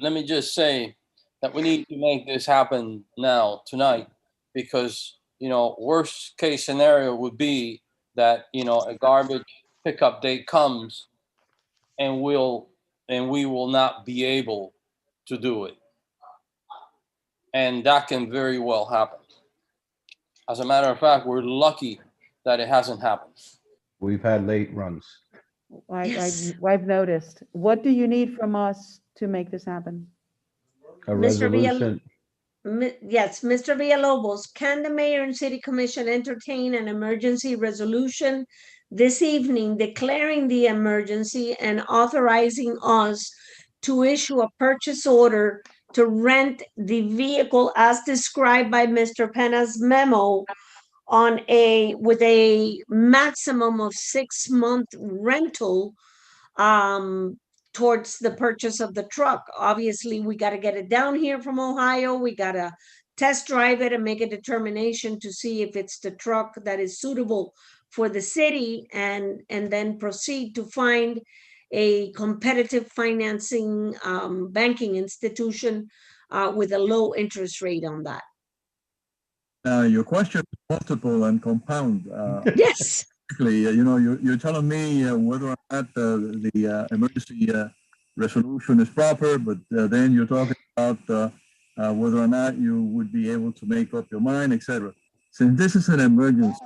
Speaker 4: let me just say that we need to make this happen now, tonight, because, worst case scenario would be that, a garbage pickup date comes and we will not be able to do it. And that can very well happen. As a matter of fact, we're lucky that it hasn't happened.
Speaker 5: We've had late runs.
Speaker 1: I've noticed. What do you need from us to make this happen?
Speaker 5: A resolution.
Speaker 12: Yes, Mr. Villalobos, can the mayor and city commission entertain an emergency resolution this evening declaring the emergency and authorizing us to issue a purchase order to rent the vehicle as described by Mr. Penna's memo with a maximum of 6-month rental towards the purchase of the truck? Obviously, we got to get it down here from Ohio. We got to test drive it and make a determination to see if it's the truck that is suitable for the city, and then proceed to find a competitive financing banking institution with a low interest rate on that.
Speaker 7: Your question is multiple and compound.
Speaker 12: Yes.
Speaker 7: You're telling me whether or not the emergency resolution is proper, but then you're talking about whether or not you would be able to make up your mind, etc. Since this is an emergency,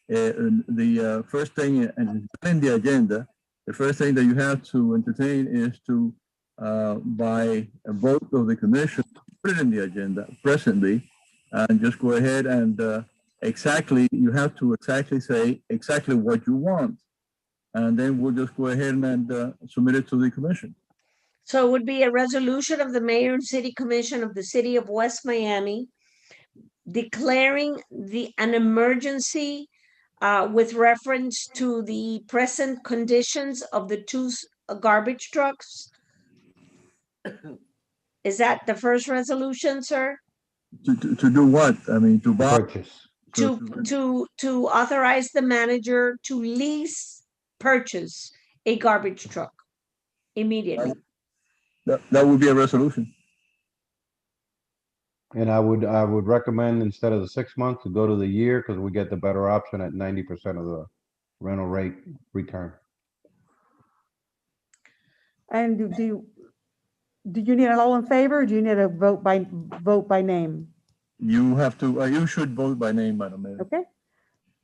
Speaker 7: the first thing, and it's in the agenda, the first thing that you have to entertain is to, by a vote of the commission, put it in the agenda presently, and just go ahead and you have to exactly say exactly what you want. And then we'll just go ahead and submit it to the commission.
Speaker 12: So it would be a resolution of the mayor and city commission of the city of West Miami declaring an emergency with reference to the present conditions of the 2 garbage trucks. Is that the first resolution, sir?
Speaker 7: To do what? I mean, to buy.
Speaker 5: Purchase.
Speaker 12: To authorize the manager to purchase a garbage truck immediately.
Speaker 7: That would be a resolution.
Speaker 5: And I would recommend, instead of the 6 months, to go to the year, because we get the better option at 90% of the rental rate return.
Speaker 1: And do you need it all in favor, or do you need a vote by name?
Speaker 7: You have to. You should vote by name, Madam Mayor.
Speaker 1: Okay.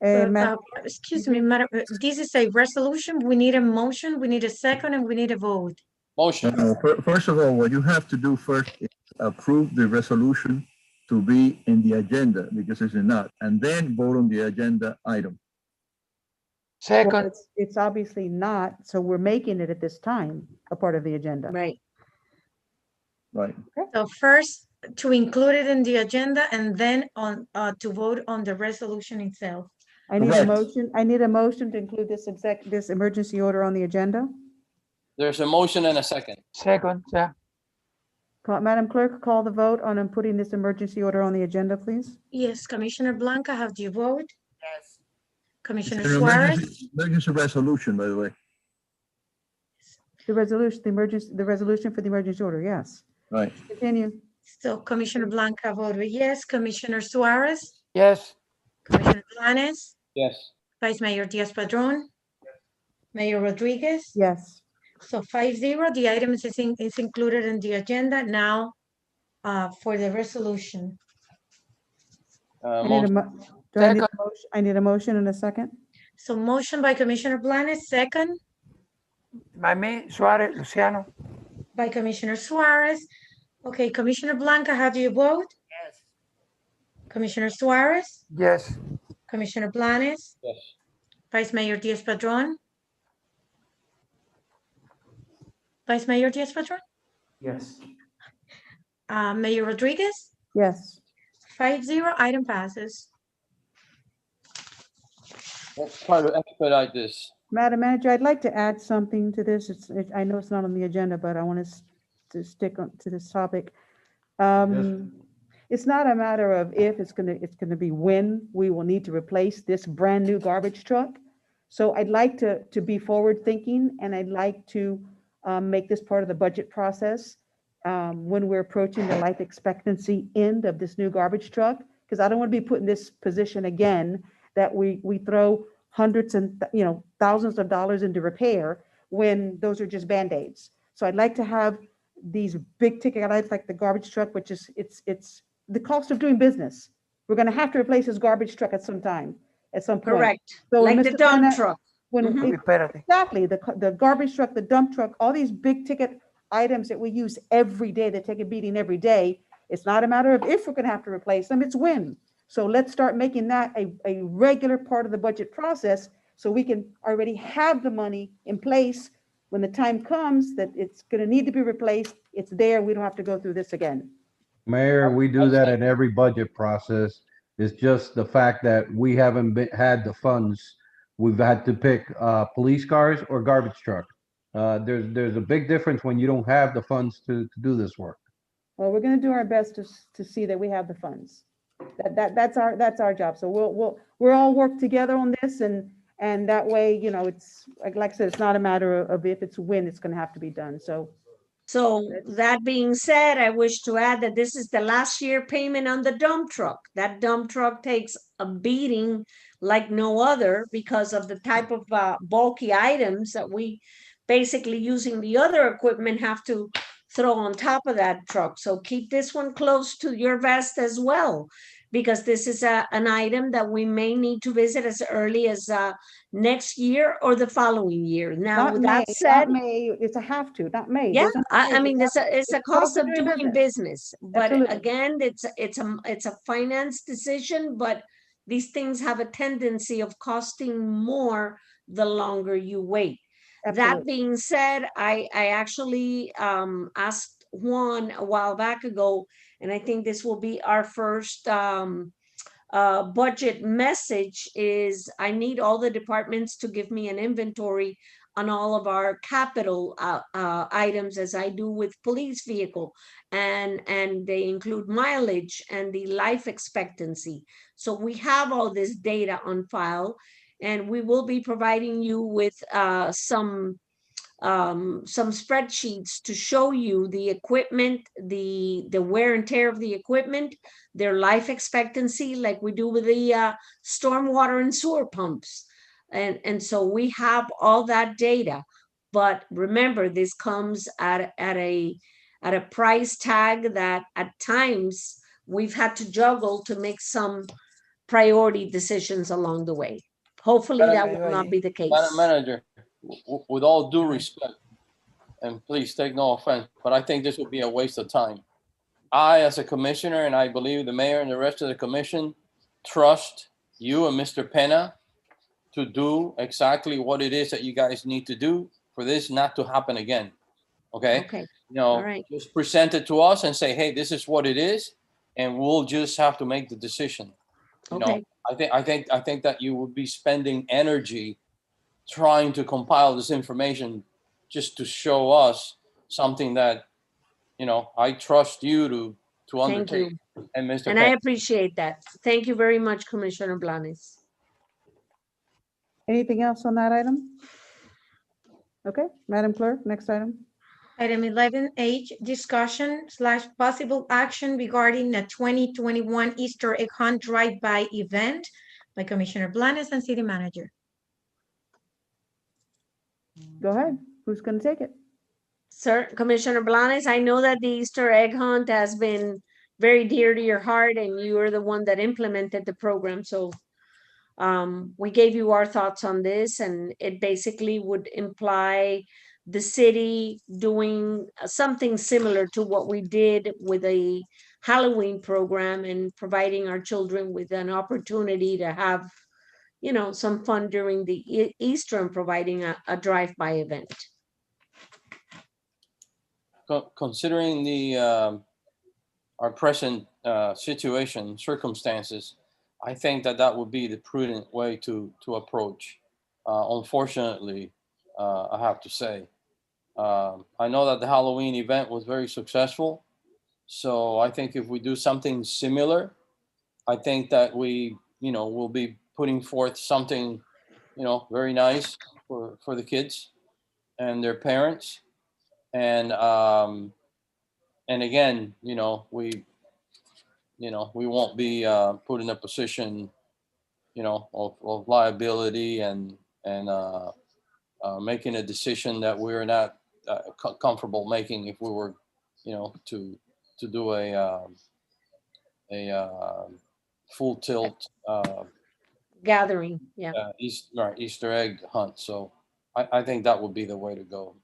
Speaker 1: Madam,
Speaker 2: Excuse me, Madam, this is a resolution. We need a motion, we need a second, and we need a vote.
Speaker 4: Motion.
Speaker 7: First of all, what you have to do first is approve the resolution to be in the agenda because it's not, and then vote on the agenda item.
Speaker 1: well,
Speaker 13: Second,
Speaker 1: it's obviously not, so we're making it at this time a part of the agenda.
Speaker 12: Right.
Speaker 7: Right.
Speaker 2: So first, to include it in the agenda, and then on, to vote on the resolution itself.
Speaker 1: I need a
Speaker 7: Correct.
Speaker 1: motion, I need a motion to include this emergency order on the agenda.
Speaker 4: There's a motion and a second.
Speaker 13: second, yeah.
Speaker 1: Madam Clerk, call the vote on putting this emergency order on the agenda, please.
Speaker 2: Yes, Commissioner Blanca, how do you vote?
Speaker 13: Yes.
Speaker 2: Commissioner
Speaker 7: It's an
Speaker 2: Suarez?
Speaker 7: emergency resolution, by the way.
Speaker 1: The resolution for the emergency order, yes.
Speaker 7: Right.
Speaker 1: Continue.
Speaker 2: So Commissioner Blanca voted yes. Commissioner Suarez?
Speaker 13: Yes.
Speaker 2: Commissioner Blanes?
Speaker 4: Yes.
Speaker 2: Vice Mayor Diaz-Padrón? Mayor Rodriguez?
Speaker 1: Yes.
Speaker 2: So 5-0, the item is included in the agenda now for the resolution.
Speaker 4: Motion.
Speaker 1: I need a motion and a second.
Speaker 2: So motion by Commissioner Blanes, second
Speaker 13: By me, Suarez, Luciano.
Speaker 2: by Commissioner Suarez. Okay, Commissioner Blanca, how do you vote?
Speaker 13: Yes.
Speaker 2: Commissioner Suarez?
Speaker 13: Yes.
Speaker 2: Commissioner Blanes?
Speaker 4: Yes.
Speaker 2: Vice Mayor Diaz-Padrón? Vice Mayor Diaz-Padrón?
Speaker 15: Yes.
Speaker 2: Mayor Rodriguez?
Speaker 1: Yes.
Speaker 2: 5-0, item passes.
Speaker 4: Let's try to expedite this.
Speaker 1: Madam Manager, I'd like to add something to this. I know it's not on the agenda, but I want to stick on to this topic. It's not a matter of if, it's gonna be when we will need to replace this brand new garbage truck. So I'd like to be forward thinking, and I'd like to make this part of the budget process when we're approaching the life expectancy end of this new garbage truck, because I don't want to be put in this position again that we throw hundreds and thousands of dollars into repair when those are just Band-Aids. So I'd like to have these big ticket items like the garbage truck, which is it's the cost of doing business. We're going to have to replace this garbage truck at some point.
Speaker 12: Correct.
Speaker 1: So
Speaker 12: Like the
Speaker 1: Mr.
Speaker 12: dump
Speaker 1: Bennett,
Speaker 12: truck.
Speaker 1: Exactly, the garbage truck, the dump truck, all these big ticket items that we use every day, that take a beating every day. It's not a matter of if we're going to have to replace them, it's when. So let's start making that a regular part of the budget process so we can already have the money in place when the time comes that it's going to need to be replaced. It's there. We don't have to go through this again.
Speaker 5: Mayor, we do that in every budget process. It's just the fact that we haven't had the funds. We've had to pick police cars or garbage truck. There's a big difference when you don't have the funds to do this work.
Speaker 1: Well, we're going to do our best to see that we have the funds. That's our job. So we'll all work together on this, and that way, it's like I said, it's not a matter of if, it's when it's going to have to be done. So
Speaker 12: that being said, I wish to add that this is the last year payment on the dump truck. That dump truck takes a beating like no other because of the type of bulky items that we basically using the other equipment have to throw on top of that truck. So keep this one close to your vest as well, because this is an item that we may need to visit as early as next year or the following year. Now,
Speaker 1: not
Speaker 12: with
Speaker 1: May,
Speaker 12: that said,
Speaker 1: not May, it's a have to, not May.
Speaker 12: yeah,
Speaker 1: There's no
Speaker 12: I
Speaker 1: May.
Speaker 12: mean, it's a cost of doing business, but
Speaker 1: Absolutely.
Speaker 12: again, it's a finance decision, but these things have a tendency of costing more the longer you wait. That
Speaker 1: Absolutely.
Speaker 12: being said, I actually asked Juan a while back ago, and I think this will be our first budget message, is I need all the departments to give me an inventory on all of our capital items, as I do with police vehicle, and they include mileage and the life expectancy. So we have all this data on file, and we will be providing you with some spreadsheets to show you the equipment, the wear and tear of the equipment, their life expectancy, like we do with the stormwater and sewer pumps. And so we have all that data, but remember, this comes at a price tag that at times we've had to juggle to make some priority decisions along the way. Hopefully that will not be the case.
Speaker 4: Madam Manager, with all due respect, and please take no offense, but I think this would be a waste of time. I, as a commissioner, and I believe the mayor and the rest of the commission, trust you and Mr. Penna to do exactly what it is that you guys need to do for this not to happen again. Okay?
Speaker 12: Okay.
Speaker 4: You know, just present it to us and say, hey, this is what it is, and we'll just have to make the decision. You know, I think that you would be spending energy trying to compile this information just to show us something that, you know, I trust you to undertake. And Mr.
Speaker 12: And I appreciate that. Thank you very much, Commissioner Blanes.
Speaker 1: Anything else on that item? Okay, Madam Clerk, next item.
Speaker 2: Item 11H, discussion/possible action regarding the 2021 Easter egg hunt drive-by event by Commissioner Blanes and City Manager.
Speaker 1: Go ahead. Who's going to take it?
Speaker 12: Sir, Commissioner Blanes, I know that the Easter egg hunt has been very dear to your heart, and you are the one that implemented the program. So we gave you our thoughts on this, and it basically would imply the city doing something similar to what we did with a Halloween program and providing our children with an opportunity to have, you know, some fun during the Easter and providing a drive-by event.
Speaker 4: Considering the our present circumstances, I think that would be the prudent way to approach. Unfortunately, I have to say, I know that the Halloween event was very successful. So I think if we do something similar, I think that we, you know, will be putting forth something, you know, very nice for the kids and their parents. And again, you know, we won't be put in a position, you know, of liability and making a decision that we're not comfortable making if we were, you know, to do a full tilt
Speaker 12: gathering,
Speaker 4: Easter egg hunt. So I think that would be the way to go.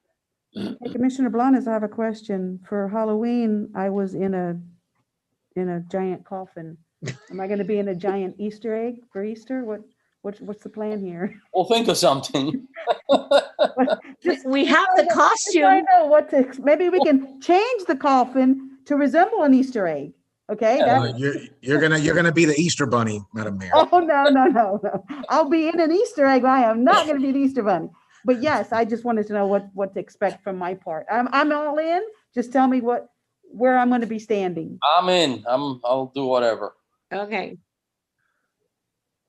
Speaker 1: Hey, Commissioner Blanes, I have a question. For Halloween, I was in a giant coffin. Am I going to be in a giant Easter egg for Easter? What's the plan here?
Speaker 4: Well, think of something.
Speaker 12: We have the costume.
Speaker 1: I know what to. Maybe we can change the coffin to resemble an Easter egg. Okay.
Speaker 6: You're gonna be the Easter bunny, Madam Mayor.
Speaker 1: Oh no! I'll be in an Easter egg. I am not going to be the Easter bunny. But yes, I just wanted to know what to expect from my part. I'm all in. Just tell me where I'm going to be standing.
Speaker 4: I'm in. I'll do whatever.
Speaker 12: Okay.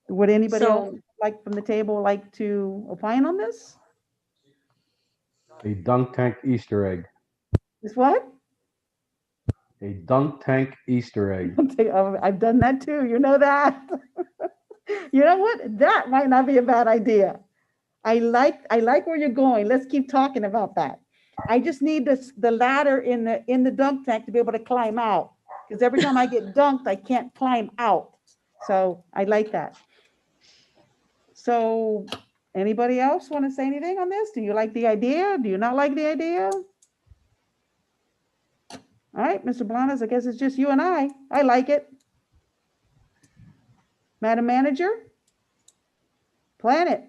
Speaker 1: Would anybody else like from the table like to opine on this?
Speaker 5: A dunk tank Easter egg.
Speaker 1: Is what?
Speaker 5: A dunk tank Easter egg.
Speaker 1: I've done that too. You know that. You know what? That might not be a bad idea. I like where you're going. Let's keep talking about that. I just need the ladder in the dunk tank to be able to climb out, because every time I get dunked, I can't climb out. So I like that. So anybody else want to say anything on this? Do you like the idea? Do you not like the idea? All right, Mr. Blanes, I guess it's just you and I. I like it. Madam Manager? Plan it.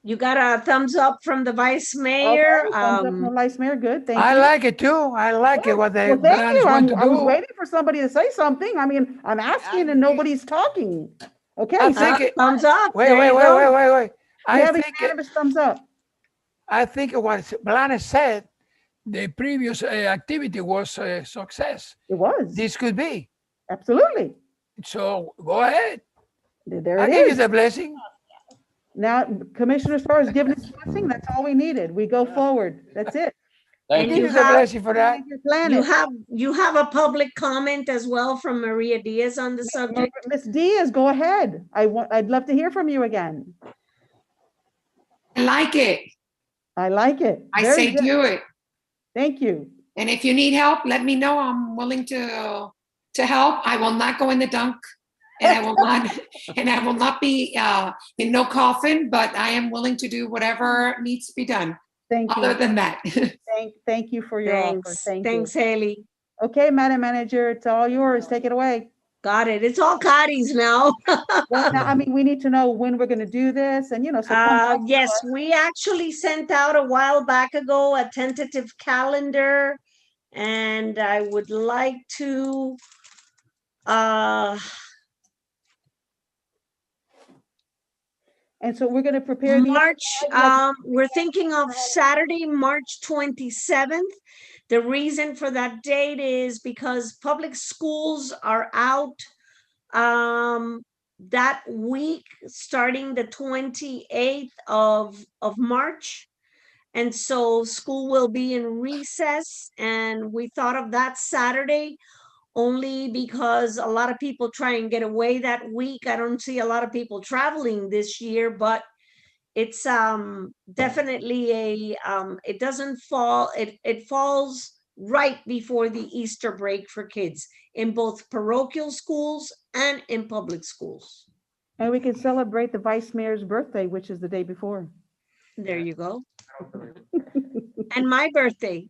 Speaker 12: You got a thumbs up from the Vice Mayor.
Speaker 1: Okay, thumbs up from the Vice Mayor. Good. Thank you.
Speaker 13: I like it too. I like it what they
Speaker 1: Well, thank you.
Speaker 13: want to
Speaker 1: I was
Speaker 13: do.
Speaker 1: waiting for somebody to say something. I mean, I'm asking and nobody's talking. Okay.
Speaker 13: I think it,
Speaker 12: thumbs up.
Speaker 13: Wait.
Speaker 1: You
Speaker 13: I
Speaker 1: have a
Speaker 13: think
Speaker 1: unanimous thumbs up.
Speaker 13: I think what Blanes said, the previous activity was a success.
Speaker 1: It was.
Speaker 13: This could be.
Speaker 1: Absolutely.
Speaker 13: So go ahead.
Speaker 1: There
Speaker 13: I
Speaker 1: it
Speaker 13: give you
Speaker 1: is.
Speaker 13: the blessing.
Speaker 1: Now, Commissioner Starr has given us blessing. That's all we needed. We go forward. That's it.
Speaker 4: Thank
Speaker 12: And
Speaker 4: you.
Speaker 13: Give you the blessing for that.
Speaker 12: You have a public comment as well from Maria Diaz on the subject.
Speaker 1: Ms. Diaz, go ahead. I'd love to hear from you again.
Speaker 16: I like it.
Speaker 1: I like it.
Speaker 16: I
Speaker 1: Very
Speaker 16: say
Speaker 1: good.
Speaker 16: do it.
Speaker 1: Thank you.
Speaker 16: And if you need help, let me know. I'm willing to help. I will not go in the dunk and I will not be in no coffin, but I am willing to do whatever needs to be done.
Speaker 1: Thank you.
Speaker 16: Other than that.
Speaker 1: Thank you for your offer.
Speaker 12: Thanks.
Speaker 1: Thank
Speaker 12: Thanks,
Speaker 1: you.
Speaker 12: Haley.
Speaker 1: Okay, Madam Manager, it's all yours. Take it away.
Speaker 12: Got it. It's all Cotty's now.
Speaker 1: Well, now, I mean, we need to know when we're going to do this and, so. come back to
Speaker 12: Yes,
Speaker 1: us.
Speaker 12: we actually sent out a while back ago a tentative calendar, and I would like to
Speaker 1: And so we're going to prepare the.
Speaker 12: March, we're thinking of Saturday, March 27th. The reason for that date is because public schools are out that week, starting the 28th of March. And so school will be in recess, and we thought of that Saturday only because a lot of people try and get away that week. I don't see a lot of people traveling this year, but it's definitely it doesn't fall, it falls right before the Easter break for kids in both parochial schools and in public schools.
Speaker 1: And we can celebrate the Vice Mayor's birthday, which is the day before.
Speaker 12: There you go. And my birthday.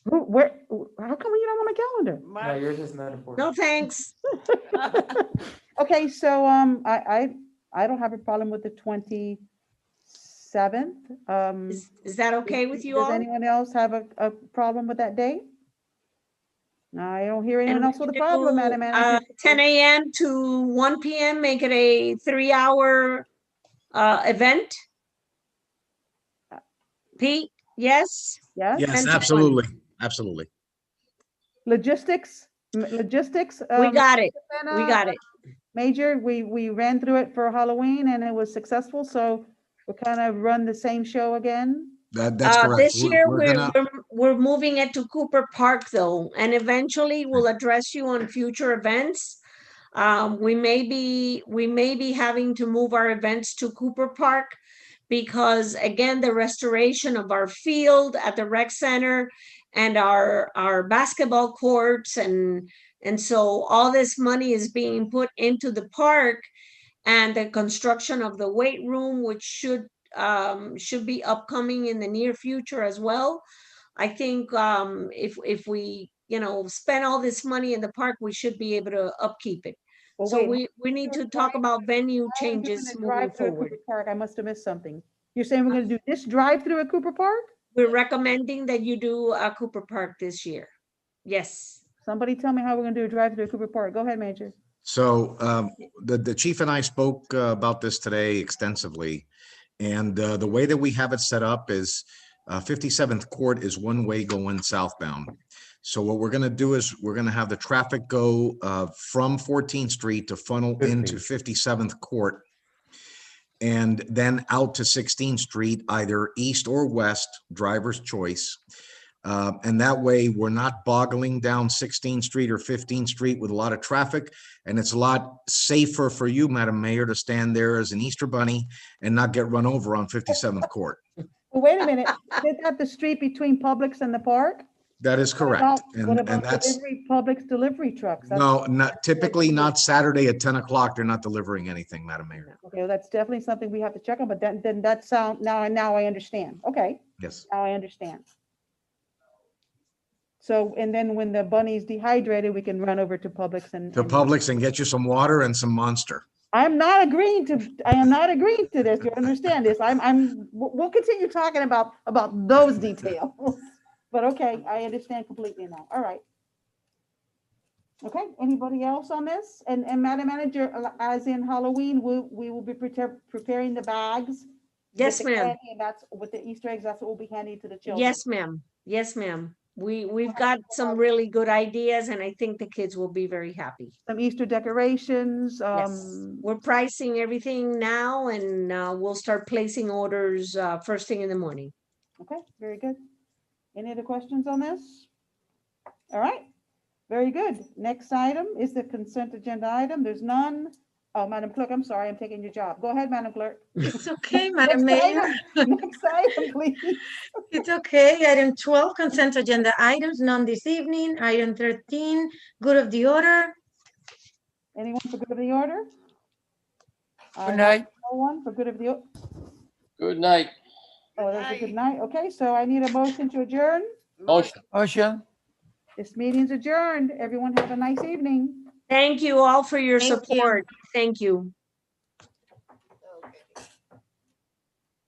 Speaker 1: How come you don't want a calendar?
Speaker 15: No, yours is metaphor.
Speaker 12: No, thanks.
Speaker 1: Okay, so I don't have a problem with the 27th.
Speaker 12: Is that okay with you
Speaker 1: Does
Speaker 12: all?
Speaker 1: anyone else have a problem with that date? I don't hear anyone
Speaker 12: And
Speaker 1: else with a problem, Madam Manager.
Speaker 12: 10 a.m. to 1 p.m. Make it a 3-hour event. Pete, yes?
Speaker 1: Yes.
Speaker 6: Yes, absolutely. Absolutely.
Speaker 1: Logistics.
Speaker 12: We got it. We got it.
Speaker 1: Major, we ran through it for Halloween and it was successful. So we'll kind of run the same show again.
Speaker 6: That's correct.
Speaker 12: This year,
Speaker 6: gonna-
Speaker 12: we're moving it to Cooper Park though, and eventually we'll address you on future events. We may be having to move our events to Cooper Park because again, the restoration of our field at the rec center and our basketball courts and so all this money is being put into the park, and the construction of the weight room, which should be upcoming in the near future as well. I think if we spend all this money in the park, we should be able to upkeep it.
Speaker 1: Well,
Speaker 12: So
Speaker 1: wait,
Speaker 12: we need to talk about venue changes moving
Speaker 1: drive through
Speaker 12: forward.
Speaker 1: Cooper Park. I must have missed something. You're saying we're going to do this drive through at Cooper Park?
Speaker 12: We're recommending that you do Cooper Park this year. Yes.
Speaker 1: Somebody tell me how we're going to do a drive through at Cooper Park. Go ahead, Major.
Speaker 6: So the chief and I spoke about this today extensively. And the way that we have it set up is 57th Court is one way going southbound. So what we're going to do is we're going to have the traffic go from 14th Street to funnel into 57th Court and then out to 16th Street, either east or west, driver's choice. And that way we're not boggling down 16th Street or 15th Street with a lot of traffic. And it's a lot safer for you, Madam Mayor, to stand there as an Easter bunny and not get run over on 57th Court.
Speaker 1: Well, wait a minute. Is that the street between Publix and the park?
Speaker 6: That is correct.
Speaker 1: What
Speaker 6: And
Speaker 1: about
Speaker 6: that's,
Speaker 1: Publix delivery trucks?
Speaker 6: no, not typically not Saturday at 10 o'clock. They're not delivering anything, Madam Mayor.
Speaker 1: Okay, well, that's definitely something we have to check on, but then that sound, now I understand. Okay,
Speaker 6: Yes.
Speaker 1: now I understand. So, and then when the bunny's dehydrated, we can run over to Publix and.
Speaker 6: To Publix and get you some water and some Monster.
Speaker 1: I am not agreeing to this. You understand this? We'll continue talking about those details. But okay, I understand completely now. All right. Okay, anybody else on this? And Madam Manager, as in Halloween, we will be preparing the bags.
Speaker 12: Yes,
Speaker 1: with the
Speaker 12: ma'am.
Speaker 1: candy, and that's with the Easter eggs. That's what will be handed to the children.
Speaker 12: Yes, ma'am. Yes, ma'am. We've got some really good ideas, and I think the kids will be very happy.
Speaker 1: Some Easter decorations.
Speaker 12: Yes. We're pricing everything now, and we'll start placing orders first thing in the morning.
Speaker 1: Okay, very good. Any other questions on this? All right, very good. Next item is the consent agenda item. There's none. Oh, Madam Clerk, I'm sorry, I'm taking your job. Go ahead, Madam Clerk.
Speaker 2: It's okay, Madam
Speaker 1: Next
Speaker 2: Mayor.
Speaker 1: item. Next item, please.
Speaker 2: It's okay. Item 12, consent agenda items, none this evening. Item 13, good of the order.
Speaker 1: Anyone for good of the order?
Speaker 13: Good night.
Speaker 1: No one for good of the,
Speaker 4: Good night.
Speaker 1: oh, that's a good night. Okay, so I need a motion to adjourn.
Speaker 4: Motion.
Speaker 13: Motion.
Speaker 1: This meeting's adjourned. Everyone have a nice evening.
Speaker 3: Thank you all for your
Speaker 2: Thank you.
Speaker 3: support. Thank you.